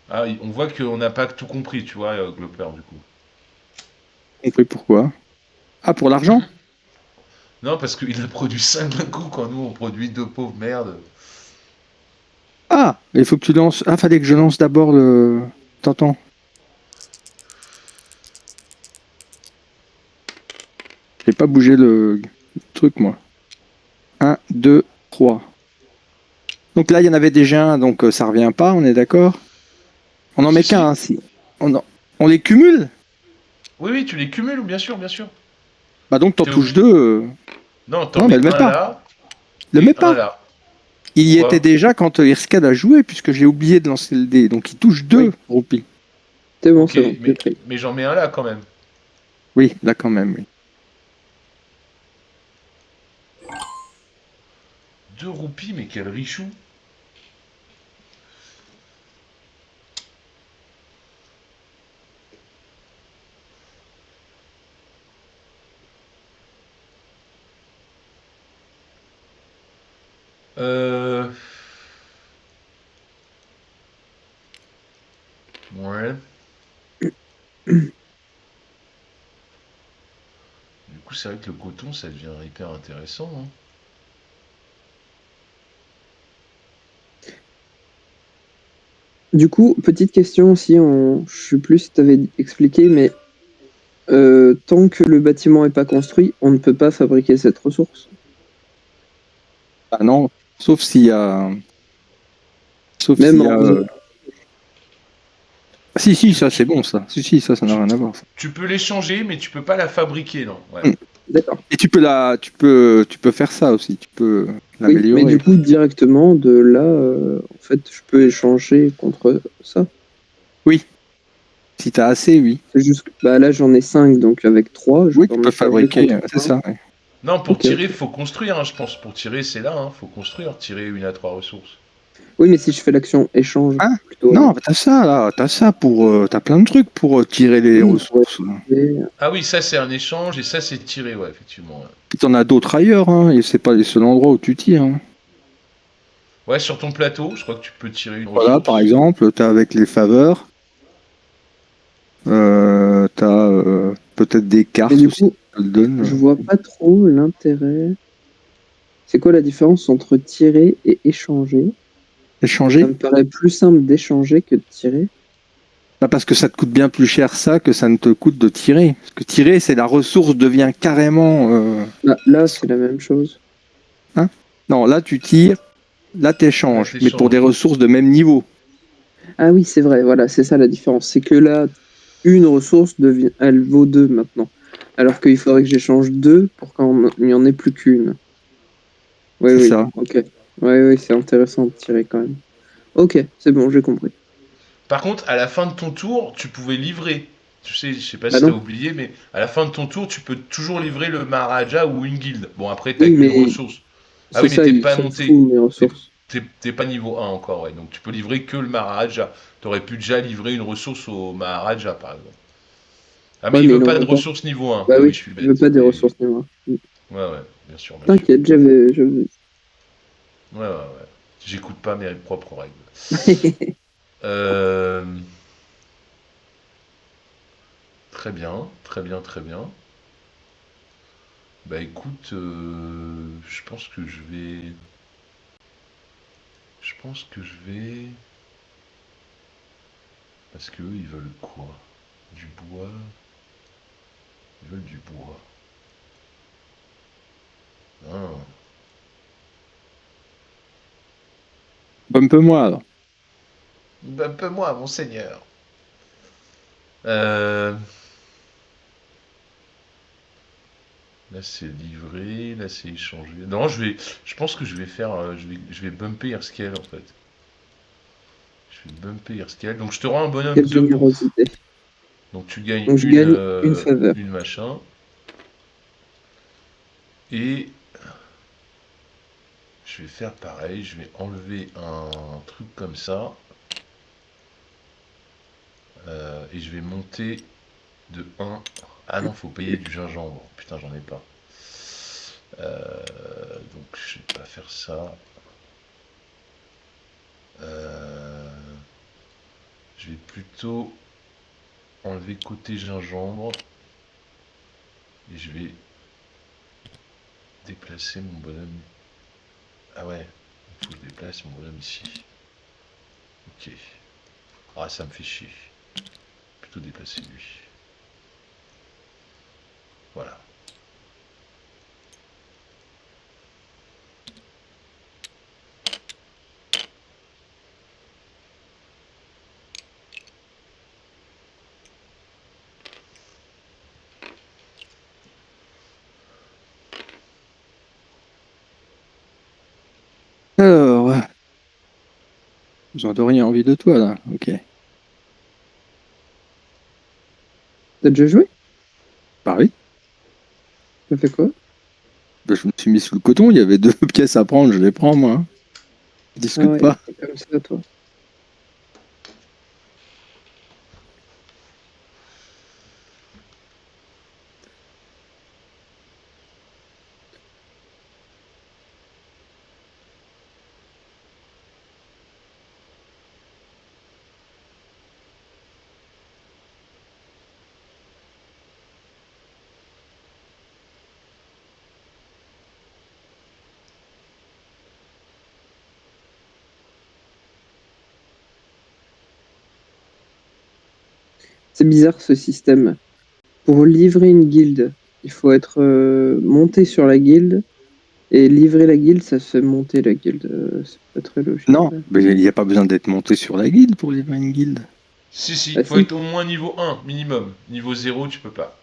Ah, on voit qu'on n'a pas tout compris, tu vois, Glopper, du coup. Compris pourquoi? Ah, pour l'argent? Non, parce qu'il a produit 5 d'un coup quand nous on produit 2 pauvres merdes. Ah, il faut que tu lances. Ah, fallait que je lance d'abord le. T'entends? J'ai pas bougé le truc, moi. 1, 2, 3. Donc là, il y en avait déjà un, donc ça revient pas, on est d'accord? On en Si, met qu'un, si. hein, si. On les cumule? Oui, oui, tu les cumules, bien sûr, bien sûr. Bah donc t'en T'es touches obligé. deux. Non, t'en Non, mais mets le met un pas. là Le et met un pas. là. Il y était Pourquoi? déjà quand Irscad a joué, puisque j'ai oublié de lancer le dé. Donc il touche Oui, deux roupies. Ok, c'est bon, j'ai pris. mais j'en mets un là quand même. Oui, là quand même, oui. 2 roupies, mais quel richou. Euh... Ouais. Du coup, c'est vrai que le coton, ça devient hyper intéressant. Hein. Du coup, petite question aussi, je sais plus si tu avais expliqué, mais tant que le bâtiment n'est pas construit, on ne peut pas fabriquer cette ressource. Ah non, sauf s'il y a. Sauf Même s'il y en a. faisant... Si, si, Tu, ça tu, c'est bon, ça. Si, si, ça n'a tu, rien à voir. Ça. tu peux les changer, mais tu peux pas la fabriquer, non. Ouais. Hmm. D'accord. Et tu peux faire ça aussi. Tu peux Oui, mais l'améliorer. du coup, directement, de là, en fait, je peux échanger contre ça. Oui, si t'as assez, oui. C'est juste que bah, là, j'en ai 5, donc avec 3, je Oui, peux tu en peux échanger fabriquer, contre c'est 1. ça. Ouais. Non, pour Ok, tirer, il ok. faut construire, hein, je pense. Pour tirer, c'est là, hein, faut construire. Tirer 1 à 3 ressources. Oui, mais si je fais l'action échange Hein? plutôt Non, avant. mais t'as ça là, t'as ça pour, t'as plein de trucs pour tirer les Oui, pour ressources. échanger. Ah oui, ça c'est un échange et ça c'est tirer, ouais, effectivement. Ouais, Puis t'en as d'autres ailleurs, hein, et c'est pas les seuls endroits où tu tires. Hein. ouais, sur ton plateau, je crois que tu peux tirer une Voilà, par ressource. exemple, t'as avec les faveurs, t'as peut-être des Mais cartes du aussi qui coup, te le donnent. je vois pas trop l'intérêt. C'est quoi la différence entre tirer et échanger? Ça Échanger? me paraît plus simple d'échanger que de tirer. Bah, parce que ça te coûte bien plus cher ça que ça ne te coûte de tirer. Parce que tirer, c'est la ressource devient carrément. Bah, là, c'est la même chose. Hein? Non, là tu tires, là Là, t'échanges, mais pour des t'échanges. ressources de même niveau. Ah oui, c'est vrai, voilà, c'est ça la différence. C'est que là, une ressource devient, elle vaut 2 maintenant. Alors qu'il faudrait que j'échange 2 pour qu'il n'y en ait plus qu'une. Oui, C'est oui, ça. ok. Oui, oui, c'est intéressant de tirer quand même. Ok, c'est bon, j'ai compris. Par contre, à la fin de ton tour, tu pouvais livrer. Tu sais, je sais pas Bah si t'as non. oublié, mais à la fin de ton tour, tu peux toujours livrer le Maharaja ou une guilde. Bon, après, t'as Oui, qu'une mais ressource. Ah c'est oui, mais ça, t'es il pas s'en monté. fout, mes T'es ressources. t'es pas niveau 1 encore, ouais. Donc tu peux livrer que le Maharaja. T'aurais pu déjà livrer une ressource au Maharaja, par exemple. Ah, mais Ouais, il mais il veut en pas de veut pas. ressources niveau 1. Bah Eh oui, je oui, suis je veux bête. pas des Eh oui. ressources mémoire. Ouais, ouais, bien sûr, bien sûr. T'inquiète, j'avais. Ouais, ouais, ouais. J'écoute pas mes propres règles. Euh, Très bien, très bien, très bien. Bah écoute, je pense que je pense que je vais... Parce qu'eux, ils veulent quoi? Du bois. Ils veulent du bois. Ah. Bump-moi alors. Un peu moins, monseigneur. Euh... Là, c'est livré. Là, c'est échangé. Non, je pense que je vais faire... je vais bumper Herskel, en fait. Je vais bumper Herskel. Donc, je te rends un bonhomme Quelle 2 pour... générosité. Donc, tu gagnes Donc je gagne une faveur. une machin. Et... Je vais faire pareil. Je vais enlever un truc comme ça. Et je vais monter de 1. Ah non, faut payer du gingembre. Putain, j'en ai pas. Donc je vais pas faire ça. Je vais plutôt enlever côté gingembre. Et je vais déplacer mon bonhomme. Ah ouais, il faut que je déplace mon bonhomme ici. Ok. Ah, ça me fait chier. Plutôt déplacer lui. Voilà. Alors, ils ont rien envie de toi là. Ok. T'as déjà joué? Bah oui. T'as fait quoi? Bah, je me suis mis sous le coton. Il y avait 2 pièces à prendre. Je les prends moi. Hein. Ah Discute ouais, pas. c'est comme ça, toi. C'est bizarre ce système. Pour livrer une guilde, il faut être monté sur la guilde. Et livrer la guilde, ça fait monter la guilde. C'est pas très logique. Non, Ouais. mais il n'y a pas besoin d'être monté sur la guilde pour livrer une guilde. Si, Ah faut si. être au moins niveau 1, minimum. Niveau 0, tu peux pas.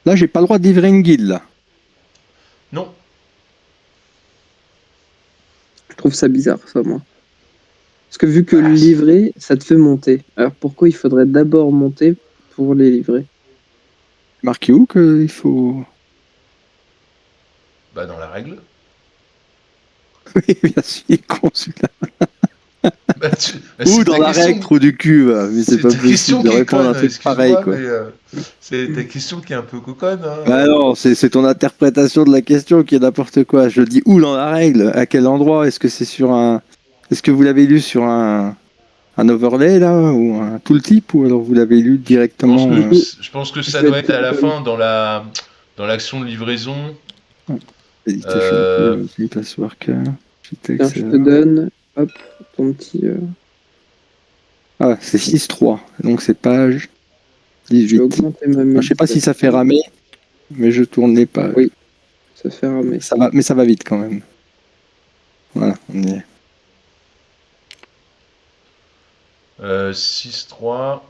Là, j'ai pas le droit de livrer une guilde là. Non. Je trouve ça bizarre, ça, moi. Parce que vu que Bah, livrer, ça te fait monter. Alors pourquoi il faudrait d'abord monter pour les livrer? Marqué où qu'il faut. bah dans la règle. Oui, bien sûr, il est con celui-là. Bah, Ou c'est dans ta la règle, question. trou du cul, va. Mais c'est C'est pas ta possible question de qui est répondre à un conne, truc pareil, excuse-moi, quoi. mais c'est ta question qui est un peu coconne. Hein. Bah non, c'est ton interprétation de la question qui est n'importe quoi. Je dis où dans la règle? À quel endroit? Est-ce que c'est sur un. Est-ce que vous l'avez lu sur un overlay, là? Ou un tooltip? Ou alors vous l'avez lu directement Je pense que ça Je vais doit être être à la fin dans l'action de livraison. Meditation, Euh, Class Worker, Tiens, je te donne, hop, ton petit. Ah, c'est 6-3. Donc c'est page Je vais 18. augmenter ma Alors, je sais pas si ça fait méditation. ramer, mais je tourne les pages. Oui, ça fait ramer. Ça va, mais ça va vite quand même. Voilà, on y est. 6-3.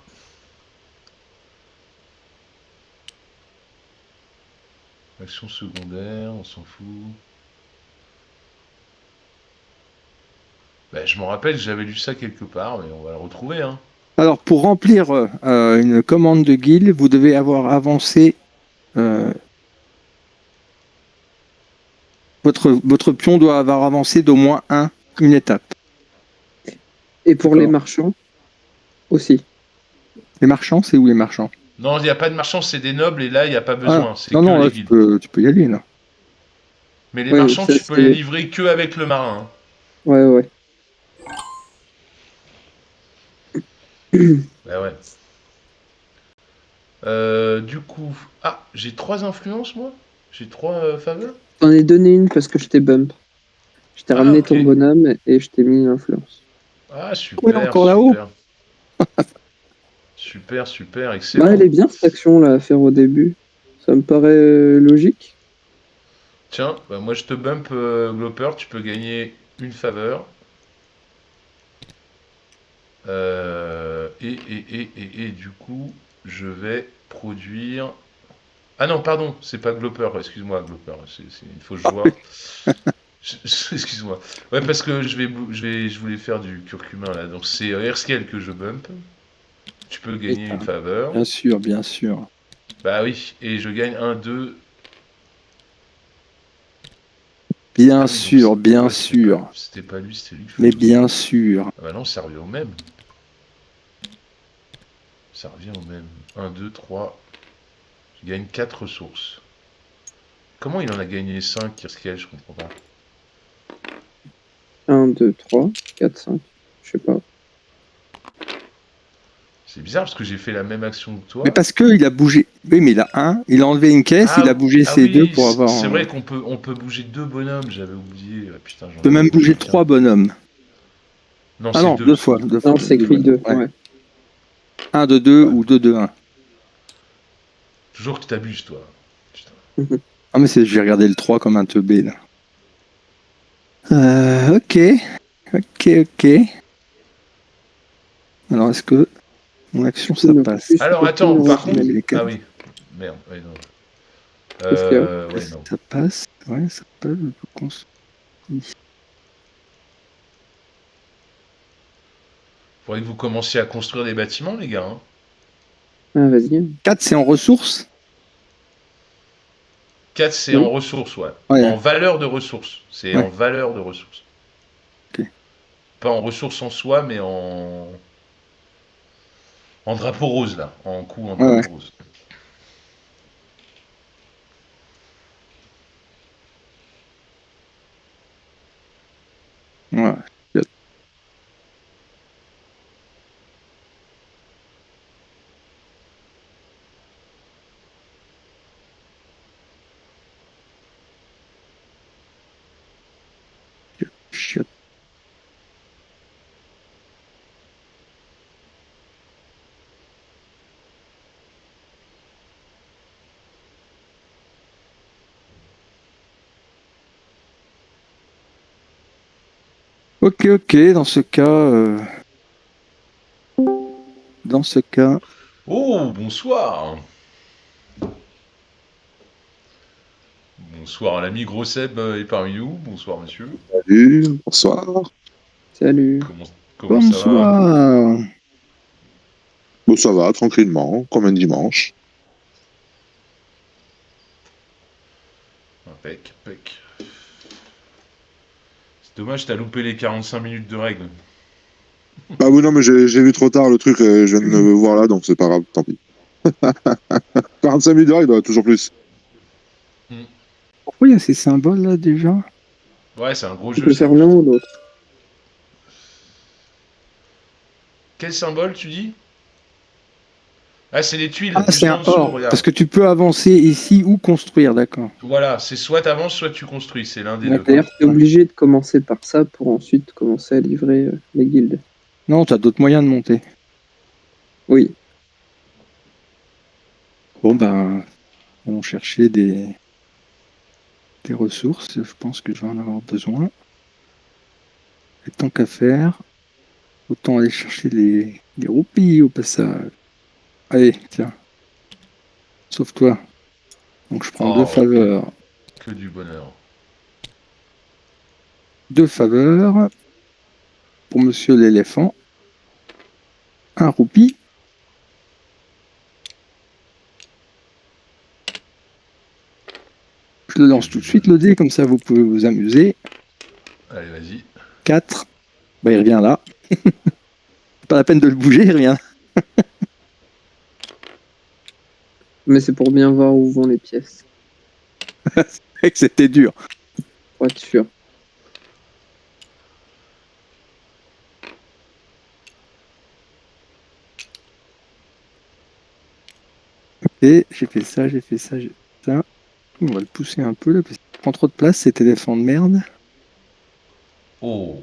Action secondaire, on s'en fout. Bah, je me rappelle que j'avais lu ça quelque part, mais on va le retrouver. Hein. Alors, pour remplir une commande de guild, vous devez avoir avancé. Votre pion doit avoir avancé d'au moins une étape. Et pour les D'accord. marchands aussi. Les marchands, c'est où les marchands? Non, il n'y a pas de marchand, c'est des nobles, et là, il n'y a pas Ah, besoin. C'est non, que non, les là, guildes. tu peux y aller, là. Mais les Ouais, marchands, ça tu peux les c'est. livrer que avec le marin. Hein. Ouais, ouais. Bah ouais. Du coup... Ah, j'ai 3 influences, moi? J'ai 3 faveurs? J'en ai donné une parce que je t'ai bump. Je t'ai Ah, ramené ok. ton bonhomme et je t'ai mis l'influence. Ah, Ouais, super, encore là-haut. super. Super, super, Bah, elle est excellent. bien cette action là à faire au début. Ça me paraît logique. Tiens, bah, moi je te bump Glopper, tu peux gagner une faveur. Et du coup, je vais produire. Ah non, pardon, c'est pas Glopper, excuse-moi, Glopper, c'est une fausse joie. Excuse-moi. Ouais, parce que je voulais faire du curcumin là. Donc c'est Erskel que je bump. Tu peux Et gagner ça, une faveur. bien sûr, bien sûr. Bah oui, et je gagne un 2. Bien Ah oui, donc sûr, bien ouais, sûr. c'était pas lui, c'était lui qu'il Mais fallait que je bien bump. sûr. Ah bah non, ça revient au même. Ça revient au même. Un 2 3. Je gagne 4 ressources. Comment il en a gagné 5, Erskel, je comprends pas. 1, 2, 3, 4, 5. Je sais pas. C'est bizarre parce que j'ai fait la même action que Mais toi. parce que il a bougé. Oui, mais il a un. Il a enlevé une caisse, il a Ah, bougé ah ses deux oui, pour avoir. c'est vrai on peut bouger deux bonhommes, j'avais oublié. Ah, putain, Il j'en peut avais même bougé bouger qu'un. 3 bonhommes. Non, Ah c'est non, deux. deux fois. Non, c'est Deux écrit bonhommes. 2. Ouais. Ouais. Un de deux Ouais. ou deux de un. Toujours que t'abuses, toi. Putain. Ah, mais j'ai regardé le 3 comme un teubé, là. Ok. Ok, ok. Alors, est-ce que mon action, Tu peux ça ne passe? plus Alors aucune attends, par contre. Les Ah originalité. quatre. oui. Merde, ouais, non. Qu'est-ce qu'il y a? Ouais, non. Ça passe. Ouais, ça passe. Je peux construire. Faudrait que vous commenciez à construire des bâtiments, les gars. Hein. Ah, vas-y. 4, c'est en ressources? 4, c'est en Oui. ressources, ouais. En Ouais, valeur de ressources. C'est en ouais. valeur de ressources. Ok. Pas en ressources en soi, mais en drapeau rose, là. En coup en Ouais, ouais. drapeau rose. Ouais. Chiotte. Ok, ok. Dans ce cas, Oh, bonsoir. Bonsoir, l'ami Gros Seb est parmi nous. Bonsoir, monsieur. Salut, bonsoir. Salut. Comment, comment ça va? bonsoir. Bon, ça va, tranquillement, comme un dimanche. Impec, impec. C'est dommage, t'as loupé les 45 minutes de règles. Ah oui, non, mais j'ai vu trop tard le truc, je viens de le voir là, donc c'est pas grave, tant pis. 45 minutes de règle, bah, toujours plus. Hmm. Pourquoi il y a ces symboles là déjà? Ouais, c'est un gros Tu jeu, peux ça. faire l'un ou l'autre. Quel symbole, tu dis? Ah, c'est les tuiles, Ah, c'est juste en un dessous, or. regarde. Parce que tu peux avancer ici ou construire, d'accord. Voilà, c'est soit t'avances, soit tu construis. C'est l'un des deux. D'accord. D'ailleurs, tu es obligé de commencer par ça pour ensuite commencer à livrer les guildes. Non, tu as d'autres moyens de monter. Oui. Bon, ben, allons chercher des ressources. Je pense que je vais en avoir besoin. Et tant qu'à faire, autant aller chercher les roupies au passage. Allez, tiens, sauve-toi. Donc je prends deux Oh, faveurs. que du bonheur. Deux faveurs pour monsieur l'éléphant. Un roupie. Je le Que lance tout du de suite bonheur. le dé, comme ça vous pouvez vous amuser. Allez, vas-y. 4. Bah, il revient là. Pas la peine de le bouger, il revient. Mais c'est pour bien voir où vont les pièces. C'est que c'était dur. Pour être sûr. Et j'ai fait ça, j'ai fait ça, j'ai fait ça. On va le pousser un peu là, parce qu'il prend trop de place, cet éléphant de merde. Oh.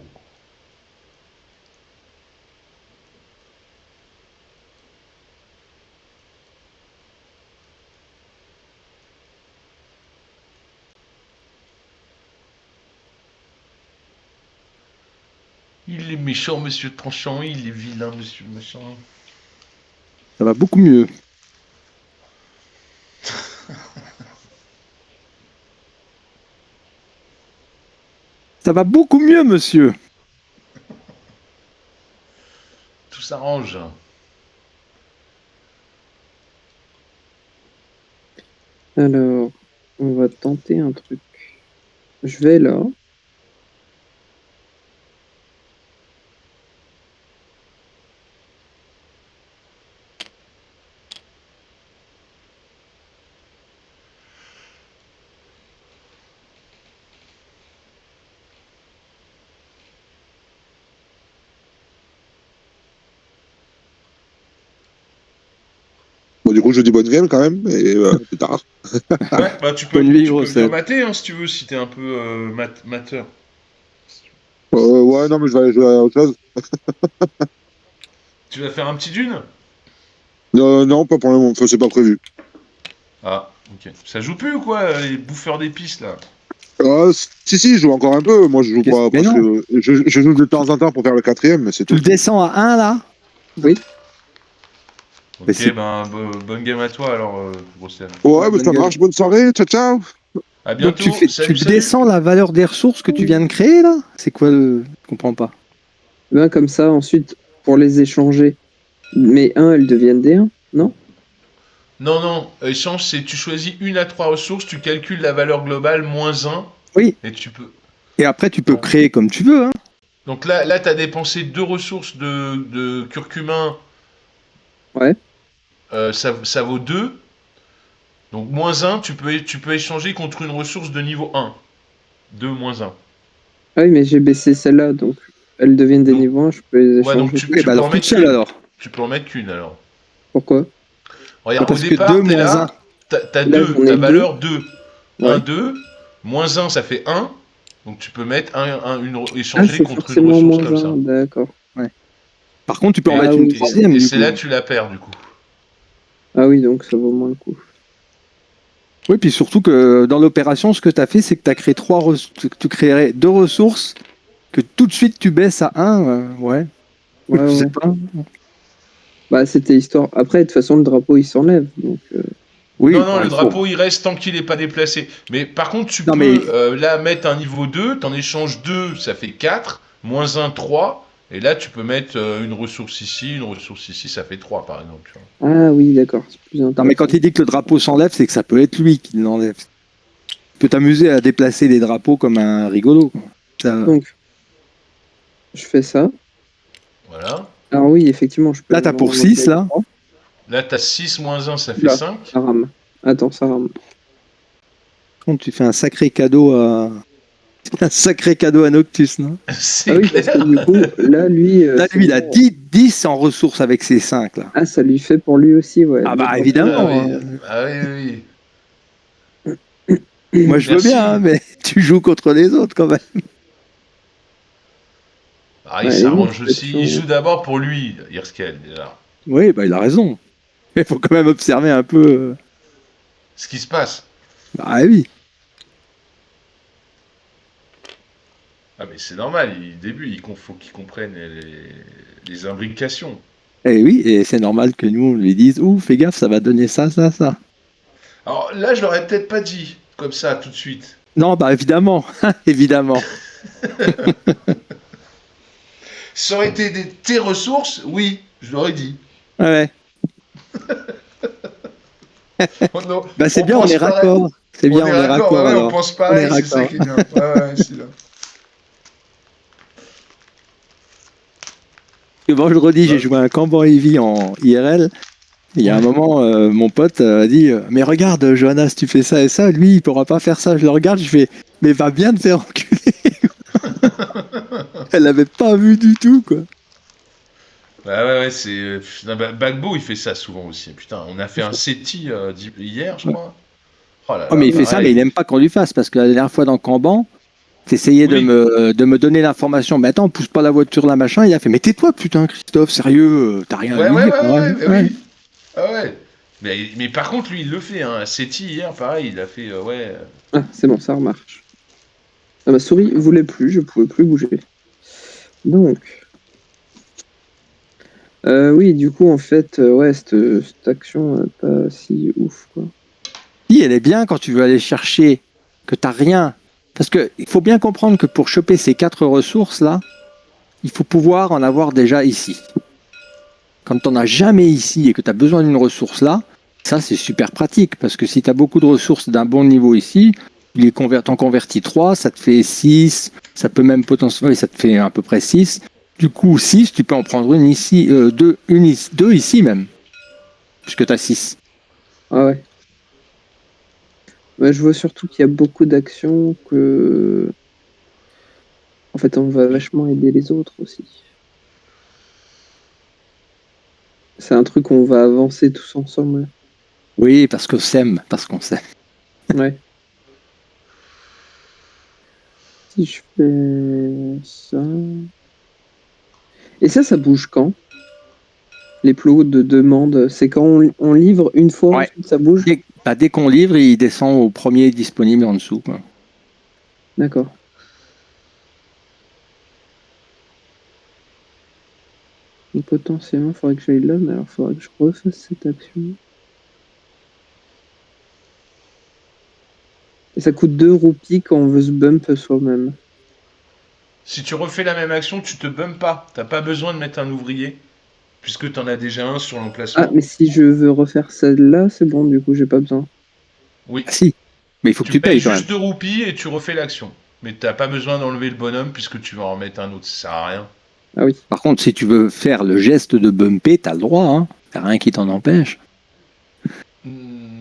Il est méchant, monsieur Tranchant, il est vilain, monsieur Machin. Ça va beaucoup mieux. Ça va beaucoup mieux, monsieur. Tout s'arrange. Alors, on va tenter un truc. Je vais là. Bon, du coup, je dis bonne game quand même, et plus tard. Ouais, bah tu peux, Bonne nuit, tu peux gros, venir Seb. mater hein, si tu veux, si t'es un peu mateur. Ouais, non, mais je vais aller jouer à autre chose. Tu vas faire un petit dune? Non, pas pour le moment, enfin, c'est pas prévu. Ah, ok. Ça joue plus ou quoi, les bouffeurs d'épices là? Si, je joue encore un peu. Moi, je joue pas Mais parce non. que je joue de temps en temps pour faire le 4e, mais c'est Tu tout. le descends à 1 là? Oui. Mais Ok, c'est- ben bonne game à toi alors, Grossel. Ouais, bah, bonne ça game. marche. Bonne soirée. Ciao, ciao. À Donc bientôt, tu salut. descends la valeur des ressources que tu viens de créer là? C'est quoi le... Je comprends pas. Ben, comme ça, ensuite, pour les échanger. Mais elles deviennent des 1, non? Non, non, échange, c'est tu choisis une à trois ressources, tu calcules la valeur globale moins un Oui. et tu peux. Et après tu peux Bon. créer comme tu veux, hein. Donc là tu as dépensé deux ressources de curcumin, Ouais. ça vaut 2. Donc moins un tu peux échanger contre une ressource de niveau 1. 2 moins 1. Ah oui, mais j'ai baissé celle-là, donc elles deviennent des Donc, niveaux 1, je peux les ouais, donc échanger. Oui, bah peux en alors toute mettre seule qu'une. alors. Tu peux en mettre qu'une alors. Pourquoi? Regarde, au Parce que départ, 2 t'es moins 1. là, t'as Là, 2, j'en ai ta deux. valeur 2. Ouais. 1, 2, moins 1, ça fait 1. Donc tu peux mettre Ah, échanger c'est contre une forcément ressource moins comme ça. 1, d'accord. Par contre tu peux en Et, mettre Ah une oui, troisième et du c'est coup. là que tu la perds du coup. Ah oui, donc ça vaut moins le coup. Oui, puis surtout que dans l'opération, ce que tu as fait, c'est que tu as créé tu créerais 2 ressources que tout de suite tu baisses à 1. Ouais. Ouais, Je sais ouais. pas. Bah, c'était histoire. Après, de toute façon, le drapeau, il s'enlève. Donc, Oui, Non, non, bah, le il faut. drapeau il reste tant qu'il n'est pas déplacé. Mais par contre, tu Non, mais peux là mettre un niveau 2, t'en échanges 2, ça fait 4, moins 1, 3. Et là, tu peux mettre une ressource ici, ça fait 3 par exemple. Tu vois. ah oui, d'accord. C'est plus non, mais quand intéressant. il dit que le drapeau s'enlève, c'est que ça peut être lui qui l'enlève. Tu peux t'amuser à déplacer les drapeaux comme un rigolo, quoi. Donc, je fais ça. Voilà. Alors oui, effectivement, je peux Là, t'as en pour enlever 6, là. 3. Là, t'as 6 moins 1, ça fait Là, 5. ça rame. Attends, ça rame. Par contre, tu fais un sacré cadeau à. Un sacré cadeau à Noctus, non? C'est Ah oui, parce clair. que du coup, là, lui... Là, c'est lui, il a bon. 10 en ressources avec ses 5, là. Ah, ça lui fait pour lui aussi, ouais. Ah, le bah, drapeau. évidemment. Ah oui, hein. ah oui, oui. Moi, je veux Merci. bien, hein, mais tu joues contre les autres quand même. Ah, il Ouais, s'arrange les aussi. Il expressions. joue d'abord pour lui, Irskel, déjà. Oui, bah, il a raison. Mais il faut quand même observer un peu. Ce qui se passe. Ah oui. Ah, mais c'est normal, début, faut qu'il comprenne les imbrications. Et oui, et c'est normal que nous, on lui dise, ouh, fais gaffe, ça va donner ça, ça, ça. Alors là, je l'aurais peut-être pas dit, comme ça, tout de suite. Non, bah évidemment, évidemment. Ça aurait été tes ressources, oui, je l'aurais dit. Ouais. Bah c'est On bien, on pense est pareil. raccord. C'est bien, on est raccord, raccord ouais, on alors. pense On est pareil, c'est ça raccord. qui est bien. Ouais, c'est là. Et vendredi, j'ai joué un Kanban Heavy en IRL. Il y a un moment, mon pote a dit mais regarde, Johanna, si tu fais ça et ça, lui, il pourra pas faire ça. Je le regarde, je fais mais va bien te faire enculer. Elle l'avait pas vu du tout, quoi. Ouais, c'est. Bagbo, il fait ça souvent aussi. Putain, on a fait un SETI hier, je crois. Oh là Oh, là, mais il fait ça, mais pareil. il aime pas qu'on lui fasse parce que la dernière fois dans Kanban, T'essayais Oui. de me donner l'information. Mais attends, pousse pas la voiture là, machin. Il a fait, mais tais-toi, putain, Christophe, sérieux, t'as rien à Ouais, lui ouais, dire. ouais, Ouais, ouais, bah ouais. oui. Ah ouais. Mais par contre, lui, il le fait. Hein. Seti, hier, pareil, il a fait. Ouais. Ah, c'est bon, ça remarche. Ah, ma souris voulait plus, je pouvais plus bouger. Donc, oui, du coup, en fait, ouais, cette action, pas si ouf, quoi. Si, elle est bien quand tu veux aller chercher que t'as rien. Parce que il faut bien comprendre que pour choper ces 4 ressources là, il faut pouvoir en avoir déjà ici. Quand t'en as jamais ici et que tu as besoin d'une ressource là, ça c'est super pratique parce que si tu as beaucoup de ressources d'un bon niveau ici, t'en convertis 3, ça te fait 6, ça peut même potentiellement, ça te fait à peu près 6. Du coup, 6, tu peux en prendre une ici, 2 ici même, puisque tu as 6. Ah ouais. Ouais, je vois surtout qu'il y a beaucoup d'actions que, en fait, on va vachement aider les autres aussi. C'est un truc où on va avancer tous ensemble. Oui, parce qu'on s'aime, parce qu'on s'aime. Ouais. Si je fais ça. Et ça bouge quand? Les plots de demande, c'est quand on livre une fois, Ouais. ensuite ça bouge? Dès qu'on livre, il descend au premier disponible en dessous, quoi. D'accord. Donc, potentiellement, il faudrait que j'aille là, mais alors il faudrait que je refasse cette action. Et ça coûte 2 roupies quand on veut se bump soi-même. Si tu refais la même action, tu te bumps pas. T'as pas besoin de mettre un ouvrier, puisque t'en as déjà un sur Ah, l'emplacement. mais si je veux refaire celle-là, c'est bon, du coup, j'ai pas besoin. Oui. Ah si, mais il faut que Tu tu payes payes quand même. juste 2 roupies et tu refais l'action. Mais t'as pas besoin d'enlever le bonhomme, puisque tu vas en remettre un autre. Ça sert à rien. Ah oui. Par contre, si tu veux faire le geste de bumper, t'as le droit, hein. Y a rien qui t'en empêche.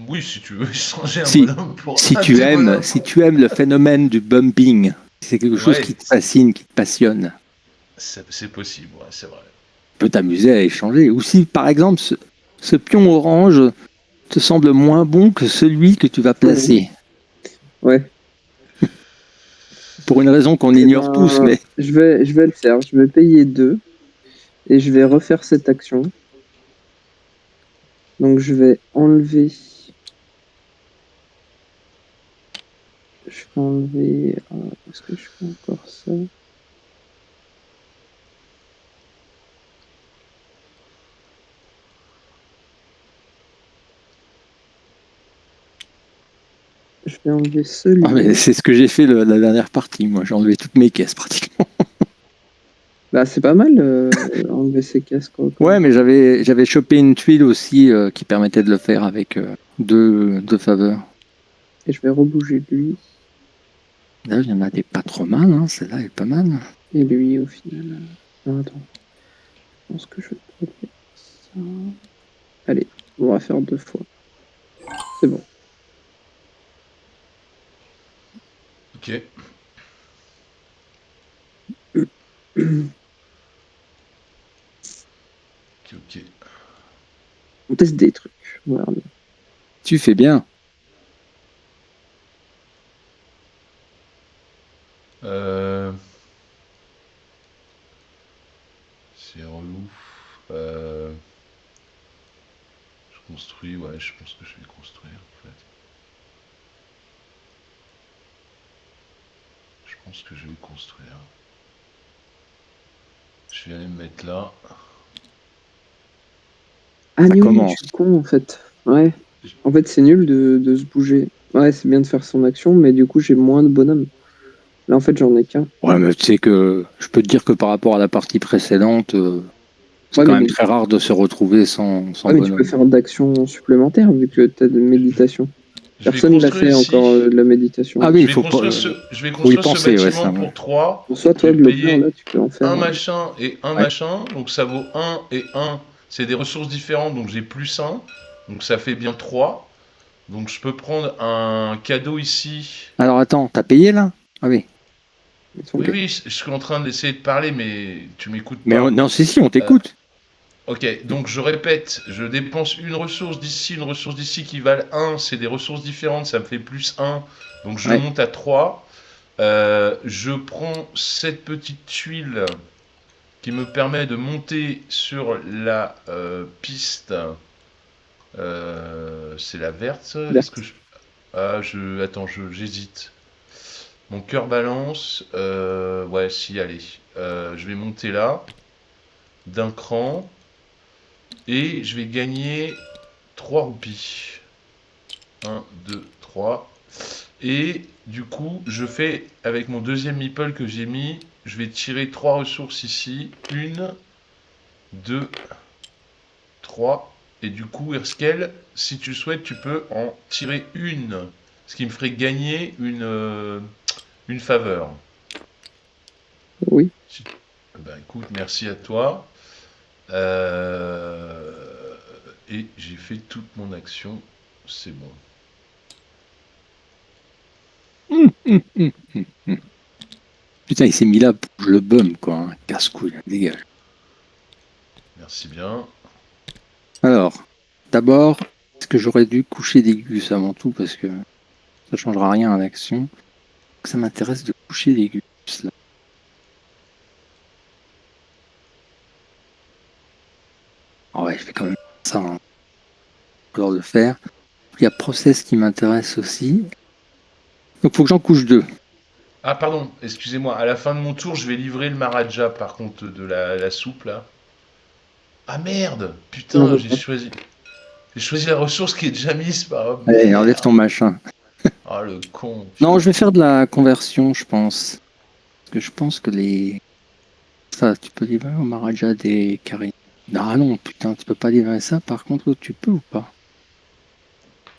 Oui, si tu veux changer un Si, bonhomme pour un de tes bonhommes. si tu aimes le phénomène du bumping, si c'est quelque chose Ouais, qui te fascine, qui te passionne, c'est possible, ouais, c'est vrai. tu peux t'amuser à échanger. Ou si, par exemple, ce pion orange te semble moins bon que celui que tu vas placer. Ouais. Pour une raison qu'on Eh ignore tous, ben, mais je vais le faire. Je vais payer 2 et je vais refaire cette action. Donc, je vais enlever. Je vais enlever. Est-ce que je fais encore ça? Je vais enlever celui-là. c'est ce que j'ai fait la dernière partie. Moi, j'ai enlevé toutes mes caisses pratiquement. Bah, c'est pas mal, enlever ces casques, quoi, quand Ouais, même. mais j'avais chopé une tuile aussi qui permettait de le faire avec deux faveurs. Et je vais rebouger lui Là, il y en a des pas trop mal, hein. Celle-là est pas mal. et lui au final. Non, attends. Je pense que je peux faire ça. Allez, on va faire 2 fois. C'est bon. Ok. Ok. On teste des trucs. On verra bien. Tu fais bien. Euh... C'est relou. Euh... Je construis, ouais, je pense que je vais construire en fait. Je pense que je vais construire. Je vais aller me mettre là. Ah, Ça mais oui, je commence. suis con, en fait. Ouais. En fait, c'est nul de se bouger. Ouais, c'est bien de faire son action, mais du coup, j'ai moins de bonhommes. Là, en fait, j'en ai qu'un. Ouais, mais tu sais que je peux te dire que par rapport à la partie précédente, c'est Ouais, quand mais, même très rare de se retrouver sans ouais, mais tu peux bonhomme. faire d'actions supplémentaires vu que tu as de méditation. Je vais Personne l'a construire fait encore, ici. de la méditation. Ah oui, Je il vais faut pas. construire Faut y ce penser, ouais, ça. bâtiment Ouais. pour 3. Pour soit, Je toi, vais Glober, là, payer tu peux en faire. un machin et un Ouais. machin. Donc ça vaut 1 et 1. C'est des ressources différentes, donc j'ai plus 1. Donc ça fait bien 3. Donc je peux prendre un cadeau ici. Alors attends, t'as payé là? Ah oui. Ils sont Oui, payés. oui, je suis en train d'essayer de parler, mais tu m'écoutes Mais pas. non, si, on Euh, t'écoute. ok, donc je répète, je dépense une ressource d'ici, une ressource d'ici qui valent 1. C'est des ressources différentes, ça me fait plus 1. Donc je Ouais. monte à 3. Je prends cette petite tuile qui me permet de monter sur la piste. C'est la verte. Est-ce que je... Ah, attends, j'hésite. Mon cœur balance. Ouais, si, allez. Je vais monter là, d'un cran, et je vais gagner 3 roupies. 1, 2, 3. Et du coup, je fais, avec mon deuxième meeple que j'ai mis, je vais tirer 3 ressources ici. 1, 2, 3. Et du coup, Erskel, si tu souhaites, tu peux en tirer une. Ce qui me ferait gagner une faveur. Oui. Ben écoute, merci à toi. Et j'ai fait toute mon action. C'est bon. Putain, il s'est mis là pour que je le bum, quoi. Hein. Casse-couille, dégage. Merci bien. Alors, d'abord, est-ce que j'aurais dû coucher des gus avant tout, parce que ça changera rien à l'action. Ça m'intéresse de coucher des gus, là. Ah ouais, je vais quand même ça, hein. Alors le faire. Il y a Process qui m'intéresse aussi. Donc, faut que j'en couche 2. Ah pardon, excusez-moi. À la fin de mon tour, je vais livrer le Maharaja par contre de la soupe là. Ah merde! Putain, j'ai choisi la ressource qui est déjà mise par. Allez, enlève ton Merde! machin. Ah le con. Non, Putain. je vais faire de la conversion, je pense. Parce que je pense que les... Ça, tu peux livrer au Maharaja des Karin. Ah non, putain, tu peux pas livrer ça. Par contre, tu peux ou pas?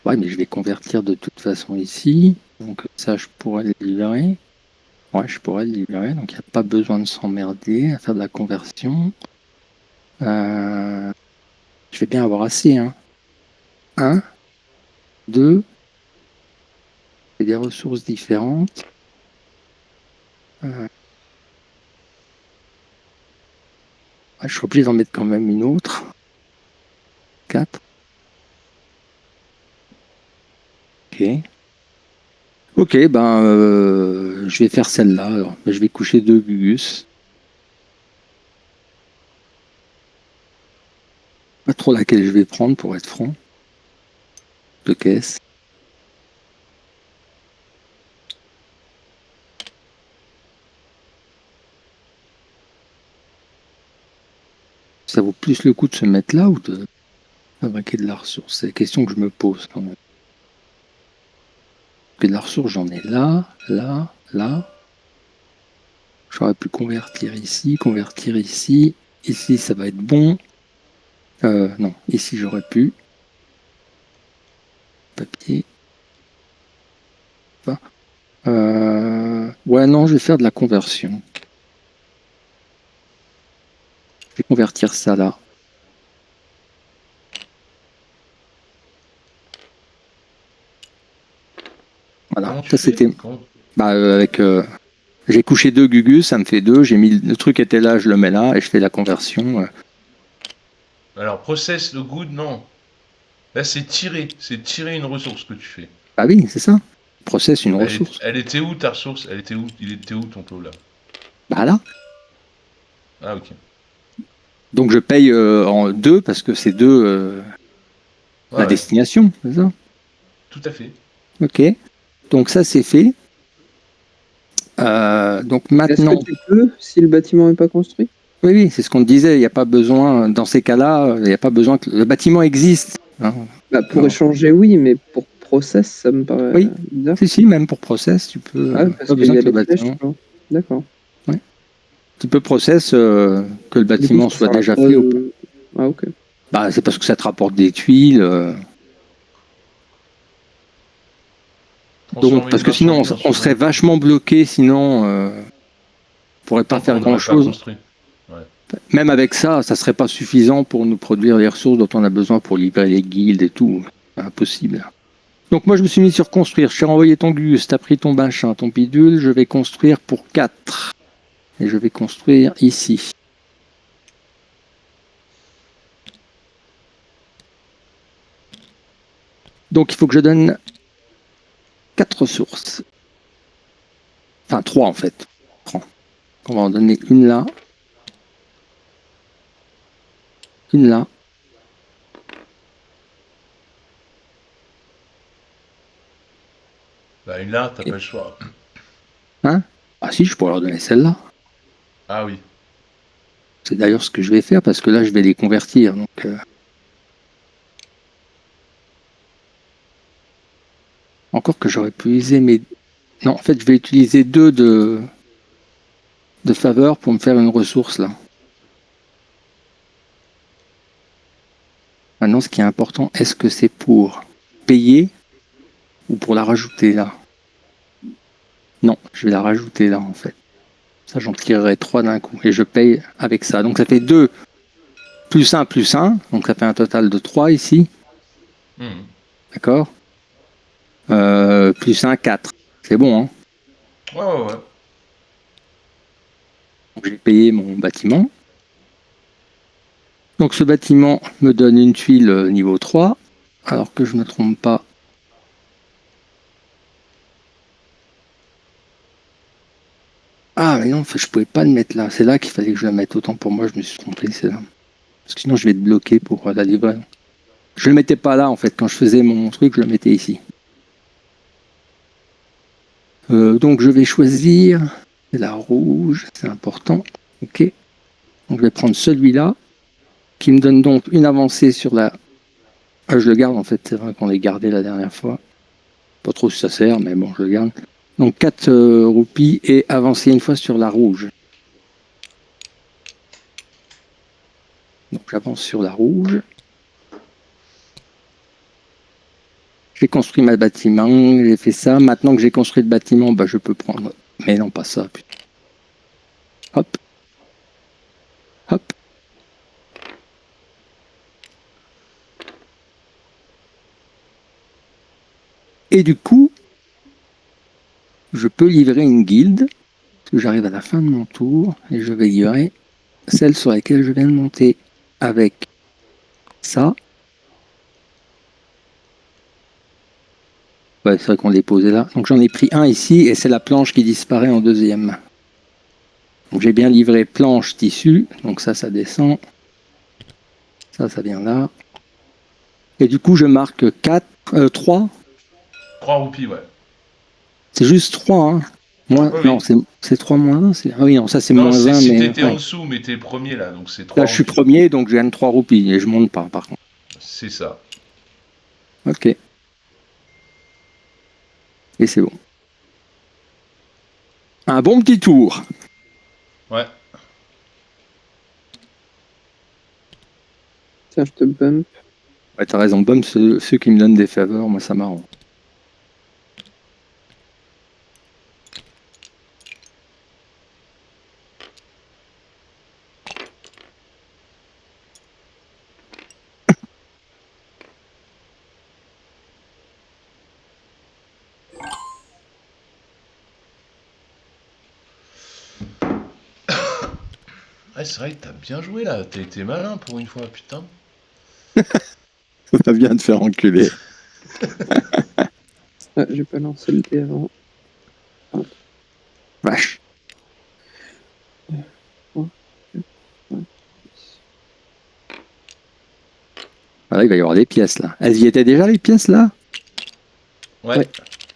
Ouais, mais je vais convertir de toute façon ici. Donc ça, je pourrais le livrer. Ouais, je pourrais le livrer. Donc il n'y a pas besoin de s'emmerder à faire de la conversion. Je vais bien avoir assez, hein. 1, 2, c'est des ressources différentes. Ouais, je suis obligé d'en mettre quand même une autre. 4. Ok. Ok, ben je vais faire celle-là. Alors. Je vais coucher 2 Gugus. Pas trop laquelle je vais prendre pour être franc. 2 caisses. Ça vaut plus le coup de se mettre là ou de fabriquer de la ressource? C'est la question que je me pose quand même. Que de la ressource, j'en ai là, là, là. J'aurais pu convertir ici, convertir ici. Ici, ça va être bon. Non, ici, j'aurais pu. Papier. Pas. Ouais, non, je vais faire de la conversion. Je vais convertir ça là. Voilà, Comment tu ça fais? c'était. Bah, j'ai couché 2 Gugus, ça me fait 2. J'ai mis le truc était là, je le mets là et je fais la conversion. Alors, process le good, non. Là, c'est tirer. C'est tirer une ressource que tu fais. Ah oui, c'est ça. Process une ressource. Elle était où ta ressource? Elle était où? Il était où ton taux là? Bah là. Ah, ok. Donc je paye en 2 parce que c'est 2 Ouais, la ouais. destination, c'est ça? Tout à fait. Ok. Donc ça c'est fait. Donc Est-ce maintenant. que tu peux, si le bâtiment n'est pas construit? Oui, oui, c'est ce qu'on disait. Il n'y a pas besoin, dans ces cas-là, il n'y a pas besoin que le bâtiment existe. Hein. Bah, pour Non. échanger, oui, mais pour process, ça me paraît Oui. bizarre. Si, même pour process, tu peux. Ah, parce Pas qu'il besoin y a que le les flèches, bâtiment. tu vois. D'accord. Tu peux process que le Du coup, bâtiment ça soit sert à déjà quoi, fait ou pas. Ah, ok. Bah, c'est parce que ça te rapporte des tuiles. Donc, Transformer parce une que sinon, marchandise en on serait seconde. vachement bloqué. Sinon, on pourrait pas Tant faire qu'on n'aurait pas grand-chose. construit. Ouais. Même avec ça, ça serait pas suffisant pour nous produire les ressources dont on a besoin pour livrer les guildes et tout. Impossible. Donc moi je me suis mis sur construire. Je t'ai renvoyé ton Gus, t'as pris ton machin, ton bidule. Je vais construire pour 4. Et je vais construire ici. Donc il faut que je donne 4 ressources. Enfin, 3 en fait. 3. On va en donner une là. Une là. Bah, une là, t'as pas le choix. Ah si, je pourrais leur donner celle-là. Ah oui. C'est d'ailleurs ce que je vais faire parce que là, je vais les convertir. Donc, encore que j'aurais pu utiliser mes... Non, en fait, je vais utiliser 2 de faveur pour me faire une ressource là. Maintenant, ce qui est important, est-ce que c'est pour payer ou pour la rajouter là? Non, je vais la rajouter là en fait. Ça, j'en tirerai 3 d'un coup et je paye avec ça. Donc ça fait 2 plus 1 plus 1. Donc ça fait un total de 3 ici. D'accord plus 1, 4. C'est bon, hein? Ouais. Donc j'ai payé mon bâtiment. Donc ce bâtiment me donne une tuile niveau 3. Alors que je ne me trompe pas. Ah mais non, je pouvais pas le mettre là. C'est là qu'il fallait que je la mette. Autant pour moi, je me suis trompé, c'est là. Parce que sinon je vais être bloqué pour la livraison. Je le mettais pas là en fait. Quand je faisais mon truc, je le mettais ici. Donc je vais choisir la rouge, c'est important. Ok. Donc je vais prendre celui-là qui me donne donc une avancée sur la. Ah, je le garde en fait. C'est vrai qu'on l'a gardé la dernière fois. Pas trop si ça sert, mais bon, je le garde. Donc 4 roupies et avancer une fois sur la rouge. Donc j'avance sur la rouge. J'ai construit ma bâtiment, j'ai fait ça. Maintenant que j'ai construit le bâtiment, bah, je peux prendre... Mais non, pas ça. Putain. Hop. Hop. Et du coup, je peux livrer une guilde. Parce que j'arrive à la fin de mon tour. Et je vais livrer celle sur laquelle je viens de monter. Avec ça. Ouais, c'est vrai qu'on l'a posé là. Donc j'en ai pris un ici. Et c'est la planche qui disparaît en deuxième. Donc j'ai bien livré planche, tissu. Donc ça descend. Ça vient là. Et du coup, je marque 3. 3 roupies, ouais. C'est juste 3, hein. Moi, Oui. non, c'est 3 moins 1. Ah oui, non, ça c'est Non, moins 1. si Mais t'étais ouais. en dessous, mais t'es premier là, donc c'est 3 Là, je suis roupies. premier, donc je gagne 3 roupies. Et je monte pas, par contre. C'est ça. Ok. Et c'est bon. Un bon petit tour. Ouais. Tiens, je te bump. Ouais, t'as raison. Bum, ceux qui me donnent des faveurs, moi, ça m'arrange. Ouais, c'est vrai que t'as bien joué là. T'as été malin pour une fois, putain. Ça vient de faire enculer. Ah, j'ai pas lancé le dé avant. Vache. Ah, il va y avoir des pièces, là. Elles y étaient déjà, les pièces, là? Ouais.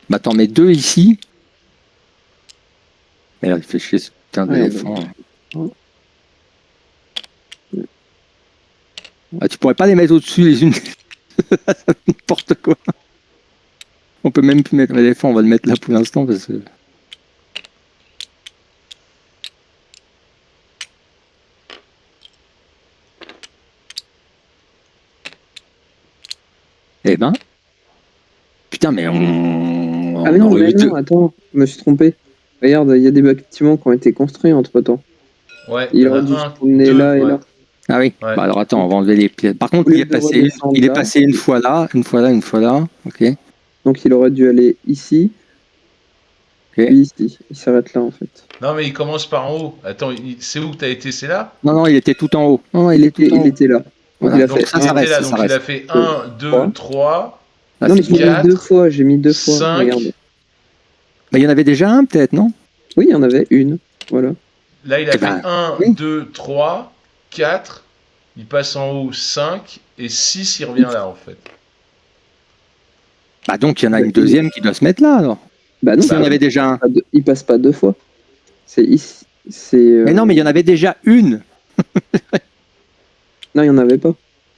Bah, t'en mets 2 ici. Mais là, il fait chier ce putain d'éléphant. bon. Ah, tu pourrais pas les mettre au-dessus les unes. N'importe quoi. On peut même plus mettre l'éléphant, on va le mettre là pour l'instant parce que. Eh ben. Putain, mais on. Ah mais non, aurait eu deux. attends, je me suis trompé. Regarde, il y a des bâtiments qui ont été construits entre temps. Ouais. Il y en a aurait dû se un, promener deux, là et ouais. là. Ah oui. Ouais. Bah alors attends, on va enlever les pièces. Par contre, Au lieu il est de passé, redescendre il est là. passé une fois là, une fois là, une fois là. Ok. Donc il aurait dû aller ici. Ok. Puis ici. Il s'arrête là en fait. Non, mais il commence par en haut. Attends, c'est où que t'as été? C'est là? Non, il était tout en haut. Non, Il tout en haut. était là. Donc Voilà. il a Donc fait ça il était reste, là, ça donc il reste. a fait 1, 2, 3. Là, non mais c'est je l'ai mis 4, deux fois, j'ai mis 2 fois. 5. Regarde. Bah, il y en avait déjà un peut-être, non? Oui, il y en avait une. Voilà. Là, il a Eh fait ben, 1, oui. 2, 3, 4. Il passe en haut 5 et 6, il revient là en fait. Bah donc il y en a Bah, une deuxième qui doit se mettre là alors. bah non, S'il y en Bah avait oui. déjà un. il passe pas deux fois. C'est ici. Mais non, mais il y en avait déjà une. Non, il y en avait pas.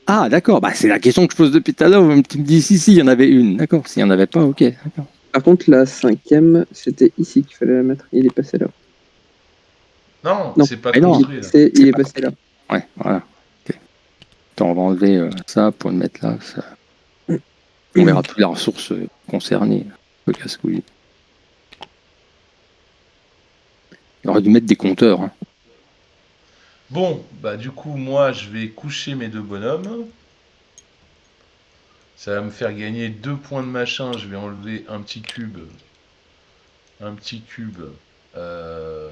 Ah, d'accord. Bah, c'est la question que je pose depuis tout à l'heure. Tu me dis si, il y en avait une. D'accord. S'il n'y en avait pas, ok. D'accord. Par contre, la cinquième, c'était ici qu'il fallait la mettre. Il est passé là. Non, Non. c'est pas Mais non, construit là. Il c'est est pas passé là. Ouais, voilà. Ok. Attends, on va enlever ça pour le mettre là. Ça. On verra toutes les ressources concernées. Le casse-couille. Il aurait dû mettre des compteurs. Hein. Bon, bah du coup, moi, je vais coucher mes 2 bonhommes. Ça va me faire gagner 2 points de machin. Je vais enlever un petit cube. Un petit cube. euh,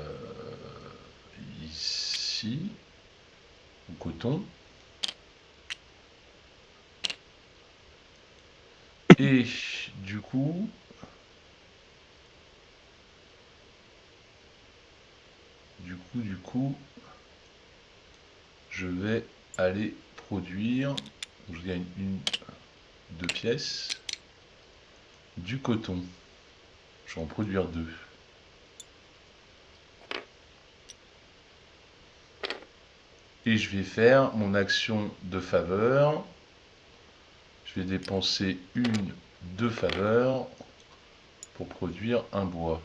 Ici. Au coton. Et du coup, je vais aller produire. Je gagne 2 pièces. Du coton. Je vais en produire 2. Et je vais faire mon action de faveur. Je vais dépenser 2 faveurs pour produire un bois.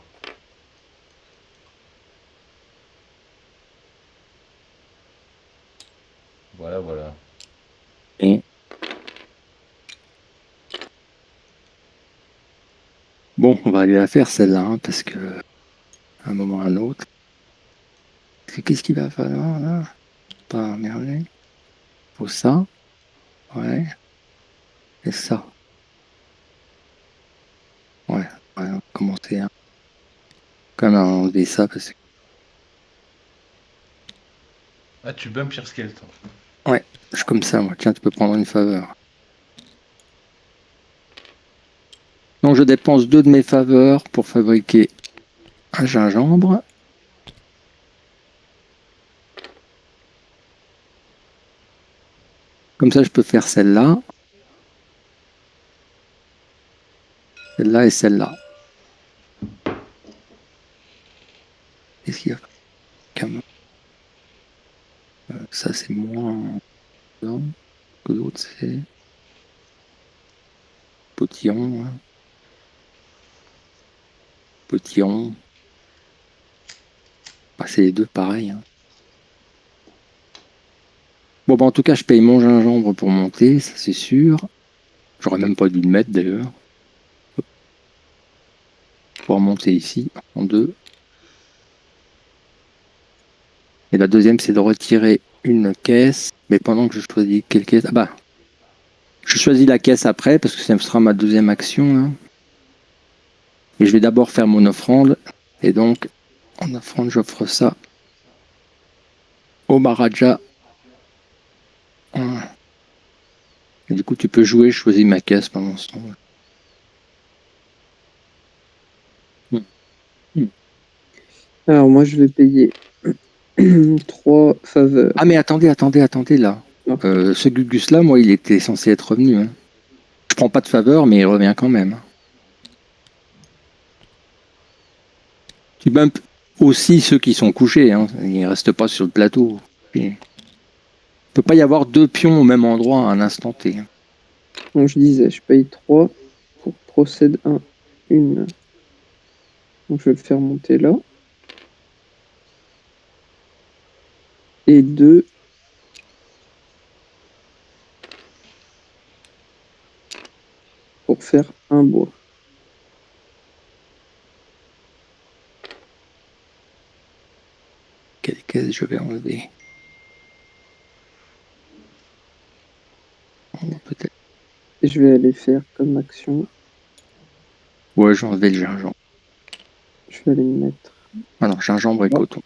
Voilà, voilà. Et bon, on va aller la faire celle-là, hein, parce que à un moment ou à un autre. Qu'est-ce qu'il va falloir là? Pas merveille. Faut ça. Ouais. Et ça. Ouais. Ouais, on va commencer hein, quand même à enlever ça parce que. Ah, tu bumps Pierre Skeleton. Ouais, je suis comme ça, moi. Tiens, tu peux prendre une faveur. Donc je dépense 2 de mes faveurs pour fabriquer un gingembre. Comme ça, je peux faire celle-là. Celle-là et celle-là. Qu'est-ce qu'il y a? Ça, c'est moins non, que l'autre, c'est potillon. Hein. Potillon. Ah, c'est les deux pareils. Hein. Bon, bah, en tout cas, je paye mon gingembre pour monter, ça c'est sûr. J'aurais même pas dû le mettre d'ailleurs. Pour monter ici en 2. Et la deuxième, c'est de retirer une caisse. Mais pendant que je choisis quelle caisse. Ah bah, je choisis la caisse après parce que ça sera ma deuxième action. Hein. Et je vais d'abord faire mon offrande. Et donc, en offrande, j'offre ça au Maharaja. Et du coup, tu peux jouer, je choisis ma caisse pendant ce temps. Alors, moi, je vais payer 3 faveurs. Ah, mais attendez là. Ah. Ce Gugus là, moi, il était censé être revenu. Hein. Je prends pas de faveur, mais il revient quand même. Tu bumps aussi ceux qui sont couchés. Hein. Ils ne restent pas sur le plateau. Il ne peut pas y avoir 2 pions au même endroit à un instant T. Hein. Donc, je disais, je paye 3 pour procède 1, 1. Donc, je vais le faire monter là. Et 2 pour faire un bois. Quelle caisse je vais enlever? Peut-être. Et je vais aller faire comme action. Ouais, j'ai enlevé le gingembre. Je vais aller me mettre. Alors, gingembre et Oh. coton.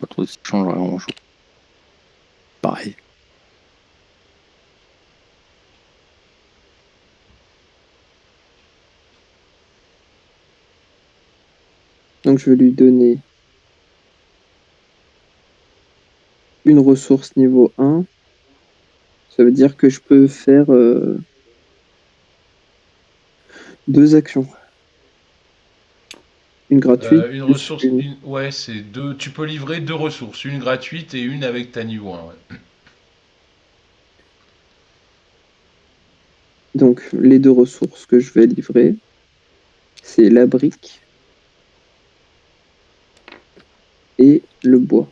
Pas trop si ça change grand chose. Pareil. Donc je vais lui donner une ressource niveau 1. Ça veut dire que je peux faire 2 actions. Une gratuite, Une plus ressource, une. ouais, c'est deux. Tu peux livrer deux ressources, une gratuite et une avec ta niveau 1. Ouais. Donc les 2 ressources que je vais livrer, c'est la brique et le bois.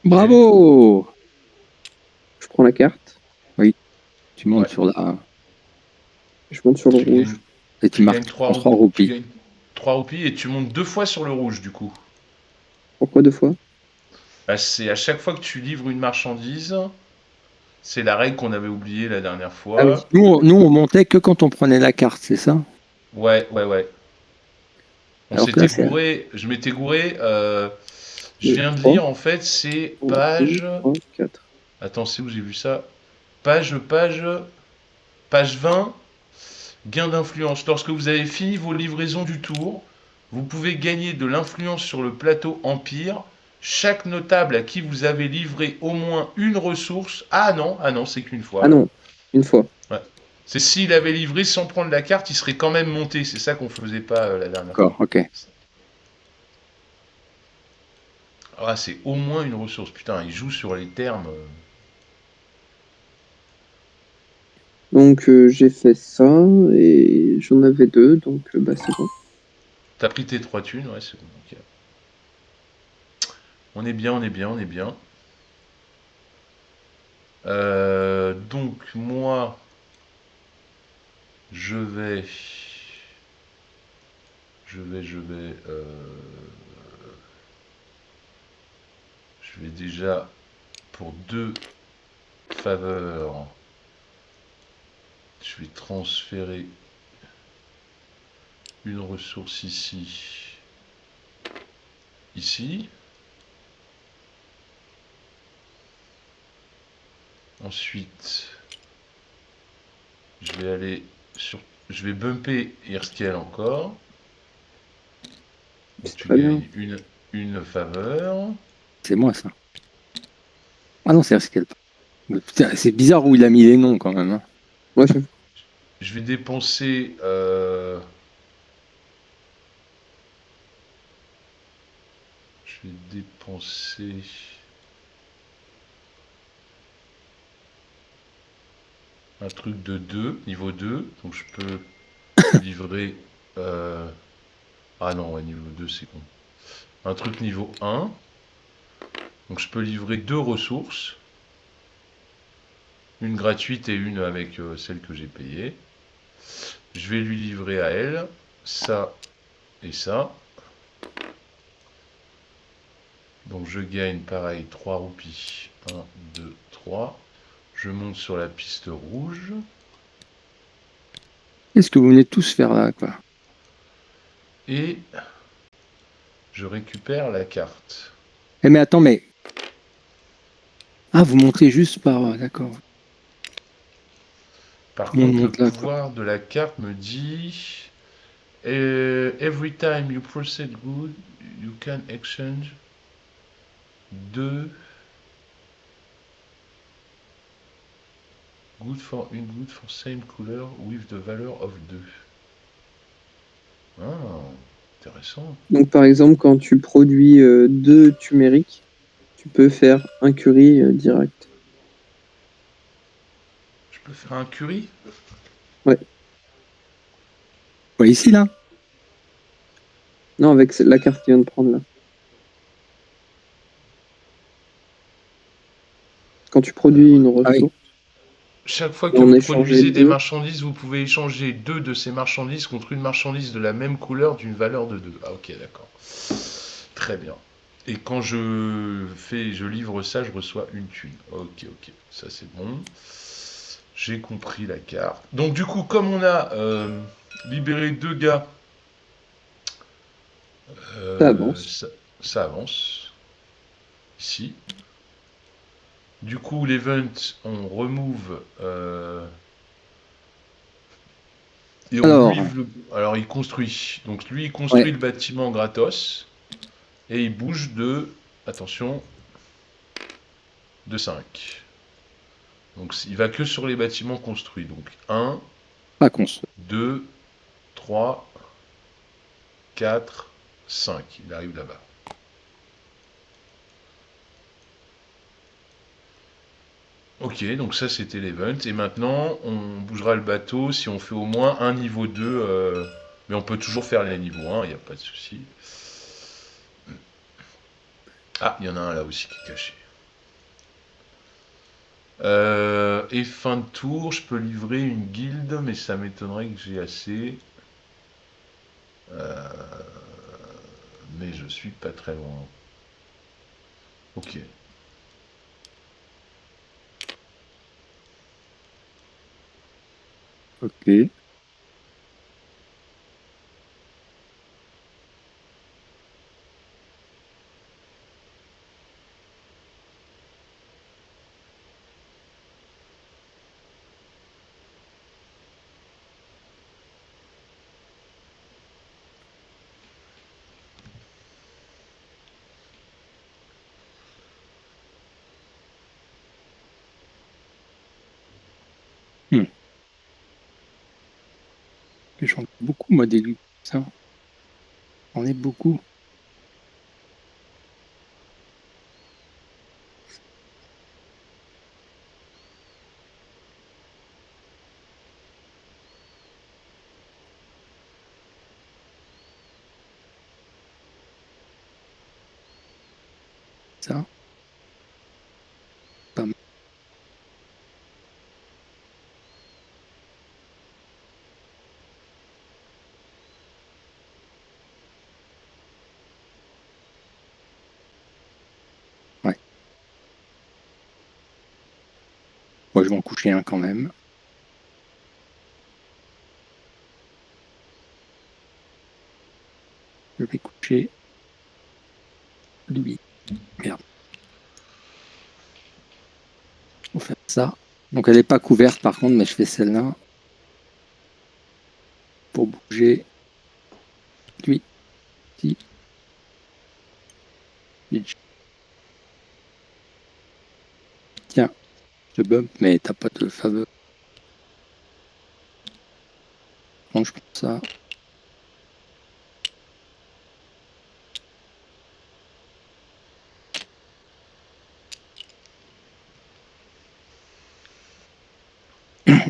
Bravo! Je prends la carte, Tu montes Ouais. sur la. je monte sur le Tu rouge. gagnes, Et tu tu gagnes marques 3 3 roupies. Tu roupies. gagnes 3 roupies et tu montes deux fois sur le rouge du coup. Pourquoi 2 fois? Bah, c'est à chaque fois que tu livres une marchandise, c'est la règle qu'on avait oubliée la dernière Ah oui. fois. Nous, on montait que quand on prenait la carte, c'est ça? Ouais, ouais, ouais. On Alors que là, s'était c'est gouré, je m'étais gouré. Je 2, viens de 3, lire en fait, c'est 1, 2, page. 3, 4. Attends, c'est où j'ai vu ça? Page 20, gain d'influence. Lorsque vous avez fini vos livraisons du tour, vous pouvez gagner de l'influence sur le plateau Empire. Chaque notable à qui vous avez livré au moins une ressource. Ah non, c'est qu'une fois Ah alors. non, une fois. Ouais. C'est s'il avait livré sans prendre la carte, il serait quand même monté. C'est ça qu'on faisait pas la dernière D'accord, fois. ok. Ah, c'est au moins une ressource. Putain, il joue sur les termes. Donc j'ai fait ça et j'en avais 2, donc bah c'est bon. T'as pris tes 3 thunes, ouais, c'est bon. Ok. On est bien, on est bien, on est bien. Donc moi, je vais, je vais déjà pour 2 faveurs, je vais transférer une ressource ici. Ensuite, je vais aller sur, je vais bumper Erskiel encore. Donc C'est tu très bien. gagnes une faveur. C'est moi, ça. Ah non, c'est Erskel. Mais putain, c'est bizarre où il a mis les noms quand même, hein. Ouais, j'avoue. Je vais dépenser je vais dépenser un truc de 2 niveau 2. Donc je peux livrer. euh, Ah non, ouais, niveau 2 c'est con. Un truc niveau 1. Donc je peux livrer deux ressources. Une gratuite et une avec celle que j'ai payée. Je vais lui livrer à elle ça et ça. Donc je gagne pareil 3 roupies. 1, 2, 3. Je monte sur la piste rouge. Qu'est-ce que vous venez tous faire là, quoi? Et je récupère la carte. Eh mais attends, mais. Ah, vous montez juste par. D'accord. Par Tout le monde contre, le monte là, quoi. pouvoir de la carte me dit every time you proceed good, you can exchange 2 good for une good for same color with the value of 2. Ah, intéressant. Donc par exemple, quand tu produis 2 turmériques, tu peux faire un curry direct. Je peux faire un curry? Ouais. Ouais, ici, là? Non, avec la carte qu'il vient de prendre là. Quand tu produis une Ah oui. ressource, Chaque fois et que en vous échanger produisez des 2, marchandises, vous pouvez échanger 2 de ces marchandises contre une marchandise de la même couleur d'une valeur de 2. Ah ok, d'accord. Très bien. Et quand je livre ça, je reçois une thune. Ok, ok, ça c'est bon. J'ai compris la carte. Donc du coup, comme on a libéré 2 gars, ça euh, avance. ça, ça avance. Ici. Du coup, l'event, on remove. Et Alors, alors il construit. Donc lui, il construit ouais, le bâtiment gratos et il bouge de, attention, de 5. Donc il va que sur les bâtiments construits. Donc un, pas cons. 2, 3, 4, 5. Il arrive là-bas. Ok, donc ça c'était l'event. Et maintenant, on bougera le bateau si on fait au moins un niveau 2. Mais on peut toujours faire les niveaux 1, il n'y a pas de souci. Ah, il y en a un là aussi qui est caché. Et fin de tour, je peux livrer une guilde, mais ça m'étonnerait que j'ai assez. Euh, mais je suis pas très loin. Ok. Ok. Hmm. J'en ai beaucoup, moi, des luttes. Ça, j'en ai beaucoup. Ça, pas mal. Ouais. Moi, je vais en coucher un quand même. Je vais coucher lui. Merde. On fait ça. Donc, elle n'est pas couverte, par contre, mais je fais celle-là pour bouger lui. Si. Tiens, je bump, mais t'as pas de faveur. Donc, je prends ça.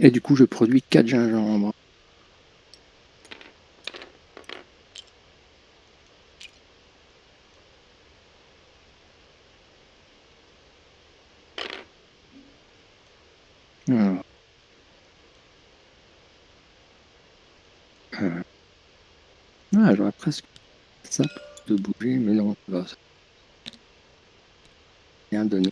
Et du coup, je produis 4 gingembre. Alors, j'aurais presque ça de bouger, mais non, bah, ça n'a rien donné.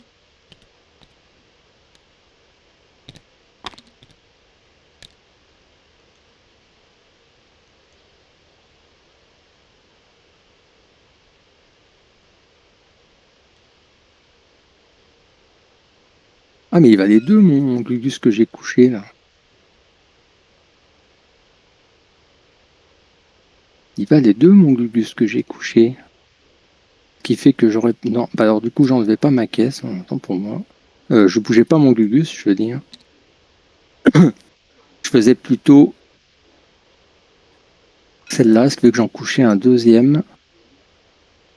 Ah, mais il va les deux, mon Gugus que j'ai couché, là. Il va les deux, mon Gugus que j'ai couché. Ce qui fait que j'aurais... Non, bah alors du coup, j'enlevais pas ma caisse, en même temps pour moi. Je bougeais pas mon Gugus, je veux dire. Je faisais plutôt celle-là, ce qui fait que j'en couchais un deuxième.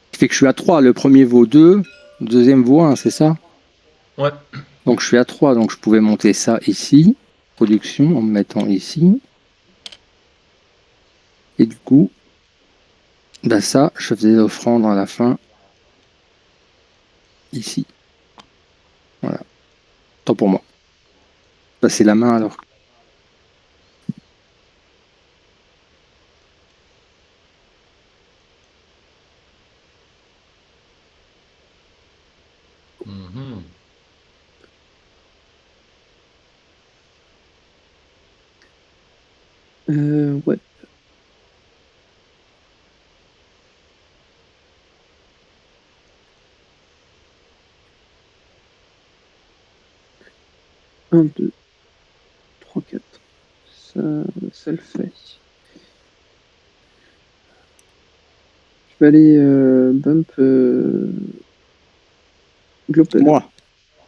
Ce qui fait que je suis à 3. Le premier vaut 2, le deuxième vaut 1, c'est ça? Ouais. Donc je suis à 3, donc je pouvais monter ça ici. Production, en me mettant ici. Et du coup, bah ça, je faisais l'offrande à la fin. Ici. Voilà. Tant pour moi. Bah, c'est la main alors. Mhm. Ouais. Un, deux, trois, quatre, Ça le fait. Je vais aller bump Global. Moi.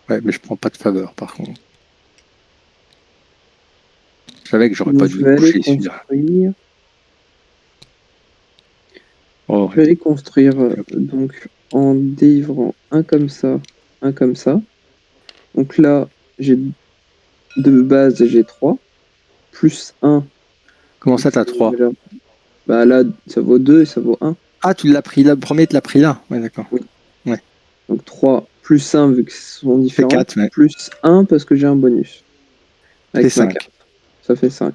Ouais, mais je prends pas de faveur, par contre. Je savais que j'aurais Donc, pas je dû vais aller toucher celui-là. construire. Oh, Je vais aller construire donc en délivrant un comme ça, un comme ça. Donc là, j'ai de base, j'ai 3, plus 1. comment ça, t'as 3? Bah là, ça vaut 2 et ça vaut 1. Ah, tu l'as pris là, le premier, tu l'as pris là. Ouais, d'accord. Oui. Ouais. Donc 3 plus 1 vu que ce sont C'est différents. 4, ouais. Plus 1 parce que j'ai un bonus. C'est Avec ma 5. carte. Ça fait 5.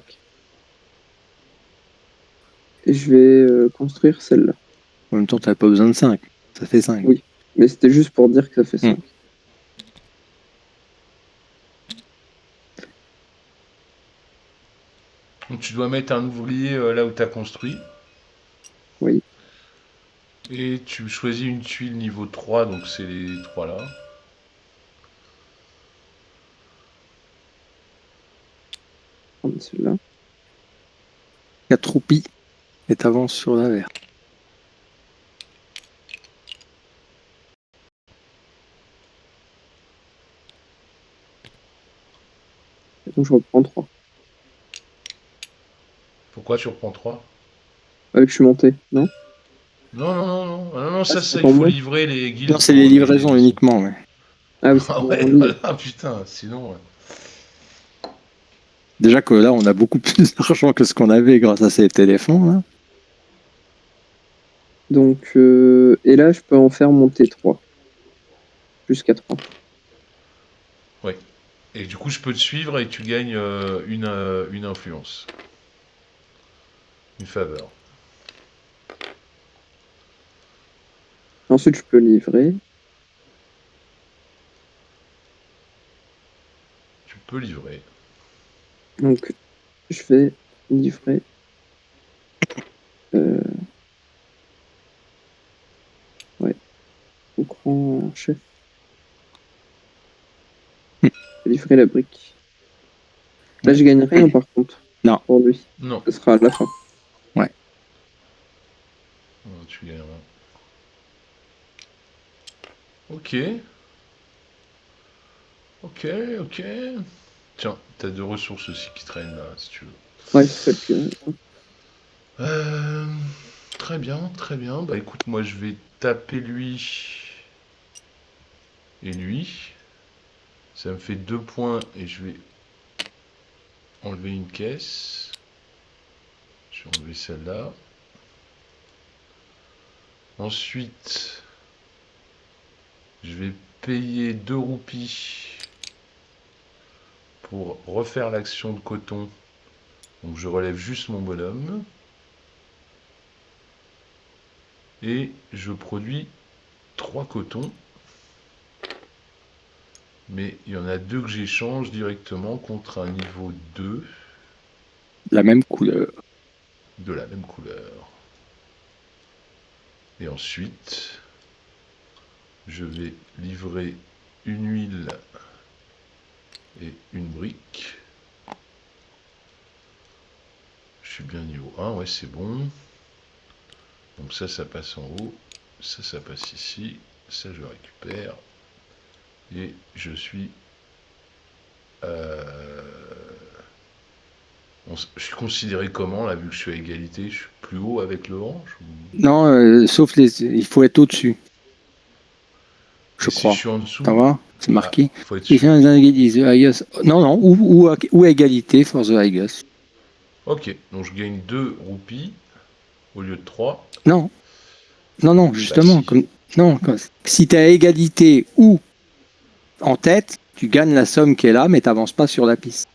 Et je vais construire celle-là. En même temps, t'avais pas besoin de 5. Ça fait 5. Oui. Mais c'était juste pour dire que ça fait 5. Donc tu dois mettre un ouvrier là où tu as construit. Oui. Et tu choisis une tuile niveau 3, donc c'est les 3 là. Prendre celle-là. 4 roupies et t'avances sur la verte. Donc je reprends 3. Pourquoi tu reprends 3? Avec je suis monté, non? Non, non, non, non, non, non, Ah, ça, c'est il pour faut moi. livrer les guildes. Non, c'est pour les livraisons uniquement, ouais. Ah oui, c'est Ah pour ouais, en ligne. voilà, putain, sinon... Déjà que là, on a beaucoup plus d'argent que ce qu'on avait grâce à ces téléphones. Là. Donc, et là, je peux en faire monter 3. Jusqu'à 3. Ouais. Et du coup, je peux te suivre et tu gagnes une influence. Une faveur. Ensuite, je peux livrer. Tu peux livrer. Donc, je vais livrer. Ouais. Au grand chef. Je vais livrer la brique. Là, je gagne rien par contre. Non. Pour lui. Non. Ce sera à la fin. Ouais. Non, tu gagnes rien. Ok. Ok, ok. Tiens, t'as 2 ressources aussi qui traînent là, si tu veux. Ouais, c'est celle que. Euh, Très bien, très bien. Bah écoute, moi je vais taper lui et lui. Ça me fait 2 points et je vais enlever une caisse. Je vais enlever celle-là. Ensuite, je vais payer 2 roupies pour refaire l'action de coton. Donc je relève juste mon bonhomme. Et je produis 3 cotons. Mais il y en a 2 que j'échange directement contre un niveau 2 La même couleur. de la même couleur. Et ensuite, je vais livrer une huile et une brique. Je suis bien niveau 1, ouais, c'est bon. Donc ça passe en haut. Ça passe ici. Ça, je récupère. Et je suis... je suis considéré comment, là, vu que je suis à égalité? Je suis plus haut avec le orange Non, sauf il faut être au-dessus. Je Et si crois. je suis en dessous? Ça va? C'est marqué. Faut être If sûr. the highest... Non, non, ou à égalité for the highest. Ok, donc je gagne 2 roupies au lieu de 3. Non, non, non, Bah justement. si. Si tu es à égalité ou en tête, tu gagnes la somme qui est là, mais tu n'avances pas sur la piste.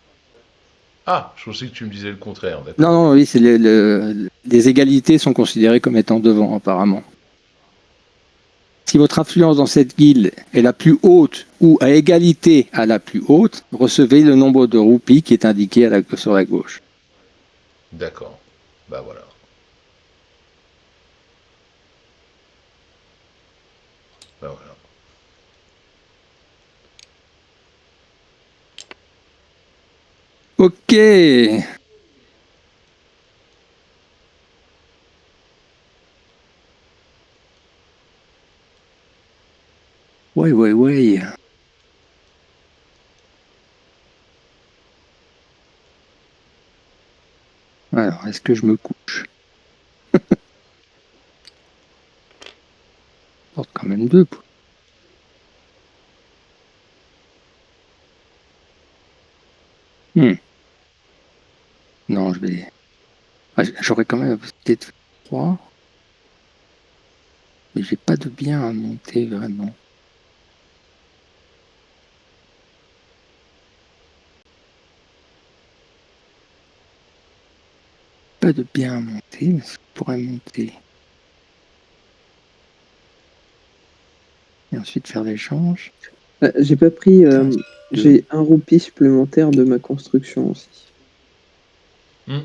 Ah, je pensais que tu me disais le contraire, Non, d'accord. non, oui, c'est les égalités sont considérées comme étant devant, apparemment. Si votre influence dans cette guilde est la plus haute ou à égalité à la plus haute, recevez le nombre de roupies qui est indiqué sur la gauche. D'accord. Bah voilà. Bah voilà. Ok. Ouais. Alors, est-ce que je me couche? Je porte quand même 2. Non, je vais... Ah, j'aurais quand même la possibilité de faire 3, mais j'ai pas de bien à monter vraiment. Pas de bien à monter, mais je pourrais monter. Et ensuite faire l'échange. J'ai pas pris. 15, 2. J'ai 1 roupie supplémentaire de ma construction aussi. Hmm.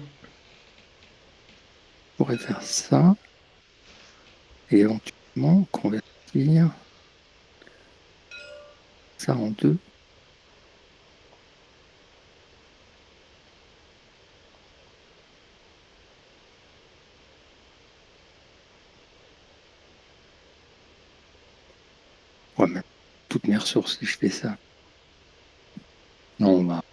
Je pourrais faire ça. Et éventuellement convertir ça en 2. Ouais, mais toutes mes ressources si je fais ça. Non, bah.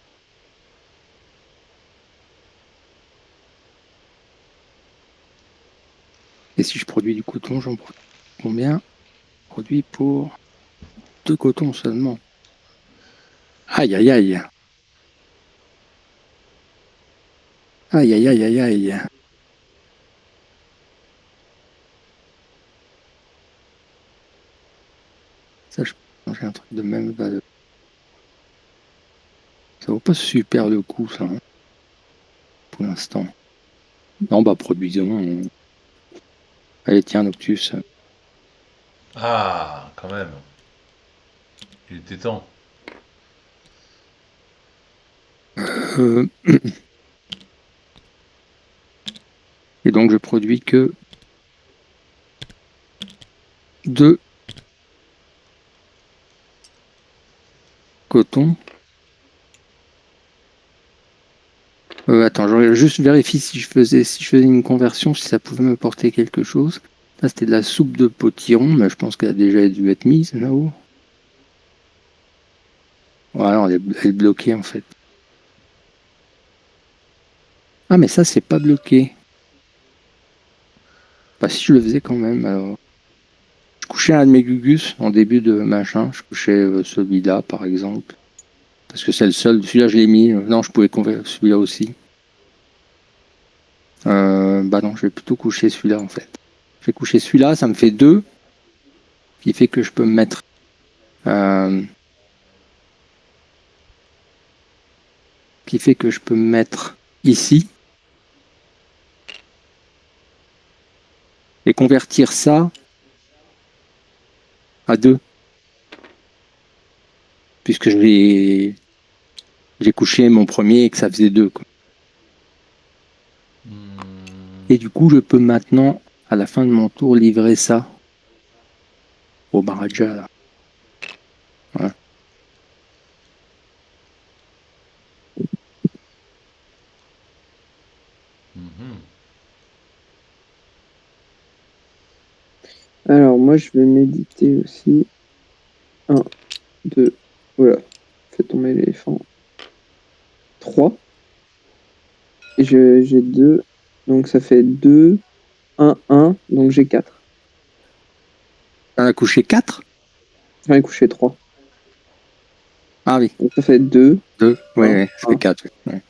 Et si je produis du coton, j'en produis combien? Je produis pour 2 cotons seulement. Aïe. Aïe. Ça, je peux changer un truc de même valeur. Ça vaut pas super le coup, ça, hein, pour l'instant. Non, bah, produisons. Allez, tiens, Noctus. Ah, quand même. Il était temps. Euh, Et donc, je produis que 2 cotons. Attends, je juste vérifier si je faisais une conversion, si ça pouvait me porter quelque chose. Là, c'était de la soupe de potiron, mais je pense qu'elle a déjà dû être mise là-haut. Voilà, elle est bloquée en fait. Ah, mais ça, c'est pas bloqué. Bah, si je le faisais quand même, alors. Je couchais un de mes gugus en début de machin. Je couchais celui-là, par exemple. Parce que c'est le seul. Celui-là, je l'ai mis. Non, je pouvais convertir celui-là aussi. Bah non, je vais plutôt coucher celui-là en fait. Je vais coucher celui-là, ça me fait 2, qui fait que je peux me mettre euh, ici et convertir ça à 2, puisque j'ai couché mon premier et que ça faisait 2. Hmm. Et du coup, je peux maintenant, à la fin de mon tour, livrer ça au Maharaja. Là. Voilà. Mhm. Alors, moi, je vais méditer aussi. 1, 2. Voilà. Fais tomber l'éléphant. 3. Et j'ai 2. Donc, ça fait 2, 1, 1. Donc, j'ai 4. T'en as couché 4? J'en ai couché 3. Ah oui, Donc, ça fait 2, 2. Oui, 1, ça fait 1. 4. Ouais.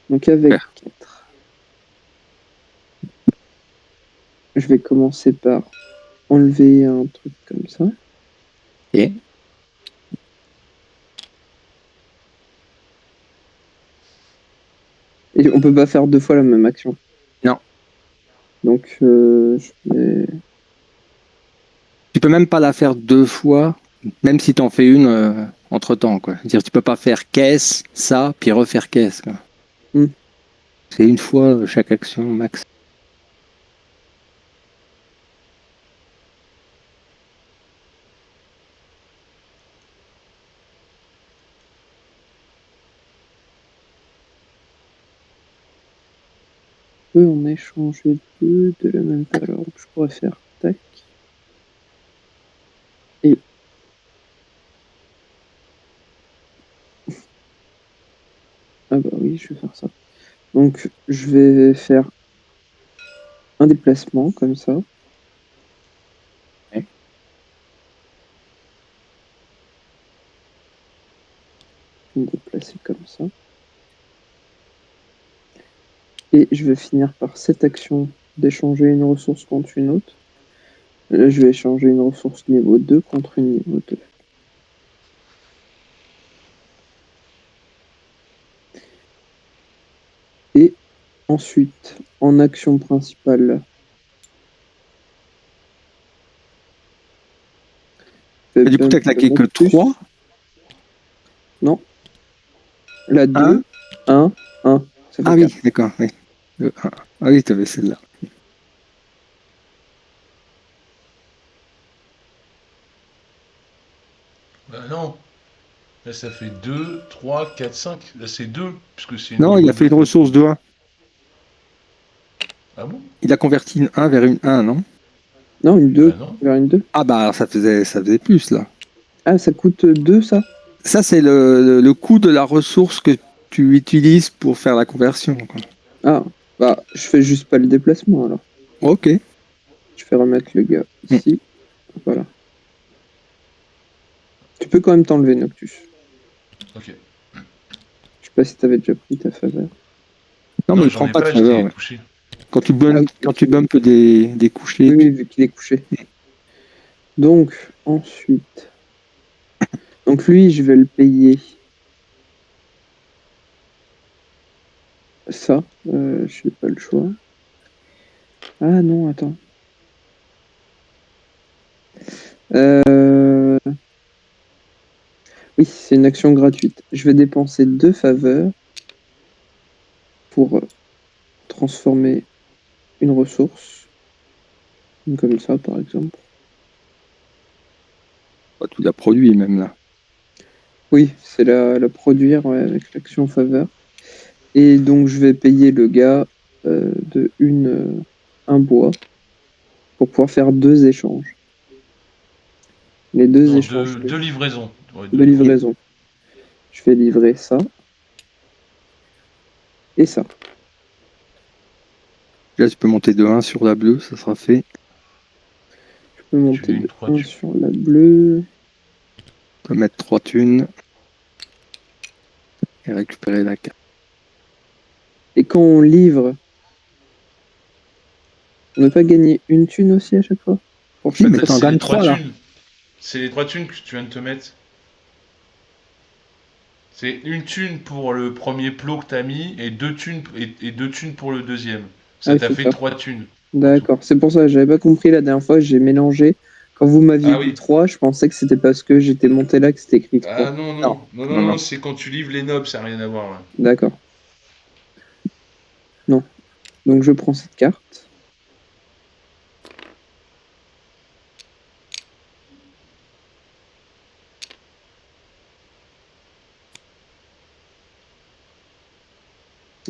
Donc, avec 4. Je vais commencer par enlever un truc comme ça. Et Et on peut pas faire 2 fois la même action. non, Donc, je vais... tu peux même pas la faire 2 fois, même si t'en fais une entre temps, quoi. C'est-à-dire, tu peux pas faire caisse, ça, puis refaire caisse, quoi. Hmm. C'est une fois chaque action max. peux en échanger deux de la même valeur. Donc, je pourrais faire tac. Et ah bah oui, je vais faire ça. Donc, je vais faire un déplacement comme ça. Ouais. Je vais me déplacer comme ça. Et je vais finir par cette action d'échanger une ressource contre une autre. Là, je vais échanger une ressource niveau 2 contre une niveau 2. Et ensuite, en action principale, Et du coup, t'as claqué que 3. Non. La 2, Un. 1, 1. Ça fait Ah 4. oui, d'accord. Oui. Le 1. Ah oui, t'avais celle-là. Bah non. Là, ça fait 2, 3, 4, 5. Là, c'est 2, puisque c'est une Non, il niveau a fait 2. une ressource de 1. Ah bon? Il a converti une 1 vers une 1, non? Non, une 2 Bah non. vers une 2. Ah bah alors ça faisait plus là. Ah, ça coûte 2, ça? Ça, c'est le coût de la ressource que tu utilises pour faire la conversion, quoi. Ah, bah, je fais juste pas le déplacement, alors. Ok. Je vais remettre le gars Hmm. ici. Voilà. Tu peux quand même t'enlever, Noctus. Ok. Je sais pas si t'avais déjà pris ta faveur. Non, mais Non, il j'en prend ai pas de pas, faveur. j'étais Ouais. couché. Quand tu Ah bumps, oui, quand tu bumpes des couchés, oui, vu qu'il est couché. Donc, ensuite. Donc, lui, je vais le payer ça. Je n'ai pas le choix. Ah non, attends. Euh, Oui, c'est une action gratuite. Je vais dépenser 2 faveurs pour transformer une ressource. Comme ça, par exemple. bah, tu l'as produit même là. Oui, c'est la produire ouais, avec l'action faveur. Et donc, je vais payer le gars un bois pour pouvoir faire 2 échanges. Les 2 Non, échanges deux livraisons. Ouais, de deux livraisons. livraison. Je vais livrer ça et ça. Là, tu peux monter de 1 sur la bleue, ça sera fait. Je peux Tu monter gagnes de 3 1 tu. sur la bleue. Tu peux mettre 3 thunes et récupérer la carte. Et quand on livre, on ne peut pas gagner une thune aussi à chaque fois pour Si, chaque mais Là, tu en c'est les gagnes 3 3 là. thunes. C'est les 3 thunes que tu viens de te mettre. C'est une thune pour le premier plot que t'as mis et 2 thunes, et 2 thunes pour le deuxième. Ah Ça oui, t'a c'est fait ça. 3 thunes en tout. D'accord. C'est pour ça, j'avais pas compris la dernière fois, j'ai mélangé. Quand vous m'aviez Ah dit oui. 3, je pensais que c'était parce que j'étais monté là que c'était écrit 3. Ah non, Non, non. Non, non, non, non. non, c'est quand tu livres les nobs, ça n'a rien à voir là. D'accord. Non. Donc je prends cette carte.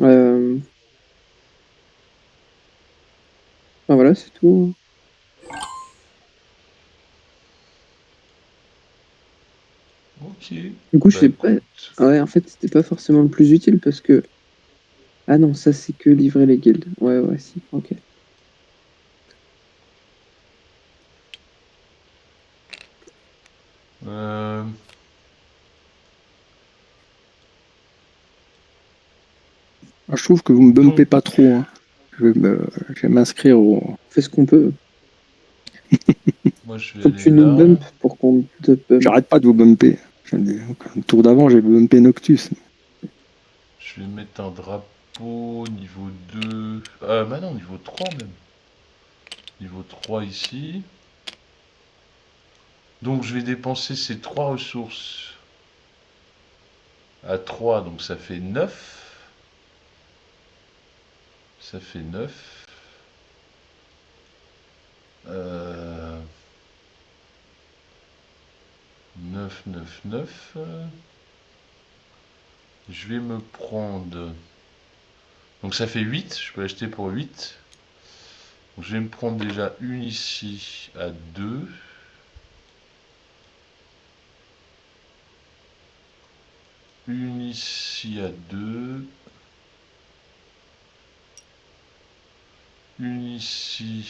Euh... Ah, voilà, c'est tout. Ok. Du coup, je Bah sais pas. écoute. Ah ouais, en fait, c'était pas forcément le plus utile parce que. Ah non, ça c'est que livrer les guildes. Ouais, ouais, si. Ok. Euh, Ah, je trouve que vous me bumpez donc, pas trop, hein. Je vais m'inscrire au. On fait ce qu'on peut. moi je vais Faut que aller tu nous là. bump pour qu'on te bump. J'arrête pas de vous bumper. Le tour d'avant, j'ai bumpé Noctus. Je vais mettre un drapeau niveau 2. Ah bah non, niveau 3 même. Niveau 3 ici. Donc je vais dépenser ces 3 ressources à 3, donc ça fait 9. Ça fait 9. 9, 9, 9. Je vais me prendre. Donc ça fait 8, je peux acheter pour 8. Donc, je vais me prendre déjà une ici à 2. Une ici à 2. Une ici